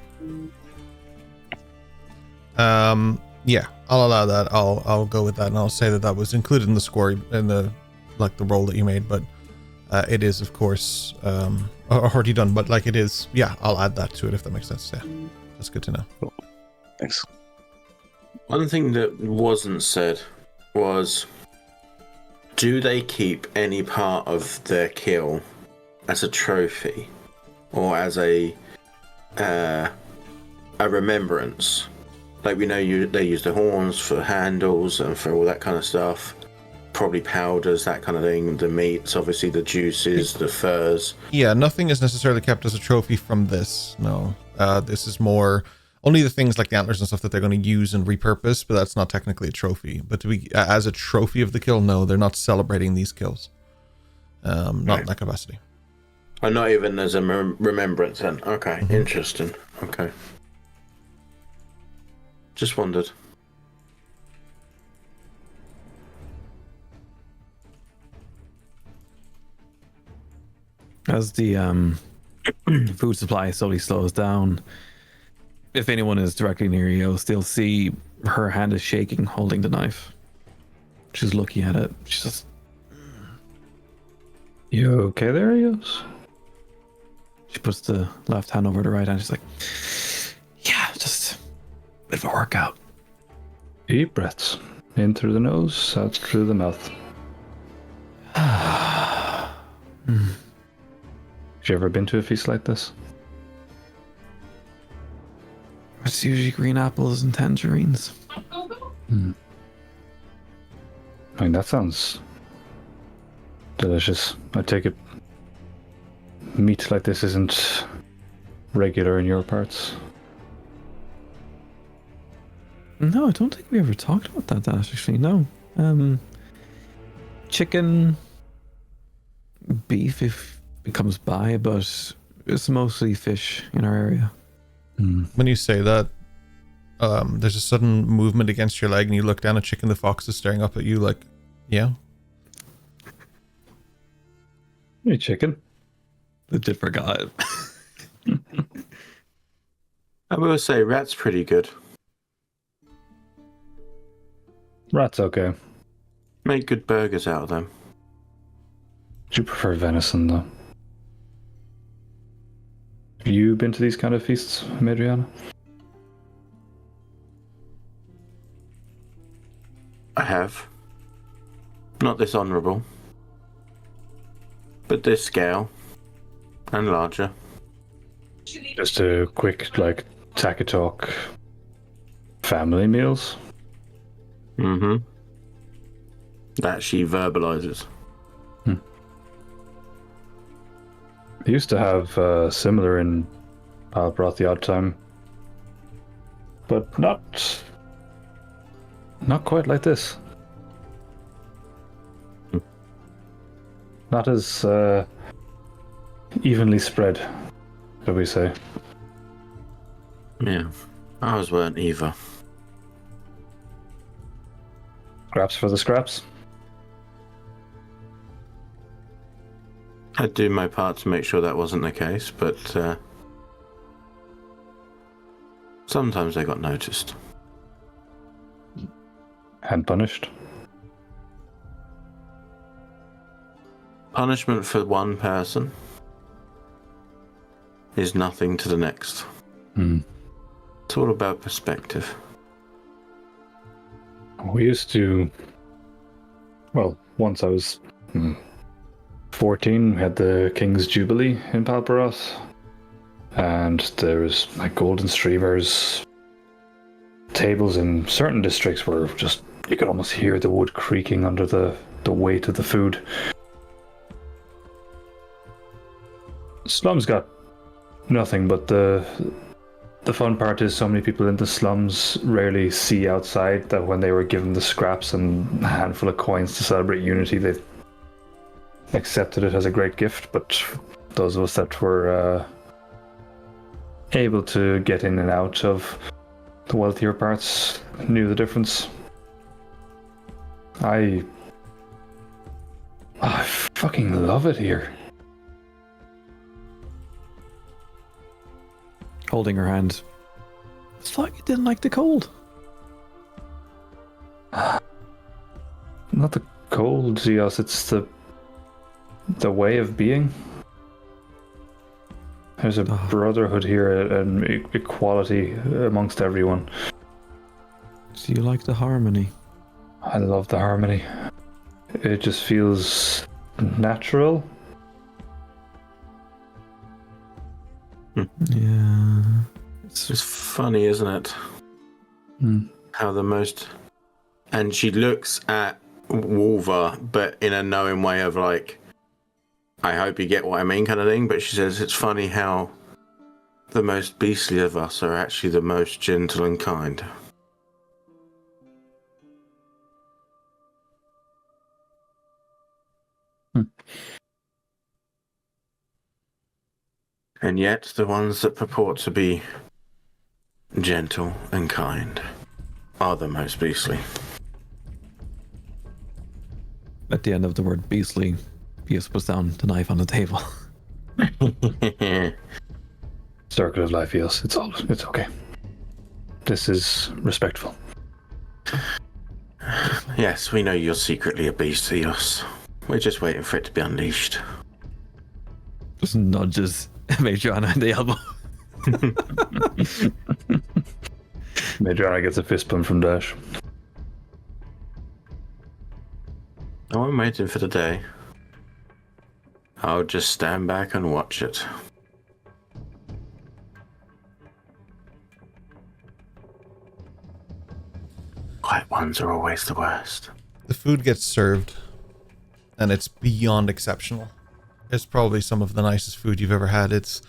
Yeah, I'll allow that. I'll go with that, and I'll say that was included in the score in the roll that you made. But it is, of course, already done. But like it is, yeah, I'll add that to it if that makes sense. Yeah, that's good to know. Cool. Thanks. One thing that wasn't said was, do they keep any part of their kill as a trophy or as a remembrance? Like, we know they use the horns for handles and for all that kind of stuff. Probably powders, that kind of thing. The meats, obviously the juices, the furs. Yeah, nothing is necessarily kept as a trophy from this. No, this is more only the things like the antlers and stuff that they're going to use and repurpose, but that's not technically a trophy. But to be as a trophy of the kill, no, they're not celebrating these kills. Not in that capacity. Oh, not even as a remembrance then. Okay, interesting. Okay. Just wondered. As the food supply slowly slows down, if anyone is directly near Eos, they'll see her hand is shaking, holding the knife. She's looking at it. She's just... You okay there, Eos? She puts the left hand over the right hand. She's like, yeah, just a bit of a workout. Deep breaths. In through the nose, out through the mouth. Have you ever been to a feast like this? It's usually green apples and tangerines. I mean, that sounds delicious. I take it meat like this isn't regular in your parts. No, I don't think we ever talked about that, Dash, actually. No. Chicken, beef if it comes by, but it's mostly fish in our area. When you say that, there's a sudden movement against your leg, and you look down at Chicken the Fox is staring up at you like, yeah? Hey, chicken. The different guy. I will say rat's pretty good. Rat's okay. Make good burgers out of them. Do you prefer venison, though? Have you been to these kind of feasts, Madriana? I have. Not this honourable. But this scale. And larger. Just a quick, tacky talk family meals? That she verbalizes. I used to have similar in Palbroth the odd time. But not quite like this. Not as evenly spread, shall we say. Yeah. Ours weren't either. Scraps for the scraps. I'd do my part to make sure that wasn't the case, but sometimes I got noticed. And punished. Punishment for one person is nothing to the next. It's all about perspective. We used to... Well, once I was 14, we had the King's Jubilee in Palbroth. And there was golden streamers. Tables in certain districts were just... You could almost hear the wood creaking under the weight of the food. Slums got nothing, but the fun part is so many people in the slums rarely see outside that when they were given the scraps and a handful of coins to celebrate unity, they accepted it as a great gift. But those of us that were able to get in and out of the wealthier parts knew the difference. I fucking love it here. Holding her hand. I thought you didn't like the cold. not the cold, Zeos. It's the way of being. There's a brotherhood here and equality amongst everyone. So you like the harmony? I love the harmony. It just feels natural. Yeah. It's funny, isn't it? How the most... And she looks at Wolver, but in a knowing way of like, I hope you get what I mean kind of thing. But she says it's funny how the most beastly of us are actually the most gentle and kind. And yet the ones that purport to be gentle and kind are the most beastly. At the end of the word beastly, Pius puts down the knife on the table. Circle of life, yes. It's okay. This is respectful. Yes, we know you're secretly a beast, Eos. We're just waiting for it to be unleashed. Just nudges Madriana in the elbow. Madriana gets a fist bump from Dash. Oh, I'm waiting for the day. I'll just stand back and watch it. Quiet ones are always the worst. The food gets served, and it's beyond exceptional. It's probably some of the nicest food you've ever had. It's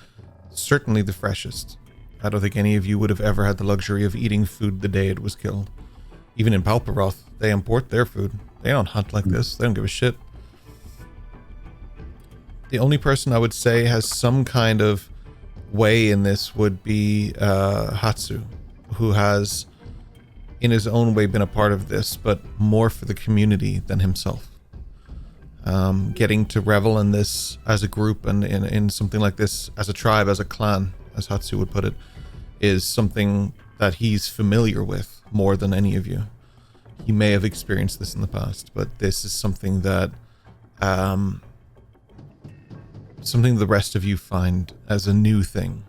certainly the freshest. I don't think any of you would have ever had the luxury of eating food the day it was killed. Even in Palperoth, they import their food. They don't hunt like this. They don't give a shit. The only person I would say has some kind of way in this would be Hatsu, who has, in his own way, been a part of this, but more for the community than himself. Getting to revel in this as a group and in something like this as a tribe, as a clan, as Hatsu would put it, is something that he's familiar with more than any of you. He may have experienced this in the past, but this is something that something the rest of you find as a new thing.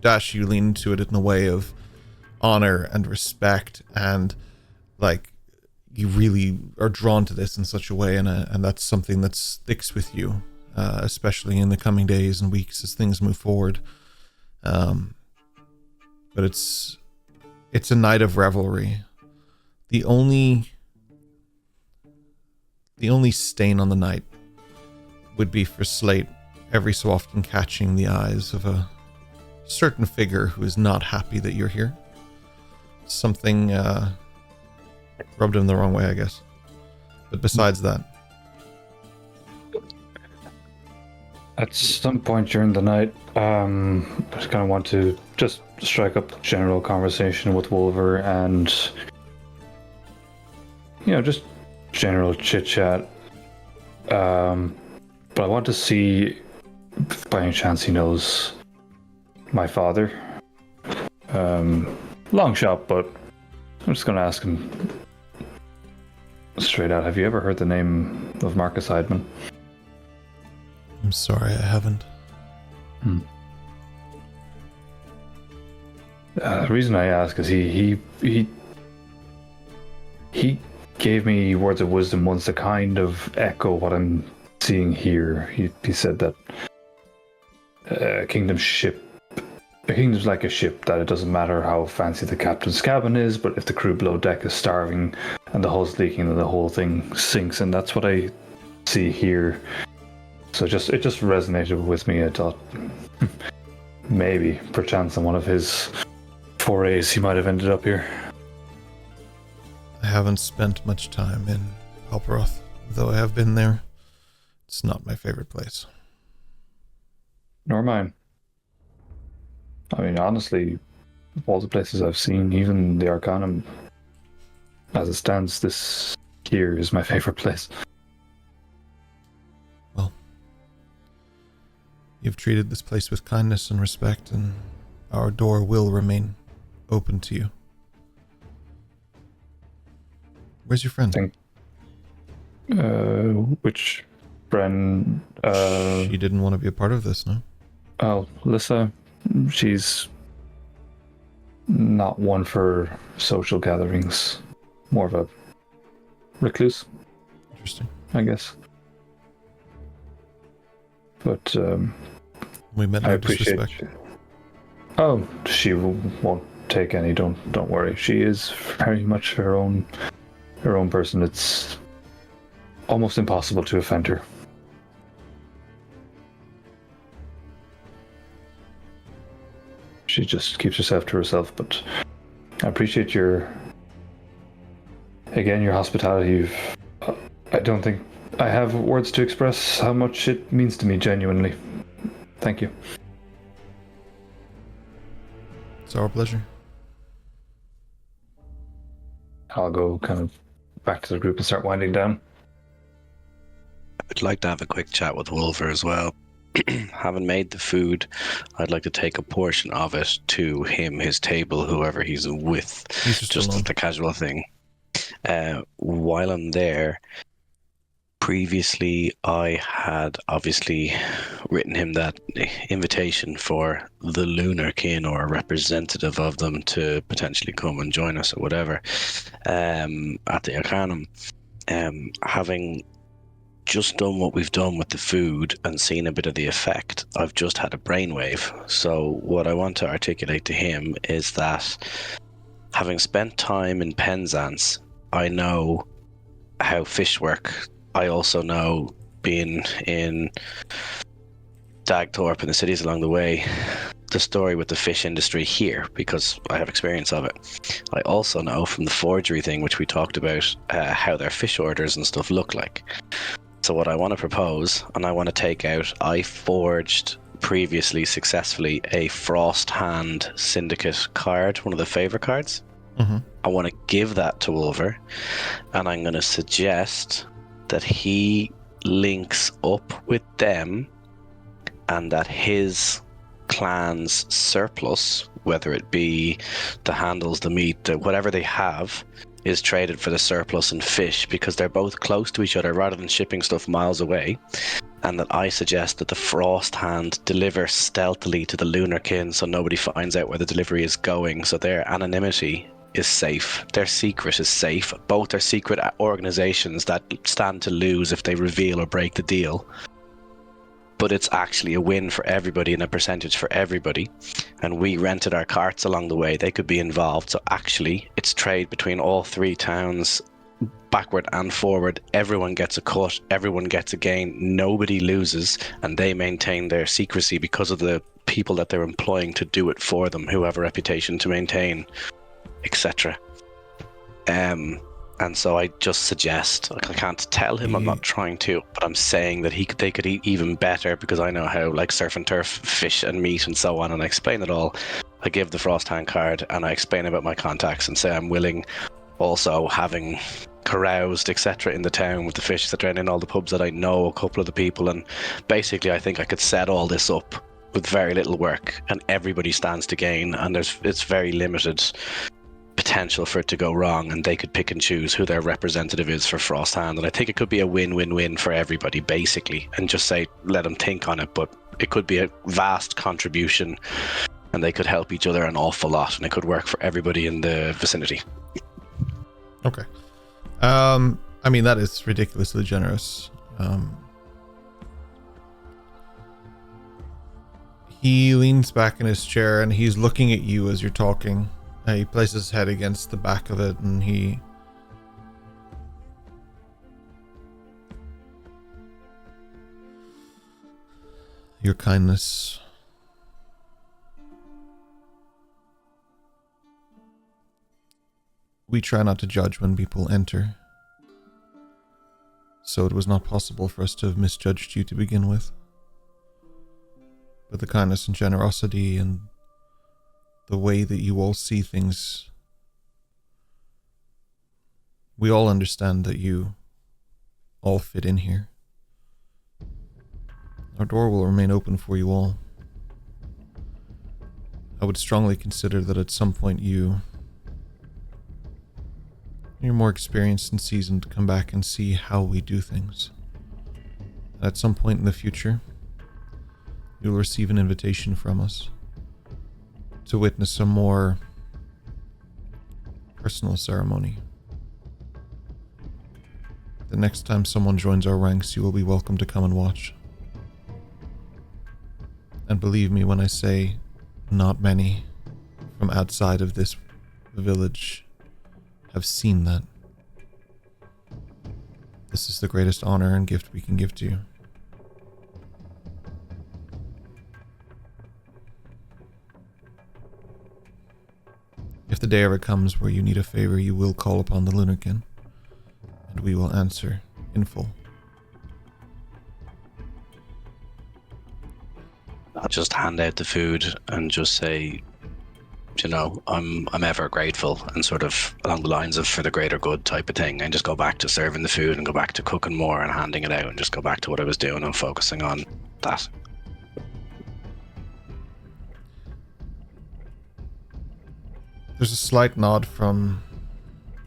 Dash, you lean into it in a way of honor and respect, and like you really are drawn to this in such a way, and that's something that sticks with you, especially in the coming days and weeks as things move forward. But it's a night of revelry. The only stain on the night would be for Slate every so often catching the eyes of a certain figure who is not happy that you're here. Something rubbed him the wrong way, I guess. But besides that, at some point during the night, I just kind of want to just strike up a general conversation with Wolver and, just general chit chat. But I want to see if by any chance he knows my father. Long shot, but I'm just going to ask him straight out. Have you ever heard the name of Marcus Heidman? I'm sorry, I haven't. The reason I ask is he gave me words of wisdom once to kind of echo what I'm seeing here. He said that a kingdom's like a ship, that it doesn't matter how fancy the captain's cabin is, but if the crew below deck is starving and the hull's leaking, then the whole thing sinks, and that's what I see here. So it just resonated with me. I thought maybe, perchance, on one of his forays, he might have ended up here. I haven't spent much time in Palperoth, though I have been there. It's not my favorite place. Nor mine. I mean, honestly, of all the places I've seen, even the Arcanum, as it stands, this here is my favorite place. Well, you've treated this place with kindness and respect, and our door will remain open to you. Where's your friend? Which friend? She didn't want to be a part of this, no? Oh, Lissa. She's not one for social gatherings. More of a recluse, Interesting. I guess. But We meant I no appreciate. disrespect. Oh, she won't take any. Don't worry. She is very much her own person. It's almost impossible to offend her. She just keeps herself to herself. But I appreciate your hospitality. I don't think I have words to express how much it means to me. Genuinely, thank you. It's our pleasure. I'll go kind of back to the group and start winding down. I'd like to have a quick chat with Wolver as well. Having made the food, I'd like to take a portion of it to him, his table, whoever he's with. He's just alone. the casual thing. While I'm there, previously I had obviously written him that invitation for the Lunar Kin or a representative of them to potentially come and join us or whatever at the Arcanum. Having just done what we've done with the food and seen a bit of the effect, I've just had a brainwave. So what I want to articulate to him is that having spent time in Penzance, I know how fish work. I also know, being in Dagthorpe and the cities along the way, the story with the fish industry here, because I have experience of it. I also know from the forgery thing, which we talked about, how their fish orders and stuff look like. So what I want to propose, and I want to take out, I forged previously successfully a Frost Hand Syndicate card, one of the favor cards. Mm-hmm. I want to give that to Wolver, and I'm going to suggest that he links up with them and that his clan's surplus, whether it be the handles, the meat, whatever they have, is traded for the surplus in fish, because they're both close to each other rather than shipping stuff miles away. And that I suggest that the Frost Hand deliver stealthily to the Lunar Kin so nobody finds out where the delivery is going, so their anonymity is safe. Their secret is safe. Both are secret organizations that stand to lose if they reveal or break the deal. But it's actually a win for everybody and a percentage for everybody. And we rented our carts along the way. They could be involved. So actually, it's trade between all three towns, backward and forward. Everyone gets a cut. Everyone gets a gain. Nobody loses. And they maintain their secrecy because of the people that they're employing to do it for them, who have a reputation to maintain, etc. And so I just suggest, I can't tell him, I'm not trying to, but I'm saying that they could eat even better, because I know how, like, surf and turf, fish and meat and so on, and I explain it all. I give the Frost Hand card and I explain about my contacts and say I'm willing, also having caroused, etc. in the town with the fish, etc., and in all the pubs that I know a couple of the people, and basically I think I could set all this up with very little work and everybody stands to gain, and it's very limited potential for it to go wrong, and they could pick and choose who their representative is for Frost Hand. And I think it could be a win-win-win for everybody, basically, and just say, let them think on it, but it could be a vast contribution and they could help each other an awful lot, and it could work for everybody in the vicinity. Okay. I mean, that is ridiculously generous. He leans back in his chair and he's looking at you as you're talking. He places his head against the back of it and your kindness. We try not to judge when people enter, so it was not possible for us to have misjudged you to begin with. But the kindness and generosity and the way that you all see things, we all understand that you all fit in here. Our door will remain open for you all. I would strongly consider that at some point you You're more experienced and seasoned to come back and see how we do things. At some point in the future, you'll receive an invitation from us to witness a more personal ceremony. The next time someone joins our ranks, you will be welcome to come and watch. And believe me when I say, not many from outside of this village have seen that. This is the greatest honor and gift we can give to you. If the day ever comes where you need a favor, you will call upon the Lunarkin, and we will answer in full. I'll just hand out the food and just say, you know, I'm ever grateful, and sort of along the lines of for the greater good type of thing, and just go back to serving the food and go back to cooking more and handing it out and just go back to what I was doing and focusing on that. There's a slight nod from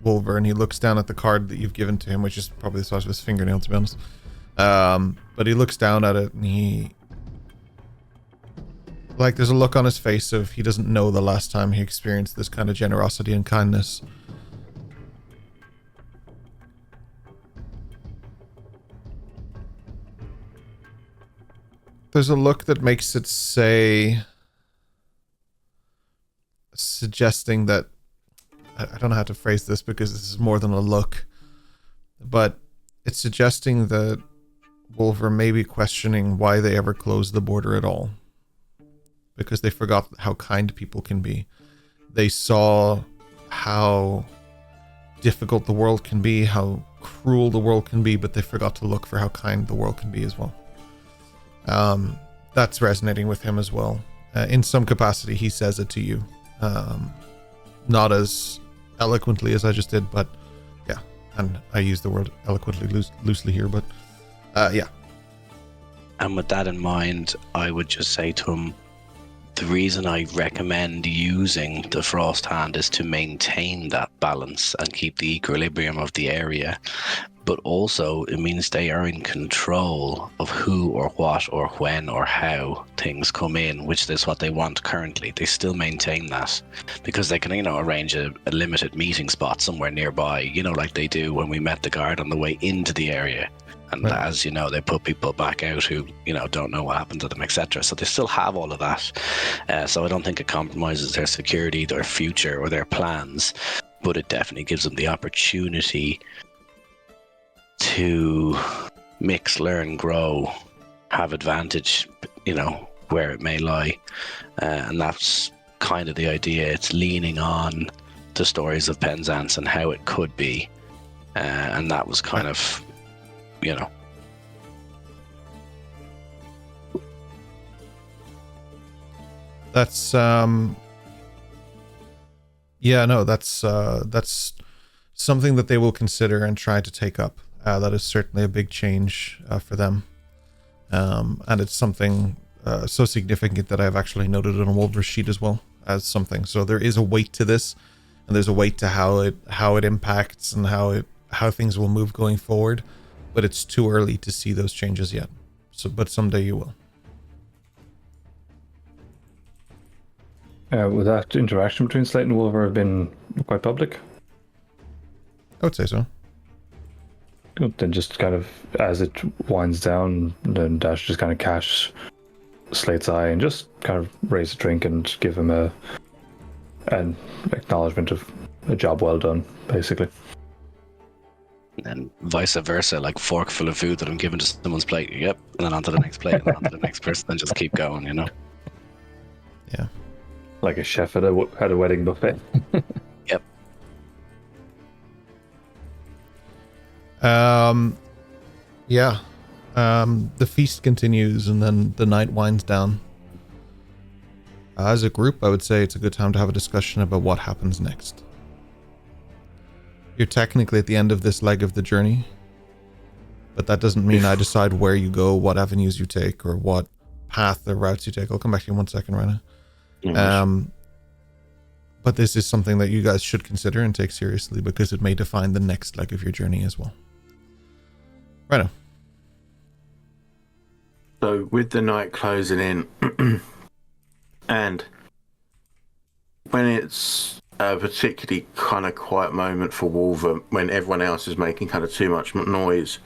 Wolver, and he looks down at the card that you've given to him, which is probably the size of his fingernail, to be honest. But he looks down at it, and he... Like, there's a look on his face of he doesn't know the last time he experienced this kind of generosity and kindness. There's a look that makes it say... suggesting that... I don't know how to phrase this because this is more than a look. But it's suggesting that Wolver may be questioning why they ever closed the border at all. Because they forgot how kind people can be. They saw how difficult the world can be, how cruel the world can be, but they forgot to look for how kind the world can be as well. That's resonating with him as well. In some capacity, he says it to you. Not as eloquently as I just did, but yeah. And I use the word eloquently loosely here, but yeah. And with that in mind, I would just say to him, the reason I recommend using the Frost Hand is to maintain that balance and keep the equilibrium of the area. But also, it means they are in control of who or what or when or how things come in, which is what they want currently. They still maintain that because they can, arrange a limited meeting spot somewhere nearby, like they do when we met the guard on the way into the area. And right. As you know, they put people back out who, don't know what happened to them, etc. So they still have all of that. So I don't think it compromises their security, their future, or their plans. But it definitely gives them the opportunity to mix, learn, grow, have advantage, where it may lie. And that's kind of the idea. It's leaning on the stories of Penzance and how it could be. And that was kind of... That's that's something that they will consider and try to take up. That is certainly a big change for them, and it's something so significant that I've actually noted it on Wolver's sheet as well as something. So there is a weight to this, and there's a weight to how it impacts and how things will move going forward. But it's too early to see those changes yet. But someday you will. Would that interaction between Slate and Wolver have been quite public? I would say so. Then just kind of, as it winds down, then Dash just kind of catch Slate's eye and just kind of raise a drink and give him an acknowledgement of a job well done, basically. And vice versa, like fork full of food that I'm giving to someone's plate, yep, and then onto the next plate, and then onto the next person, and just keep going, Yeah. Like a chef at a wedding buffet. Yep. Yeah. The feast continues, and then the night winds down. As a group, I would say it's a good time to have a discussion about what happens next. You're technically at the end of this leg of the journey, but that doesn't mean I decide where you go, what avenues you take, or what path or routes you take. I'll come back to you in 1 second, right now. But this is something that you guys should consider and take seriously because it may define the next leg of your journey as well. Right now. So with the night closing in, and when it's a particularly kind of quiet moment for Wolver, when everyone else is making kind of too much noise,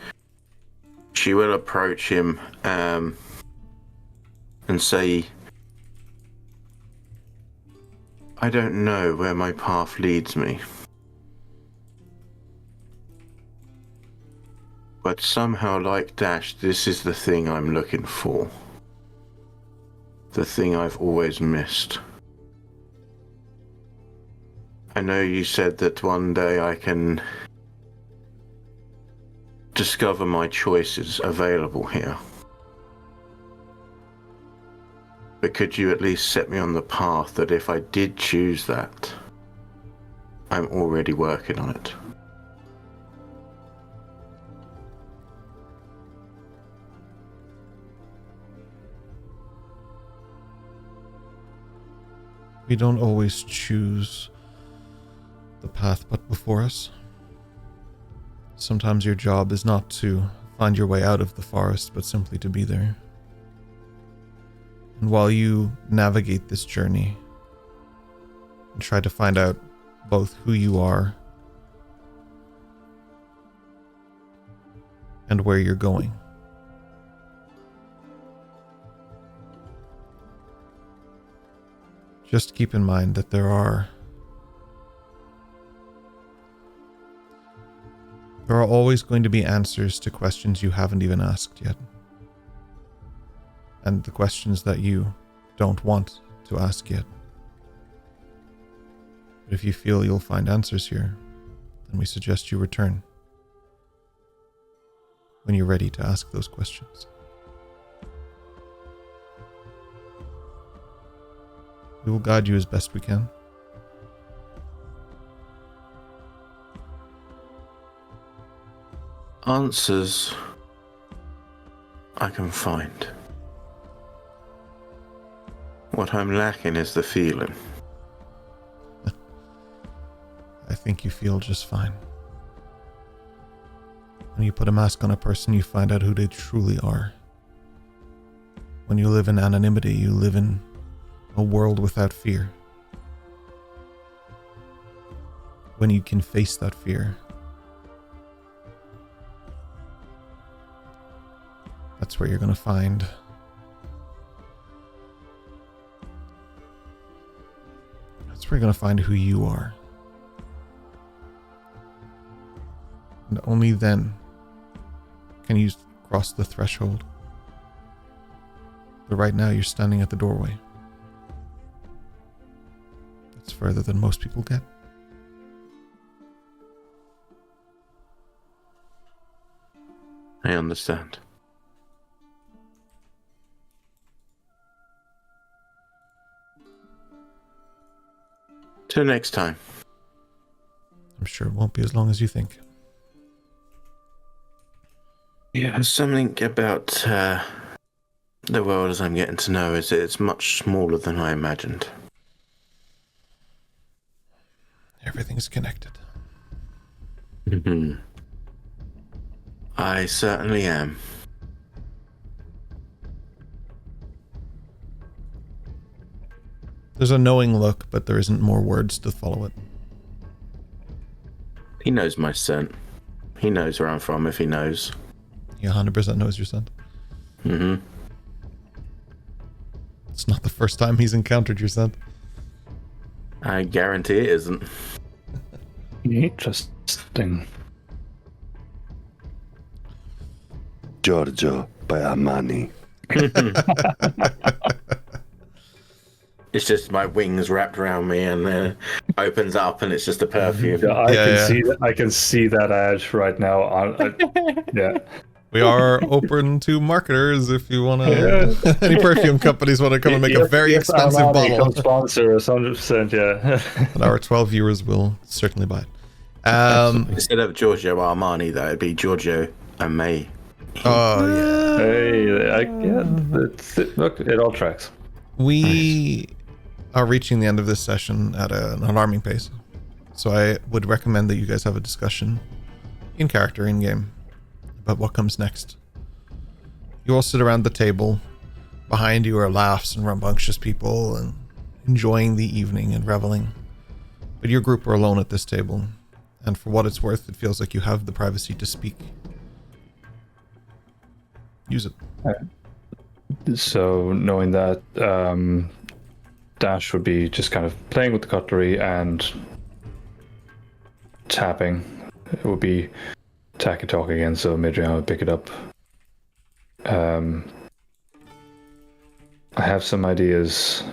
she will approach him and say, I don't know where my path leads me, but somehow, like Dash, this is the thing I'm looking for. The thing I've always missed. I know you said that one day I can discover my choices available here. But could you at least set me on the path that if I did choose that, I'm already working on it? We don't always choose the path put before us. Sometimes your job is not to find your way out of the forest, but simply to be there. And while you navigate this journey and try to find out both who you are and where you're going, just keep in mind that there are always going to be answers to questions you haven't even asked yet. And the questions that you don't want to ask yet. But if you feel you'll find answers here, then we suggest you return when you're ready to ask those questions. We will guide you as best we can. Answers I can find. What I'm lacking is the feeling. I think you feel just fine. When you put a mask on a person, you find out who they truly are. When you live in anonymity, you live in a world without fear. When you can face that fear, that's where you're going to find who you are. And only then can you cross the threshold. But right now you're standing at the doorway. That's further than most people get. I understand. Till next time. I'm sure it won't be as long as you think. Yeah, something about the world as I'm getting to know is that it's much smaller than I imagined. Everything's connected. Mm-hmm. I certainly am. There's a knowing look, but there isn't more words to follow it. He knows my scent. He knows where I'm from if he knows. He 100% knows your scent. Mm-hmm. It's not the first time he's encountered your scent. I guarantee it isn't. Interesting. Giorgio by Armani. It's just my wings wrapped around me and opens up and it's just a perfume. Yeah, I can see that ad right now. Yeah. We are open to marketers if you want to. Any perfume companies want to come and make a very expensive Armani bottle. Come sponsor us 100%, yeah. And our 12 viewers will certainly buy it. Instead of Giorgio Armani, though, it'd be Giorgio and May. Oh, yeah. Hey, look, it all tracks. We are reaching the end of this session at an alarming pace. So I would recommend that you guys have a discussion in character, in game, about what comes next. You all sit around the table. Behind you are laughs and rambunctious people and enjoying the evening and reveling. But your group are alone at this table, and for what it's worth, it feels like you have the privacy to speak. Use it. So knowing that, Dash would be just kind of playing with the cutlery and tapping. It would be tack and talk again, so Midrian would pick it up. I have some ideas.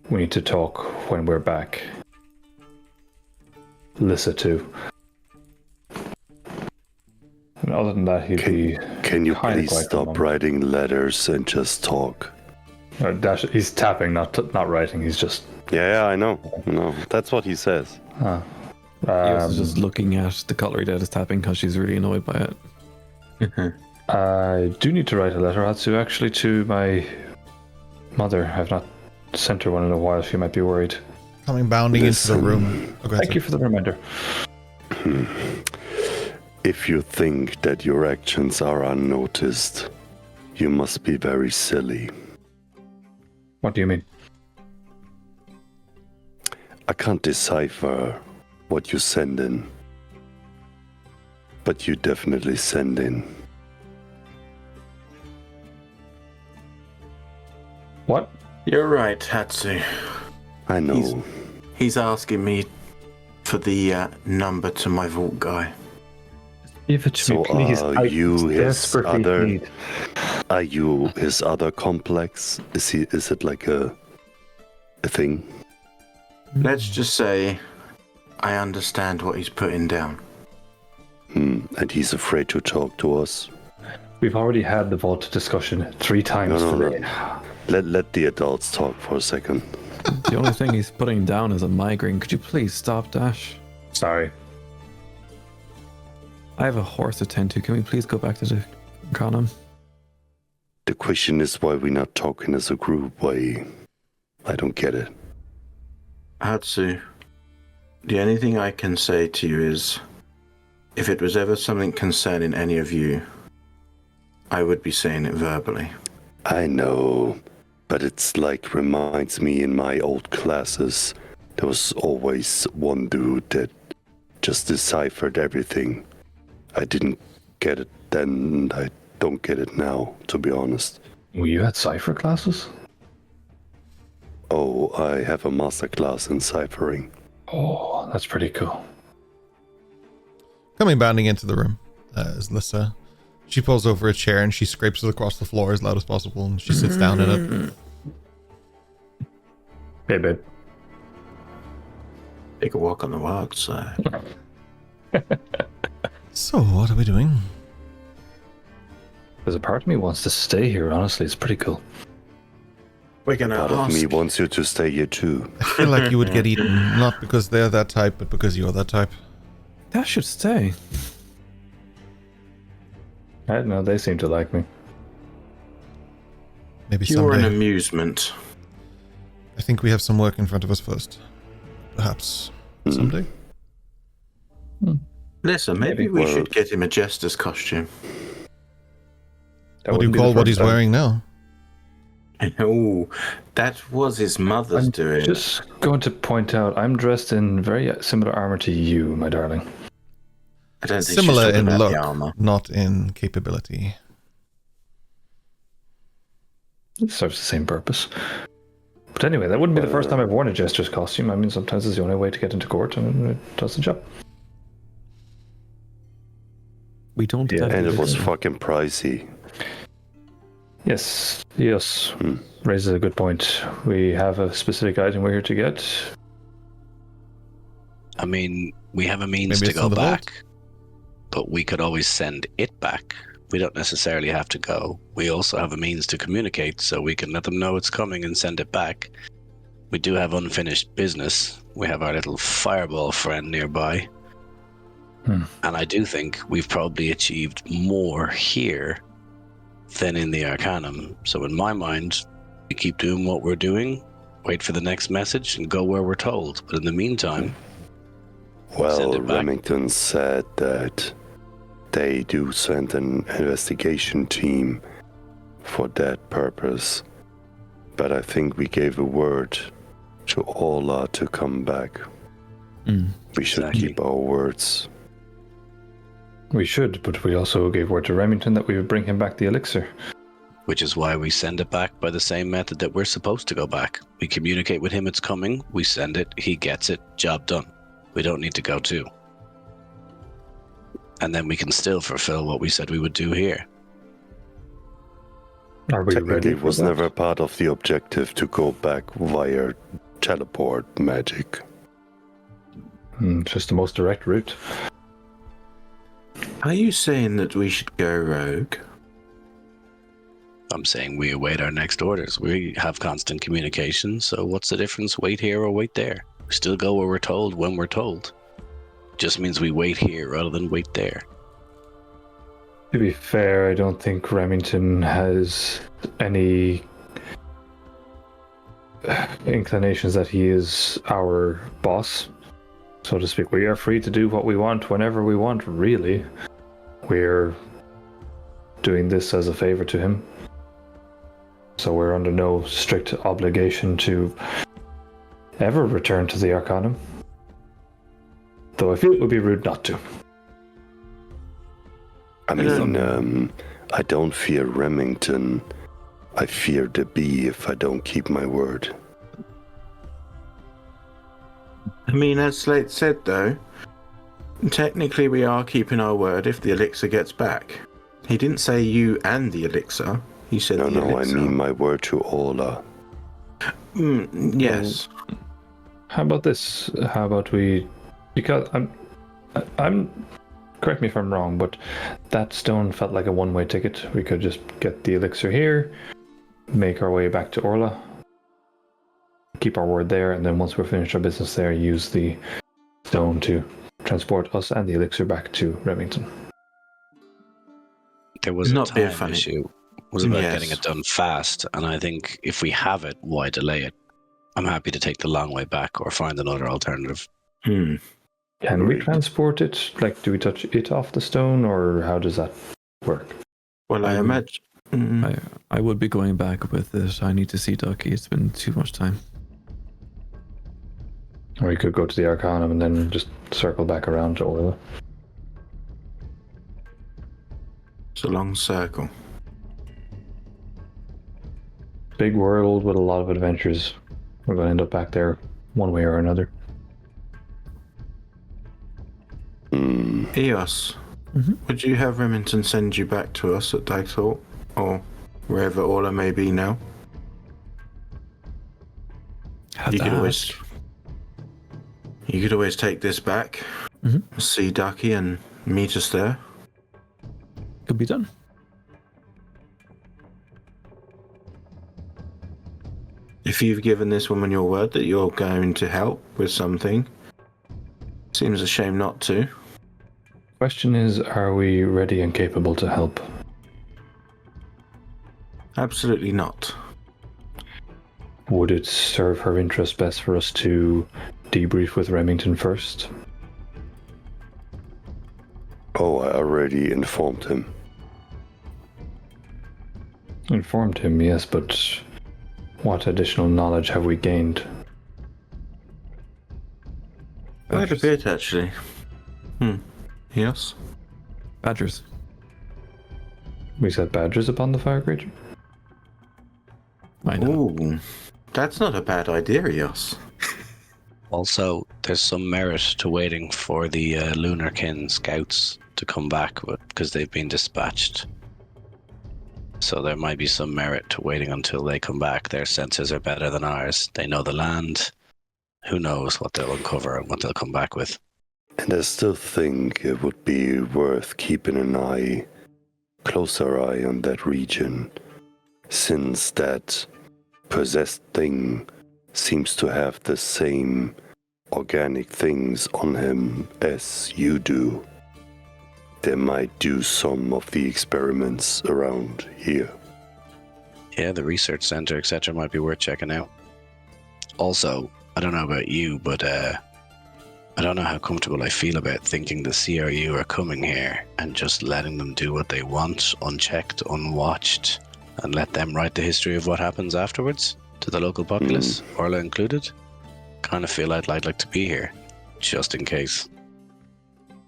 We need to talk when we're back. Lissa too. And other than that, Can you kinda please quiet for a stop moment. writing letters and just talk? Dash. He's tapping, not writing. He's just. Yeah, I know. No, that's what he says. Eos is just looking at the cutlery that is tapping because she's really annoyed by it. I do need to write a letter, Hatsu, actually, to my mother. I've not sent her one in a while. She might be worried. Coming bounding into the Listen. room. Oh, go ahead, Thank you for the reminder. If you think that your actions are unnoticed, you must be very silly. What do you mean? I can't decipher what you send in, but you definitely send in. What? You're right, Hatsu. I know. He's asking me for the number to my vault guy. Give it to So me, please. are I you his desperately other? need. Are you his other complex? Is it like a thing? Let's just say I understand what he's putting down. And he's afraid to talk to us. We've already had the vault discussion 3 times No. today. Let the adults talk for a second. The only thing he's putting down is a migraine. Could you please stop, Dash? Sorry. I have a horse to tend to. Can we please go back to the Arcanum? The question is why we're not talking as a group. Why? I don't get it. Hatsu, the only thing I can say to you is, if it was ever something concerning any of you, I would be saying it verbally. I know, but it's like reminds me in my old classes, there was always one dude that just deciphered everything. I didn't get it then, and I don't get it now, to be honest. Well, you had cipher classes? Oh, I have a master class in ciphering. Oh, that's pretty cool. Coming bounding into the room is Lissa. She pulls over a chair and she scrapes it across the floor as loud as possible, and she sits down in it. Hey, babe. Take a walk on the wild side. So, what are we doing? There's a part of me wants to stay here, honestly. It's pretty cool. We're gonna Part of ask. me wants you to stay here too. I feel like you would get eaten, not because they're that type, but because you're that type. Dash should stay. I don't know, they seem to like me. Maybe You're an someday. amusement. I think we have some work in front of us first. Perhaps someday. Listen, maybe we Well- should get him a jester's costume. That What do you wouldn't be the call what first he's time. wearing now? Oh, that was his mother's I'm doing. just going to point out, I'm dressed in very similar armor to you, my darling. I don't think she's Similar talking in about look, the armor. not in capability. It serves the same purpose. But anyway, that wouldn't be the first time I've worn a jester's costume. I mean, sometimes it's the only way to get into court, and it does the job. We don't. Yeah, And it technically- was fucking pricey. Yes, raises a good point. We have a specific item we're here to get. I mean, we have a means Maybe to it's go in the vault. back, but we could always send it back. We don't necessarily have to go. We also have a means to communicate, so we can let them know it's coming and send it back. We do have unfinished business. We have our little fireball friend nearby. And I do think we've probably achieved more here than in the Arcanum. So in my mind, we keep doing what we're doing, wait for the next message and go where we're told. But in the meantime, Well, send it back. Remington said that they do send an investigation team for that purpose. But I think we gave a word to Orla to come back. We should Exactly. keep our words. We should, but we also gave word to Remington that we would bring him back the elixir. which is why we send it back by the same method that we're supposed to go back. We communicate with him it's coming, we send it, he gets it, job done. We don't need to go too. And then we can still fulfill what we said we would do here. Are we Technically, ready it for was that? never part of the objective to go back via teleport magic. Just the most direct route. Are you saying that we should go rogue? I'm saying we await our next orders. We have constant communication, so what's the difference? Wait here or wait there? We still go where we're told when we're told. Just means we wait here rather than wait there. To be fair, I don't think Remington has any inclinations that he is our boss, so to speak. We are free to do what we want whenever we want, really. We're doing this as a favor to him. So we're under no strict obligation to ever return to the Arcanum. Though I feel it would be rude not to. I mean, I don't fear Remington. I fear the bee if I don't keep my word. I mean, as Slate said, though, technically we are keeping our word if the elixir gets back. He didn't say you and the elixir. He said No, the no, I elixir. mean my word to Orla. Yes. How about this? How about we? Because I'm. Correct me if I'm wrong, but that stone felt like a one-way ticket. We could just get the elixir here, make our way back to Orla, keep our word there, and then once we're finished our business there, use the stone to transport us and the elixir back to Remington. There was Not a being time funny. issue. It was about Yes. getting it done fast, and I think if we have it, why delay it? I'm happy to take the long way back or find another alternative. Can we Agreed. transport it? Like, do we touch it off the stone, or how does that work? Well, I imagine. I would be going back with it. I need to see Ducky. It's been too much time. Or we could go to the Arcanum and then just circle back around to Orla. It's a long circle. Big world with a lot of adventures. We're going to end up back there one way or another. Eos, would you have Remington send you back to us at Dagthorpe? Or wherever Orla may be now? Have You to could ask. always take this back, see Ducky and meet us there. Could be done. If you've given this woman your word that you're going to help with something, seems a shame not to. Question is, are we ready and capable to help? Absolutely not. Would it serve her interest best for us to debrief with Remington first? Oh, I already informed him. Informed him, yes, but what additional knowledge have we gained? Quite a bit, actually. Yes. Badgers. We set badgers upon the fire creature? I know. Ooh, that's not a bad idea, Eos. Also, there's some merit to waiting for the Lunarkin scouts to come back because they've been dispatched. So there might be some merit to waiting until they come back. Their senses are better than ours. They know the land. Who knows what they'll uncover and what they'll come back with. And I still think it would be worth keeping an closer eye on that region, since that possessed thing seems to have the same organic things on him as you do. They might do some of the experiments around here. Yeah, the research center, etc., might be worth checking out. Also, I don't know about you, but I don't know how comfortable I feel about thinking the CRU are coming here and just letting them do what they want, unchecked, unwatched, and let them write the history of what happens afterwards to the local populace, Orla included. Kind of feel I'd like to be here, just in case.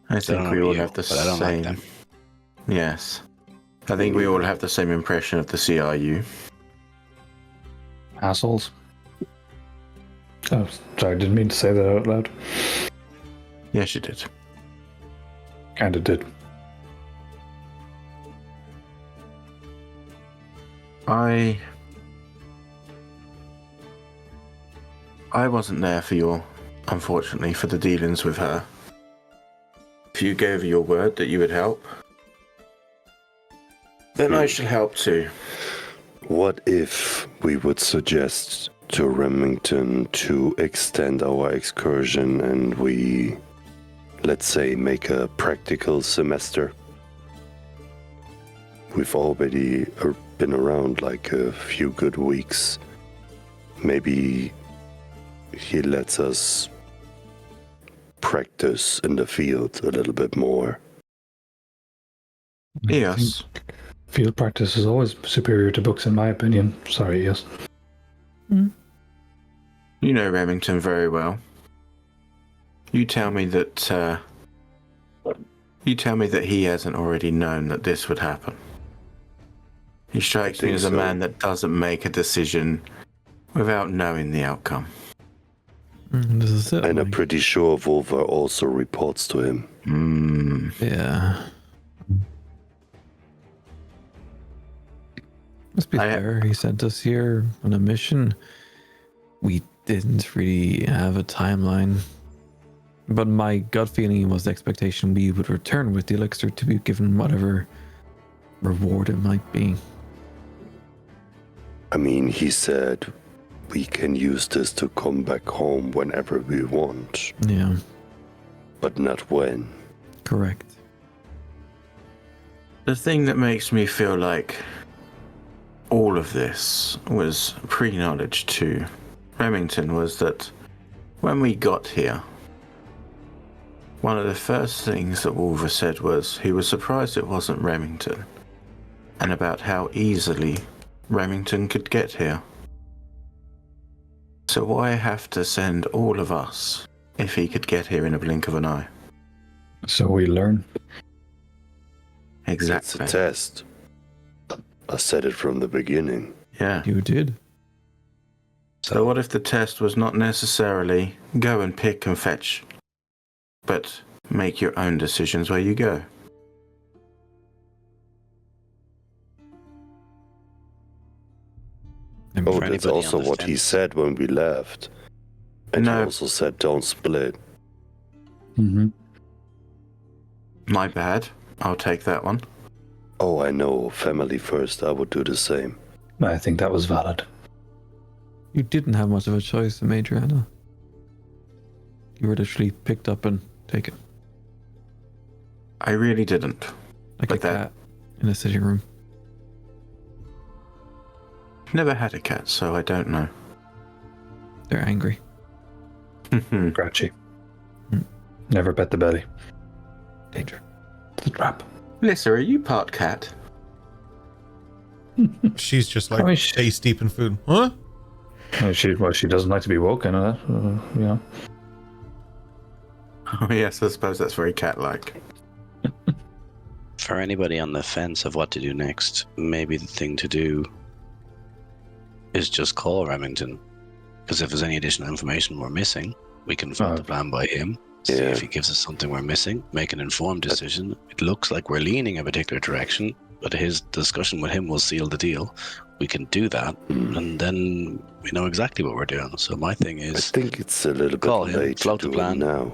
I So think don't we know all you, have the but I don't like same. them. Yes. I think we all have the same impression of the CRU. Assholes. Oh, sorry, didn't mean to say that out loud. Yes, you did. Kinda did. I wasn't there for unfortunately, for the dealings with her. If you gave your word that you would help, then I shall help too. What if we would suggest to Remington to extend our excursion and we, let's say, make a practical semester? We've already been around like a few good weeks. Maybe he lets us practice in the field a little bit more. Yes. Field practice is always superior to books, in my opinion. Sorry, yes. You know Remington very well. You tell me that he hasn't already known that this would happen. He strikes me as a man that doesn't make a decision without knowing the outcome. This is it. And I'm pretty sure Volva also reports to him. Yeah. Let's be fair. He sent us here on a mission. We didn't really have a timeline. But my gut feeling was the expectation we would return with the elixir to be given whatever reward it might be. I mean, he said we can use this to come back home whenever we want. Yeah. But not when. Correct. The thing that makes me feel like all of this was pre-knowledge to Remington was that when we got here, one of the first things that Wolver said was he was surprised it wasn't Remington, and about how easily Remington could get here. So why have to send all of us if he could get here in a blink of an eye? So we learn. Exactly. It's a test. I said it from the beginning. Yeah. You did. So what if the test was not necessarily go and pick and fetch, but make your own decisions where you go? And Oh, For that's anybody also on the what he fence. said when we left. And he No. also said don't split. Mm-hmm. My bad. I'll take that one. Oh, I know. Family first. I would do the same. I think that was valid. You didn't have much of a choice, Adriana. You were literally picked up and taken. I really didn't. Like But a cat in a sitting room. Never had a cat, so I don't know. They're angry. Grouchy. Never bet the belly. Danger. It's a trap. Lissa, are you part cat? She's just like I mean, face deep in food. Huh? She doesn't like to be woken, you know. Oh yes, I suppose that's very cat-like. For anybody on the fence of what to do next, maybe the thing to do is just call Remington. Because if there's any additional information we're missing, we can find the plan by him. See if he gives us something we're missing, make an informed decision. It looks like we're leaning a particular direction, but his discussion with him will seal the deal. We can do that, and then we know exactly what we're doing. So my thing I is, think it's a little call bit him, late to float the do it plan. now.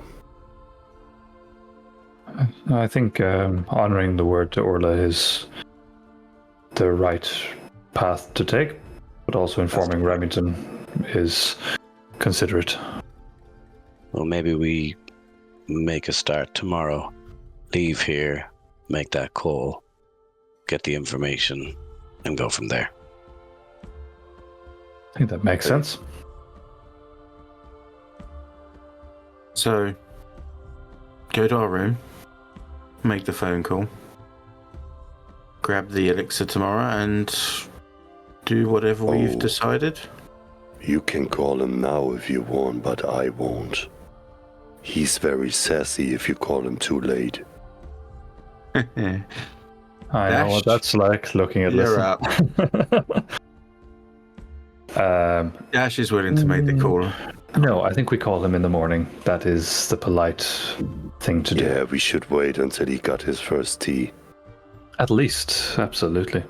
I think honoring the word to Orla is the right path to take, but also informing Remington is considerate. well, maybe we make a start tomorrow, leave here, make that call, get the information, and go from there. I think that makes sense. So, go to our room, make the phone call, grab the elixir tomorrow, and do whatever we've decided. You can call him now if you want, but I won't. He's very sassy if you call him too late. I know what that's like, looking at You're Listen. up. Dash is willing to make the call. No, I think we call him in the morning. That is the polite thing to do. Yeah, we should wait until he got his first tea. At least, absolutely.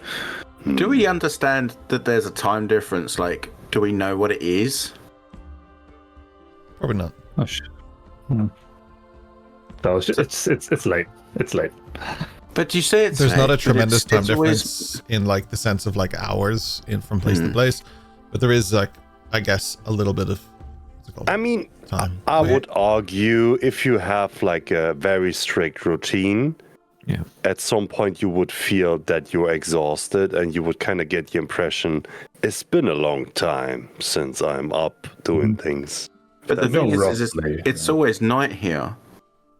Do we understand that there's a time difference? Like, do we know what it is? Probably not. Oh shit. No, it's late. It's late. But you say it's There's late, not a but tremendous time it's difference in like the sense of like hours in from place to place, but there is like, I guess, a little bit of what's it called? I mean, Time. I would argue if you have like a very strict routine, Yeah. at some point you would feel that you're exhausted and you would kind of get the impression it's been a long time since I'm up doing things. But the thing is roughly, it's always night here,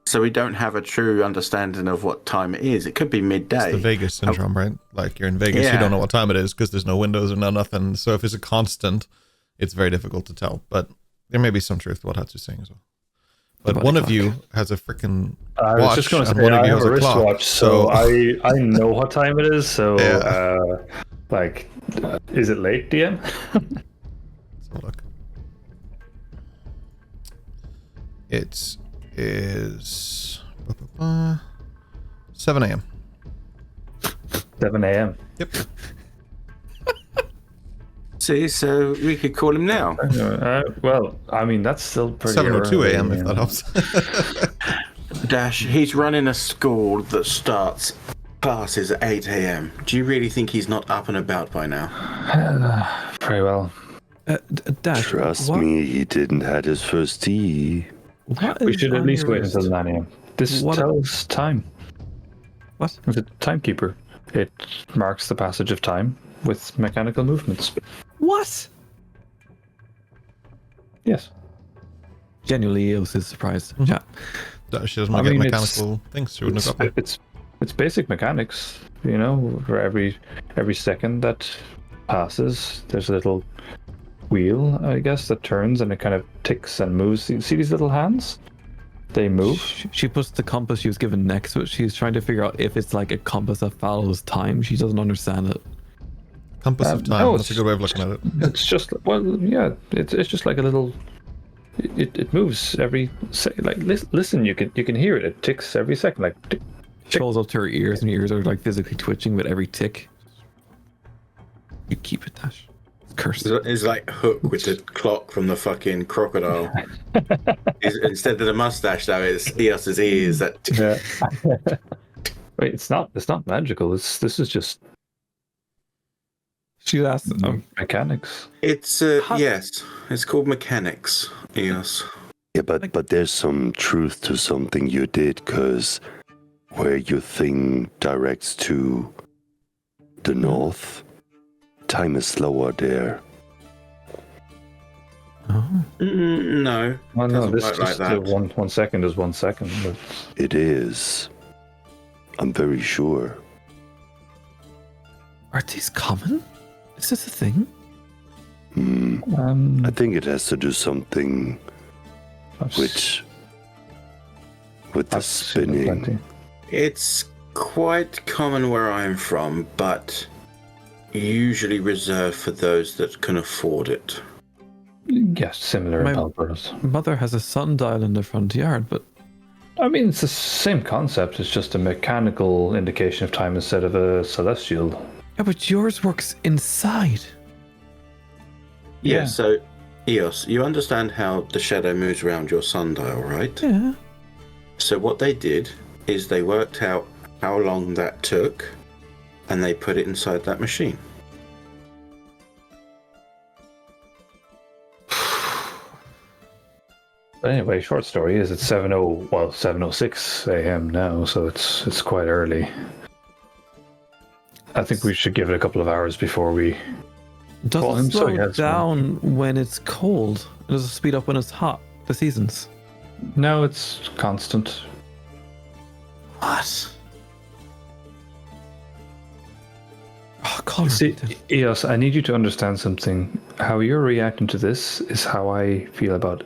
so we don't have a true understanding of what time it is. It could be midday. It's the Vegas syndrome, right? Like you're in Vegas, you Yeah. don't know what time it is because there's no windows or no nothing. So if it's a constant, it's very difficult to tell. But there may be some truth to what Hatsu's saying as well. But Body one of clock. you has a freaking I was watch, just going to and say, one of I you have has a a clock. wristwatch, so I know what time it is. So, Yeah. is it late, DM? Let's have a look. It is 7 a.m. 7 a.m. Yep. See, so we could call him now. Well, I mean, that's still pretty 7:02 early, a.m. if you that know. helps. Dash, he's running a school that starts classes at 8 a.m. Do you really think he's not up and about by now? Very well. Dash, Trust what, me, he didn't had his first tea. what We is should at on least your wait list? until 9 a.m. This What- tells time. What? It's a timekeeper. It marks the passage of time with mechanical movements. What? Yes. Genuinely, Eos is surprised. Mm-hmm. Yeah. She doesn't I get mean, mechanical things. She wouldn't have got them. It's basic mechanics, you know. For every second that passes, there's a little wheel, I guess, that turns and it kind of ticks and moves. See these little hands? They move. She puts the compass she was given next to it. She's trying to figure out if it's like a compass that follows time. She doesn't understand it. Compass of time. no, That's a it's- good way of looking at it. It's just, well, yeah, it's just like a little. It moves every like listen, you can hear it. It ticks every second, like tick. She holds up to her ears, and her ears are like physically twitching with every tick. You keep it, Dash. It's cursed. It's like Hook with the clock from the fucking crocodile. Instead of the mustache, though, it's Eos's ears. That Yeah. Wait, it's not magical. This is just She asked, mechanics. it's yes, it's called mechanics. Eos. Yeah, but there's some truth to something you did, because where your thing directs to the north, time is slower there. oh, No. Well, no, Doesn't this work like just that. 1 second is 1 second. But It is. I'm very sure. are these common? Is this a thing? I think it has to do something with the I've seen spinning. plenty. It's quite common where I'm from, but usually reserved for those that can afford it. Yes, similar My- in Palperos. Mother has a sundial in the front yard, but I mean, it's the same concept. It's just a mechanical indication of time instead of a celestial. yeah, but yours works inside. Yeah, Yeah. so Eos, you understand how the shadow moves around your sundial, right? Yeah. So what they did is they worked out how long that took and they put it inside that machine. But anyway, short story is it's 7:06 a.m. now, so it's quite early. I think we should give it a couple of hours before we. Does Well, I'm it slow sorry, that's down when it's cold? Does it speed up when it's hot? The seasons. No, it's constant. What? Oh, call See, Remington. Eos, I need you to understand something. How you're reacting to this is how I feel about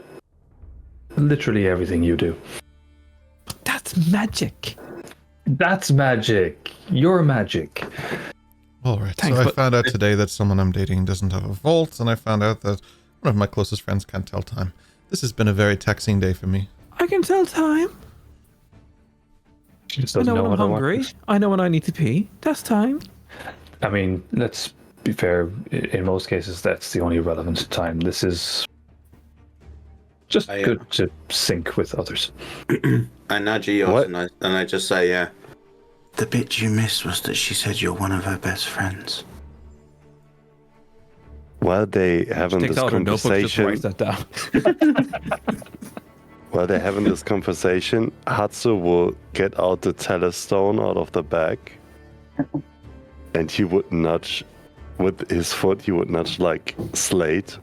literally everything you do. That's magic. That's magic. You're magic. All right. Thanks, So I but- found out today that someone I'm dating doesn't have a vault, and I found out that one of my closest friends can't tell time. This has been a very taxing day for me. I can tell time. She just I doesn't know when I'm how to hungry. work. I know when I need to pee. That's time. I mean, let's be fair. In most cases, that's the only relevant time. This is just good to sync with others. I nudge Eos What? and I just say, yeah. The bit you missed was that she said you're one of her best friends. While they having Take this out her notebook, just conversation, write that down. while they're having this conversation, Hatsu will get out the telestone out of the bag, and he would nudge with his foot. He would nudge like Slate,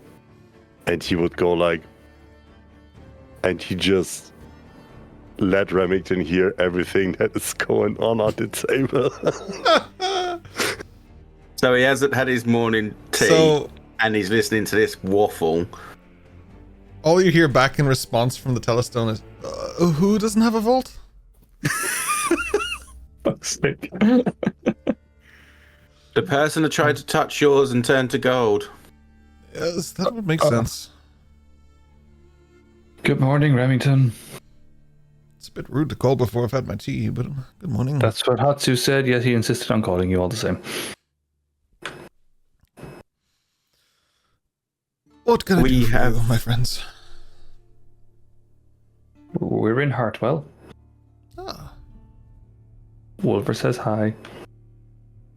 and he would go like, and he just let Remington hear everything that is going on the table. So he hasn't had his morning tea, So and he's listening to this waffle. all you hear back in response from the telestone is, "Who doesn't have a vault?" Fuck's sake. The person that tried to touch yours and turned to gold. Yes, that would make sense. Good morning, Remington. It's a bit rude to call before I've had my tea, but good morning. That's what Hatsu said, yet he insisted on calling you all the same. What can I We do for have- you, my friends? We're in Hartwell. Ah, Wolver says hi.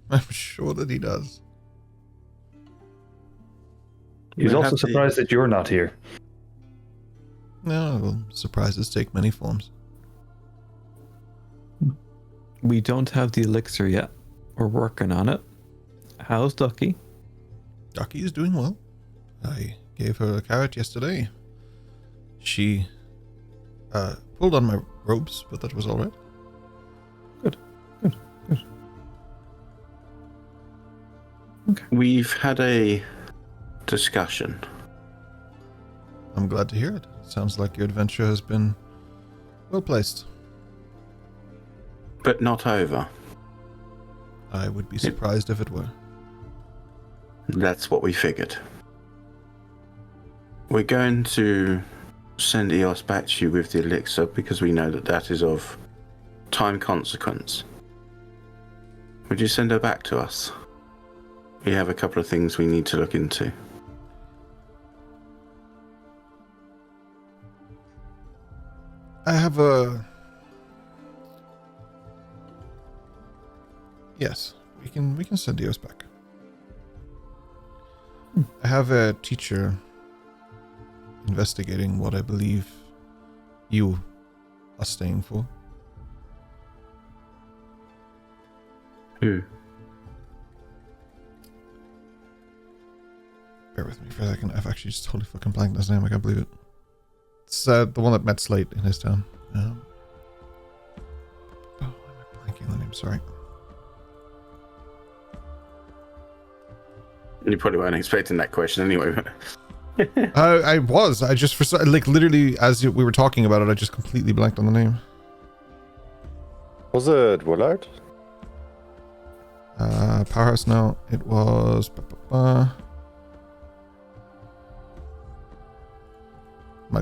I'm sure that he does. He's We also have the- surprised that you're not here. No, well, surprises take many forms. We don't have the elixir yet. We're working on it. How's Ducky? Ducky is doing well. I gave her a carrot yesterday. She pulled on my ropes, but that was all right. We've had a discussion. I'm glad to hear it. Sounds like your adventure has been well placed. But not over. I would be surprised if it were. That's what we figured. We're going to send Eos back to you with the elixir because we know that that is of time consequence. Would you send her back to us? We have a couple of things we need to look into. I have a... Yes, we can send Dios back. I have a teacher investigating what I believe you are staying for. Who? Bear with me for a second. I've actually just totally fucking blanked his name. I can't believe it. It's the one that met Slate in his town. Oh, I'm blanking the name. Sorry. You probably weren't expecting that question anyway. I was. I just like literally as we were talking about it, I just completely blanked on the name. Was it Willard? Powerhouse. No, it was. My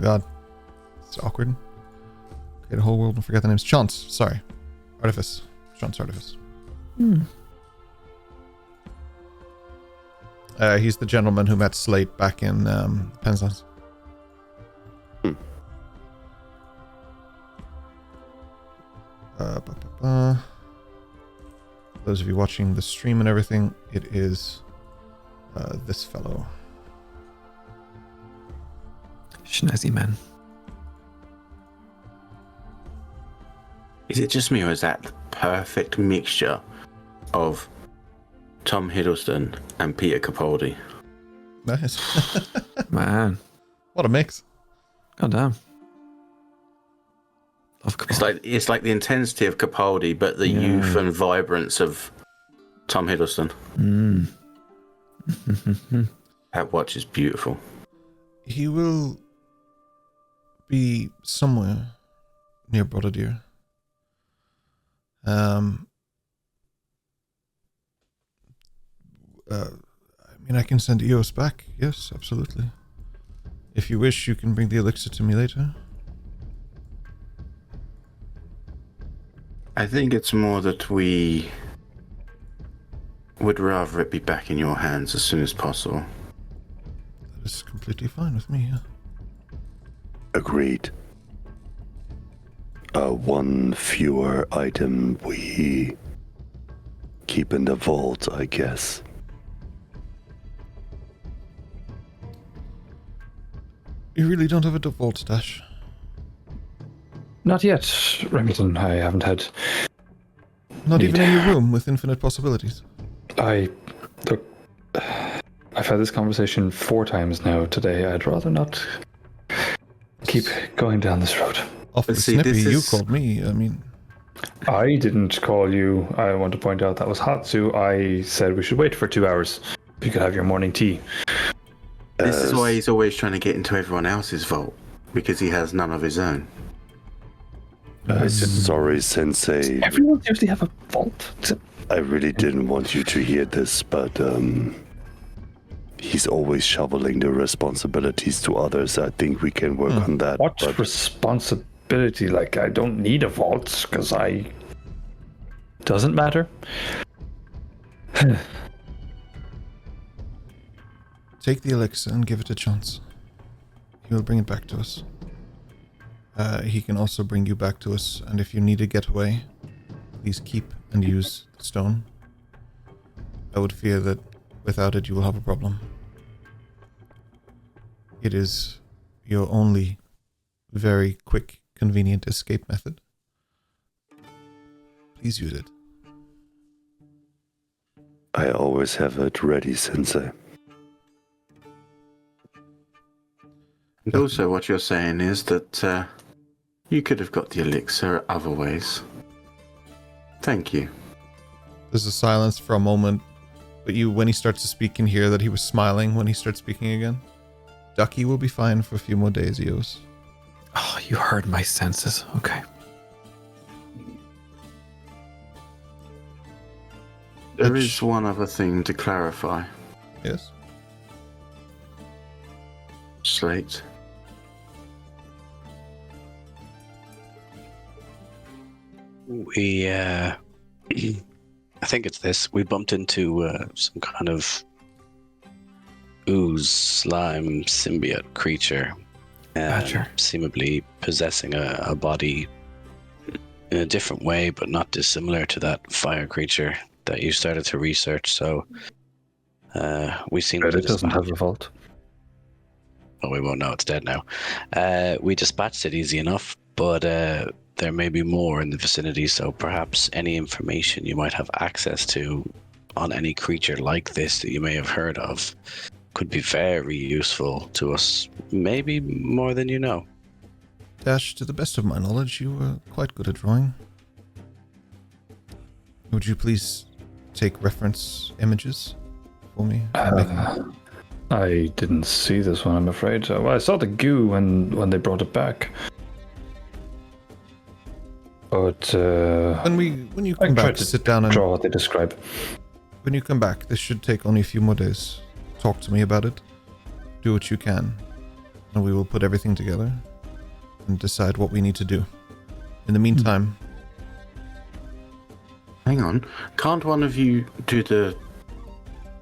God, it's awkward. Create a whole world and forget the names. Chance. Sorry, Artifice. Chance Artifice. He's the gentleman who met Slate back in Penzance. Those of you watching the stream and everything, it is this fellow. Schnazzy man. Is it just me, or is that the perfect mixture of Tom Hiddleston and Peter Capaldi? Nice. Man. What a mix. God damn. of Capaldi. It's like the intensity of Capaldi, but the youth and vibrance of Tom Hiddleston. That watch is beautiful. He will be somewhere near Brodadir. I can send Eos back. Yes, absolutely. If you wish, you can bring the elixir to me later. I think it's more that we would rather it be back in your hands as soon as possible. That is completely fine with me, yeah. Agreed. One fewer item we keep in the vault, I guess. You really don't have a vault, Dash? Not yet, Remington. I haven't had. Not even in your room with infinite possibilities? Look, I've had this conversation 4 times now today. I'd rather not keep going down this road. Awfully snippy, you called me. I didn't call you. I want to point out that was Hatsu. I said we should wait for 2 hours. You could have your morning tea. This is why he's always trying to get into everyone else's vault, because he has none of his own. Sorry, Sensei. Everyone seems to have a vault. I really didn't want you to hear this, but he's always shoveling the responsibilities to others. I think we can work on that. What responsibility? Like, I don't need a vault, because doesn't matter. Take the elixir and give it a chance. He will bring it back to us. He can also bring you back to us, and if you need a getaway, please keep and use the stone. I would fear that without it you will have a problem. It is your only very quick, convenient escape method. Please use it. I always have it ready, Sensei. And also what you're saying is that you could have got the elixir other ways. Thank you. There's a silence for a moment, but when he starts to speak, can hear that he was smiling when he starts speaking again. Ducky will be fine for a few more days, Eos. Oh, you heard my senses. Okay. There is one other thing to clarify. Yes? Slate. We, I think it's this. We bumped into some kind of ooze, slime, symbiote creature. Badger. Seemingly possessing a body in a different way, but not dissimilar to that fire creature that you started to research. So we seem to... It doesn't have a vault. Oh, we won't know. It's dead now. We dispatched it easy enough, but there may be more in the vicinity, so perhaps any information you might have access to on any creature like this that you may have heard of could be very useful to us, maybe more than you know. Dash, to the best of my knowledge, you were quite good at drawing. Would you please take reference images for me? I didn't see this one, I'm afraid. Well, I saw the goo when they brought it back. But when you come back, sit down and draw what they describe. When you come back, this should take only a few more days. Talk to me about it. Do what you can, and we will put everything together and decide what we need to do. In the meantime, hang on. Can't one of you do the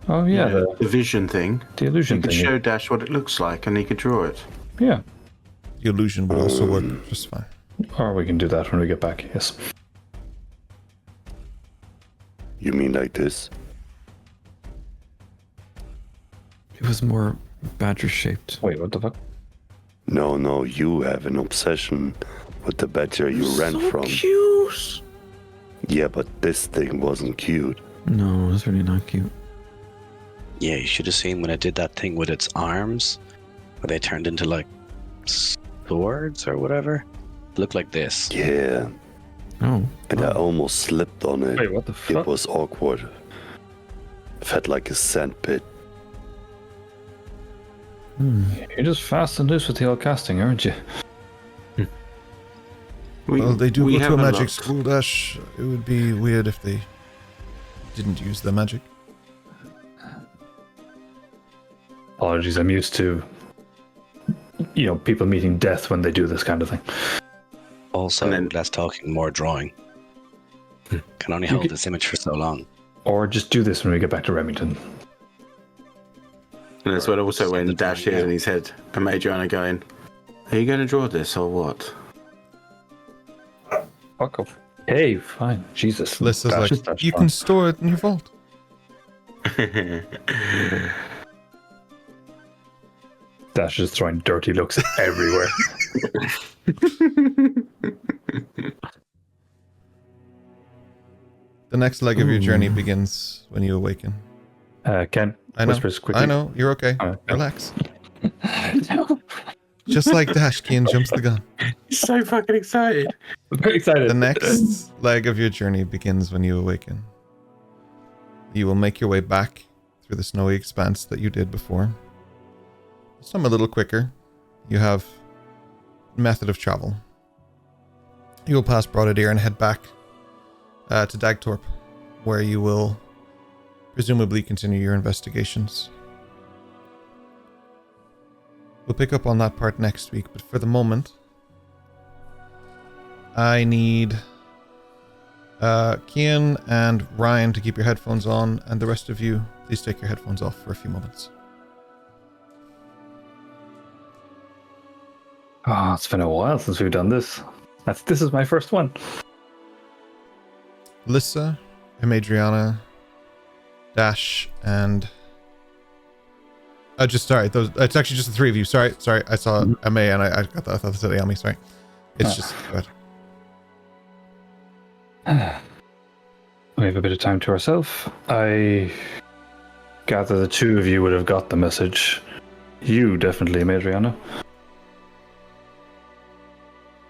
the vision thing? The illusion you could thing. show Dash what it looks like, and he could draw it. Yeah. The illusion would also work just fine. Or we can do that when we get back. Yes. You mean like this? It was more badger-shaped. Wait, what the fuck? No, you have an obsession with the badger you ran from. Cute. Yeah, but this thing wasn't cute. No, it's really not cute. Yeah, you should have seen when it did that thing with its arms, where they turned into like swords or whatever. Looked like this. Yeah, Oh. and I almost slipped on it. Wait, what the fuck? It was awkward. Felt like a sandpit. You're just fast and loose with the old casting, aren't you? Well, they do we go to a haven't magic looked. school, Dash. It would be weird if they didn't use the magic. Apologies, I'm used to, people meeting death when they do this kind of thing. Also, And then- less talking, more drawing. Can only hold this image for so long. Or just do this when we get back to Remington. And that's what also when Dash hears in his head and Adriana going, "Are you going to draw this or what?" Fuck off. Hey, fine. Jesus. Lissa's Dash, like, Dash, you fine. can store it in your vault. Dash is throwing dirty looks everywhere. The next leg of your journey begins when you awaken. Ken, I know. whispers quickly. I know. You're okay. Alright. Relax. Just like Dash, Kian jumps the gun. He's so fucking excited. I'm very excited. The next leg of your journey begins when you awaken. You will make your way back through the snowy expanse that you did before. This time a little quicker. You have method of travel. You will pass Broadadir and head back to Dagtorp, where you will presumably continue your investigations. We'll pick up on that part next week, but for the moment, I need Kian and Ryan to keep your headphones on, and the rest of you, please take your headphones off for a few moments. Oh, it's been a while since we've done this. This is my first one. Lissa, Adriana, Dash, and it's actually just the three of you. Sorry. I saw MA and I thought that said Ayami. Sorry. It's just go ahead. We have a bit of time to ourselves. I gather the two of you would have got the message. You definitely, Adriana.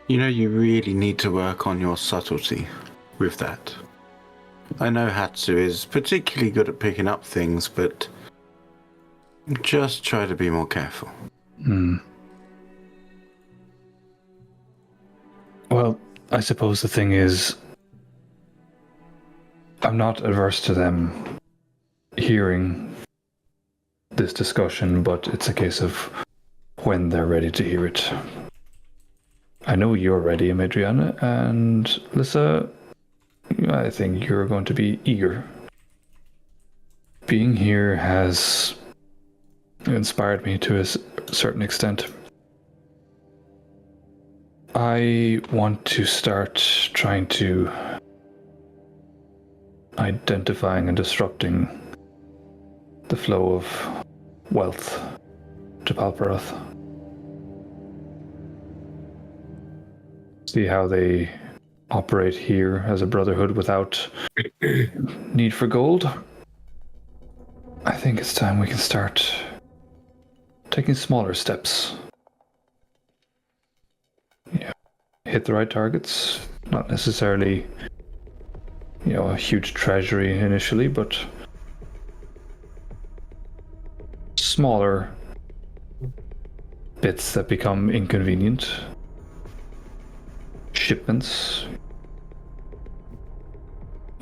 You really need to work on your subtlety with that. I know Hatsu is particularly good at picking up things, but just try to be more careful. Well, I suppose the thing is, I'm not averse to them hearing this discussion, but it's a case of when they're ready to hear it. I know you're ready, Adriana, and Lissa, I think you're going to be eager. Being here has inspired me to a certain extent. I want to start trying to identifying and disrupting the flow of wealth to Palperoth. See how they operate here as a brotherhood without need for gold. I think it's time we can start taking smaller steps. Yeah, hit the right targets, not necessarily, a huge treasury initially, but smaller bits that become inconvenient. Shipments.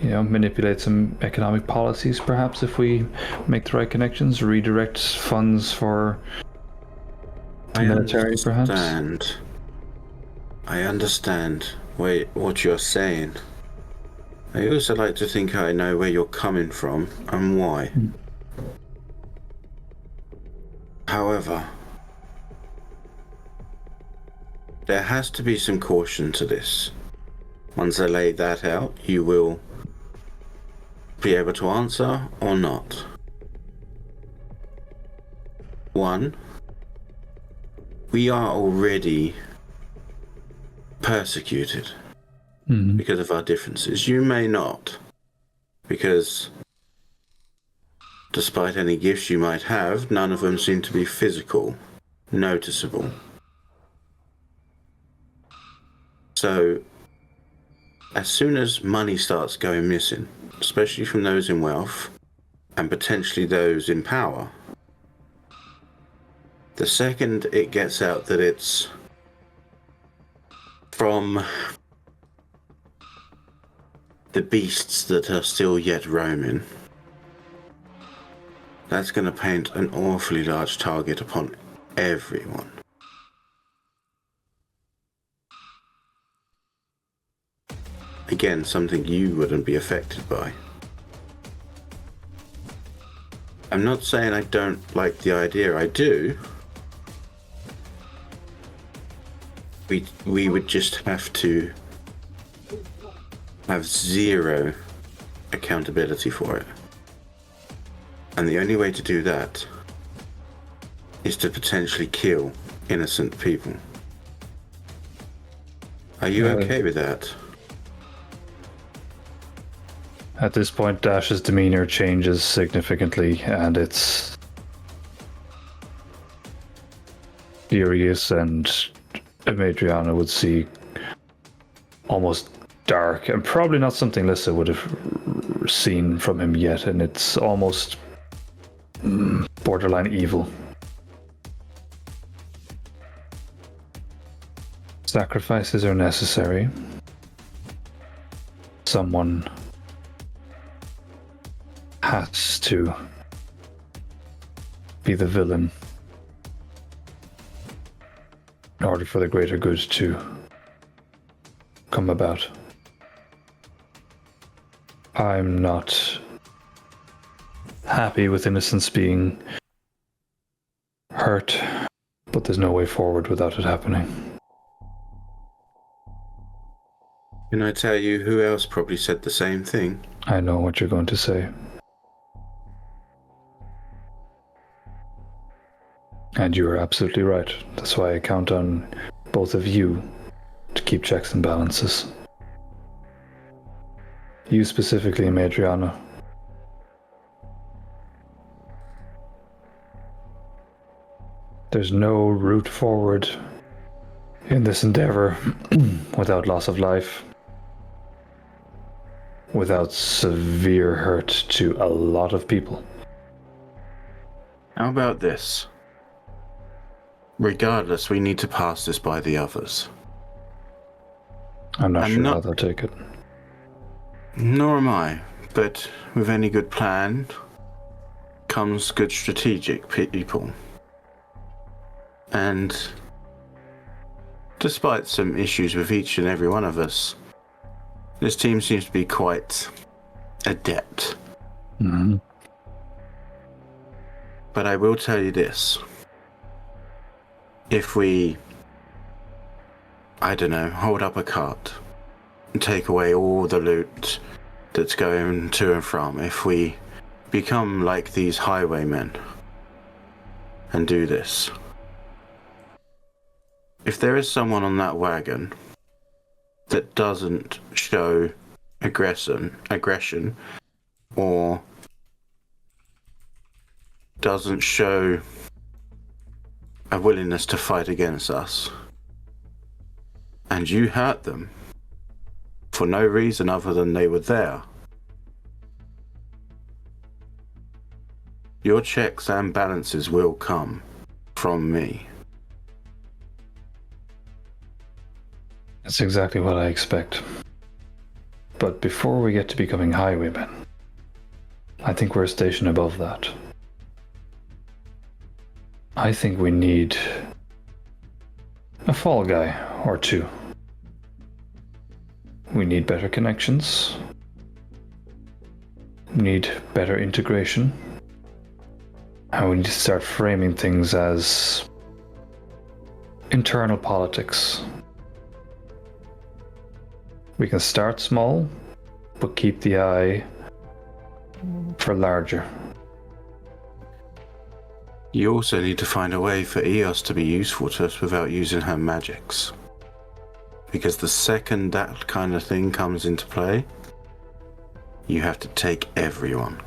Manipulate some economic policies, perhaps, if we make the right connections. Redirect funds for the military, perhaps. I understand what you're saying. I also like to think I know where you're coming from and why. However, there has to be some caution to this. Once I lay that out, you will be able to answer or not. 1, we are already persecuted because of our differences. You may not, because despite any gifts you might have, none of them seem to be physical, noticeable. So, as soon as money starts going missing, especially from those in wealth, and potentially those in power, the second it gets out that it's from the beasts that are still yet roaming, that's going to paint an awfully large target upon everyone. Again, something you wouldn't be affected by. I'm not saying I don't like the idea, I do. We would just have to have zero accountability for it. And the only way to do that is to potentially kill innocent people. Are you okay with that? At this point, Dash's demeanor changes significantly, and it's furious, and Madriana would see almost dark, and probably not something Lissa would have seen from him yet, and it's almost borderline evil. Sacrifices are necessary. Someone has to be the villain in order for the greater good to come about. I'm not happy with innocents being hurt, but there's no way forward without it happening. Can I tell you who else probably said the same thing? I know what you're going to say. And you are absolutely right. That's why I count on both of you to keep checks and balances. You specifically, Madriana. There's no route forward in this endeavor without loss of life, without severe hurt to a lot of people. How about this? Regardless, we need to pass this by the others. I'm not sure how they'll take it. Nor am I, but with any good plan comes good strategic people. And despite some issues with each and every one of us, this team seems to be quite adept. Mm-hmm. But I will tell you this. If we, I don't know, hold up a cart and take away all the loot that's going to and from, if we become like these highwaymen and do this, if there is someone on that wagon that doesn't show aggression, or doesn't show a willingness to fight against us, and you hurt them for no reason other than they were there, your checks and balances will come from me. That's exactly what I expect. But before we get to becoming highwaymen, I think we're a station above that. I think we need a fall guy or two. We need better connections. We need better integration. And we need to start framing things as internal politics. We can start small, but keep the eye for larger. You also need to find a way for Eos to be useful to us without using her magics. Because the second that kind of thing comes into play, you have to take everyone.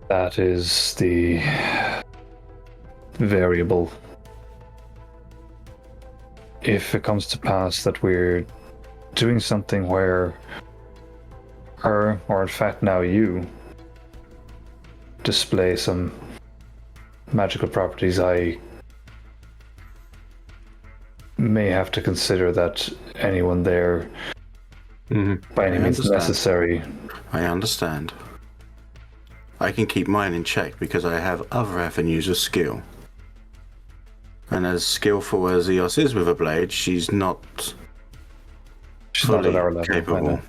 That is the variable if it comes to pass that we're doing something where her, or in fact now you, display some magical properties, I may have to consider that anyone there, by any means necessary. I understand. I can keep mine in check because I have other avenues of skill. And as skillful as Eos is with a blade, she's not not at our level, capable.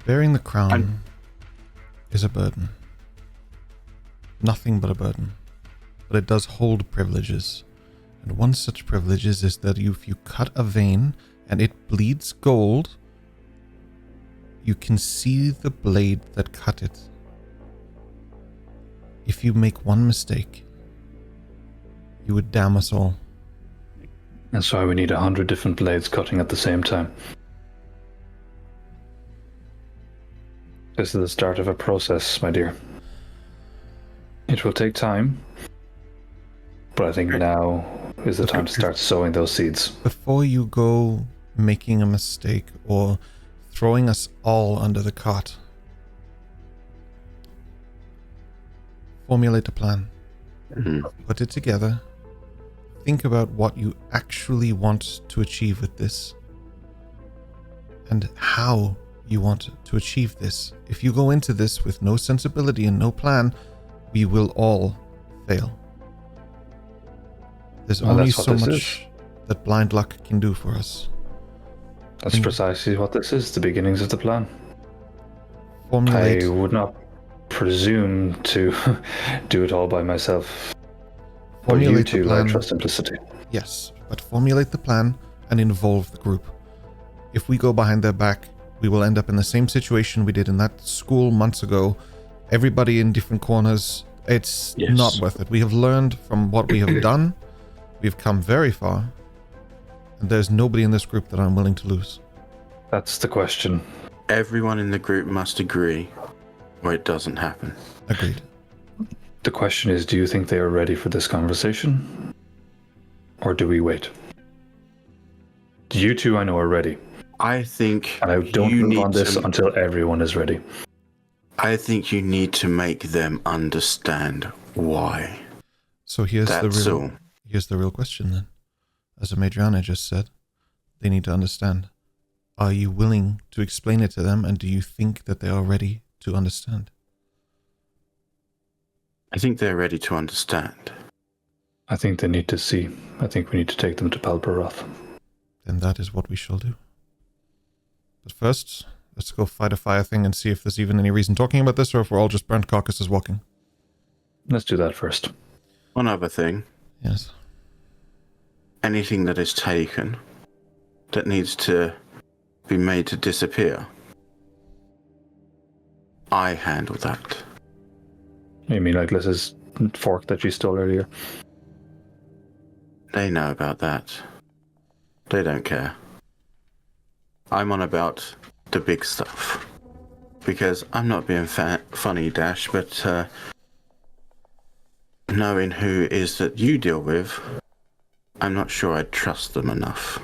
Bearing the crown is a burden. Nothing but a burden. But it does hold privileges. And one such privilege is that if you cut a vein and it bleeds gold, you can see the blade that cut it. If you make one mistake, you would damn us all. That's why we need 100 different blades cutting at the same time. This is the start of a process, my dear. It will take time, but I think now is the time to start sowing those seeds. Before you go making a mistake or throwing us all under the cot, formulate a plan. Put it together. Think about what you actually want to achieve with this and how you want to achieve this. If you go into this with no sensibility and no plan, we will all fail. There's only so much that blind luck can do for us. That's precisely what this is, the beginnings of the plan. Formulate. I would not presume to do it all by myself. Formulate but you the two, plan. I trust implicitly. Yes, but formulate the plan and involve the group. If we go behind their back, we will end up in the same situation we did in that school months ago. Everybody in different corners. It's not worth it. We have learned from what we have done. We've come very far. And there's nobody in this group that I'm willing to lose. That's the question. Everyone in the group must agree, or it doesn't happen. Agreed. The question is, do you think they are ready for this conversation? Or do we wait? You two, I know, are ready. I think And I don't move on this until everyone is ready. I think you need to make them understand why. So here's That's all. Here's the real question then. As Madriana just said, they need to understand. Are you willing to explain it to them, and do you think that they are ready to understand? I think they're ready to understand. I think they need to see. I think we need to take them to Palperoth. Then that is what we shall do. But first, let's go fight a fire thing and see if there's even any reason talking about this, or if we're all just burnt carcasses walking. Let's do that first. One other thing. Yes. Anything that is taken that needs to be made to disappear, I handle that. You mean like Liz's fork that she stole earlier? They know about that. They don't care. I'm on about the big stuff. Because I'm not being funny, Dash, but knowing who it is that you deal with, I'm not sure I'd trust them enough.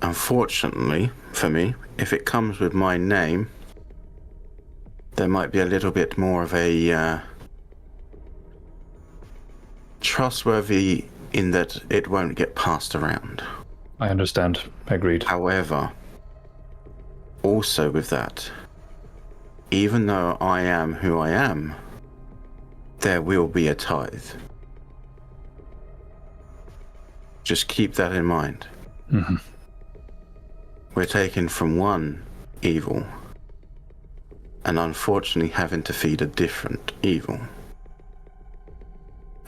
Unfortunately, for me, if it comes with my name, there might be a little bit more of a trustworthy in that it won't get passed around. I understand. Agreed. However, also with that, even though I am who I am, there will be a tithe. Just keep that in mind. Mm-hmm. We're taken from one evil and unfortunately having to feed a different evil.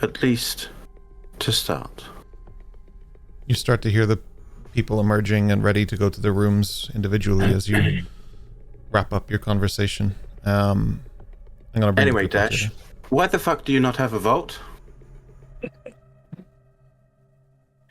At least to start. You start to hear the people emerging and ready to go to their rooms individually as you wrap up your conversation. I'm gonna bring anyway, Dash, why the fuck do you not have a vault?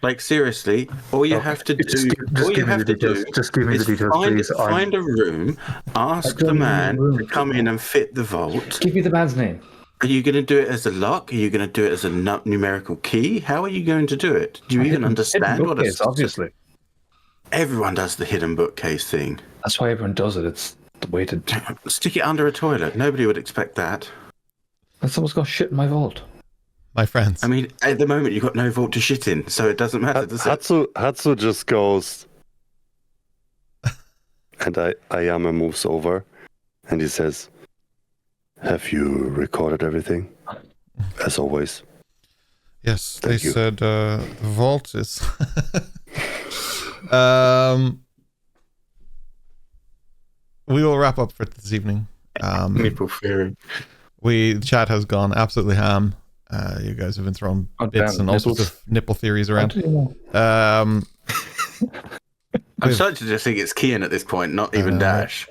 Like, seriously, all you have to do, Just give me the details, please. Find a room, ask the man to come in and fit the vault. Give me the man's name. Are you going to do it as a lock? Are you going to do it as a numerical key? How are you going to do it? Do you even understand what it's obviously? Everyone does the hidden bookcase thing. That's why everyone does it. It's the way to. Stick it under a toilet. Nobody would expect that. And someone's got shit in my vault. My friends. I mean, at the moment, you've got no vault to shit in, so it doesn't matter, does it? Hatsu just goes, and Ayame moves over, and he says, "Have you recorded everything? As always." Yes, Thank they you. said the vault is. We will wrap up for this evening. Nipple fearing. The chat has gone absolutely ham. You guys have been throwing bits damn, and all sorts nipples. of nipple theories around. I'm starting to just think it's Kian at this point, not even Dash.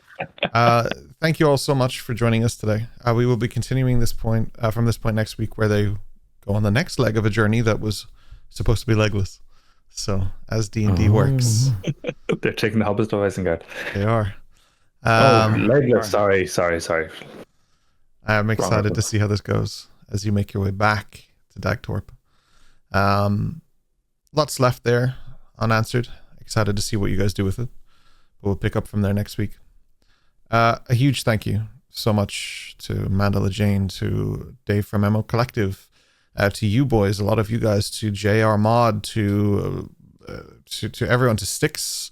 Thank you all so much for joining us today. We will be continuing this point from this point next week, where they go on the next leg of a journey that was supposed to be legless. So as D&D works, They're taking the Hobbits to Isengard. they are. Legless. Sorry. I'm excited Wrong. to see how this goes as you make your way back to Dagtorp. Lots left there unanswered. Excited to see what you guys do with it. But we'll pick up from there next week. A huge thank you so much to Mandela Jane, to Dave from MO Collective, to you boys, a lot of you guys, to JR Mod, to everyone, to Styx.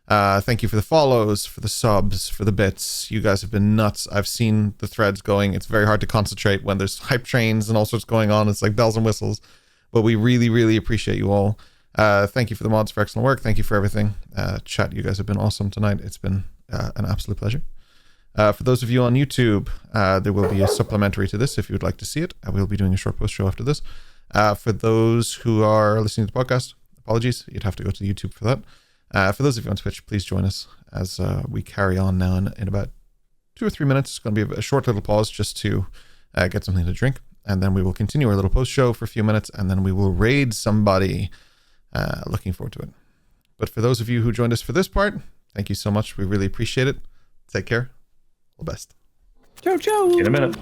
Thank you for the follows, for the subs, for the bits. You guys have been nuts. I've seen the threads going. It's very hard to concentrate when there's hype trains and all sorts going on. It's like bells and whistles. But we really, really appreciate you all. Thank you for the mods for excellent work. Thank you for everything. Chat, you guys have been awesome tonight. It's been an absolute pleasure. For those of you on YouTube, there will be a supplementary to this if you would like to see it. We'll be doing a short post show after this. For those who are listening to the podcast, apologies. You'd have to go to YouTube for that. For those of you on Twitch, please join us as we carry on now in about 2 or 3 minutes. It's going to be a short little pause just to get something to drink. And then we will continue our little post show for a few minutes. And then we will raid somebody. Looking forward to it. But for those of you who joined us for this part, thank you so much. We really appreciate it. Take care. All the best. Ciao, ciao. In a minute.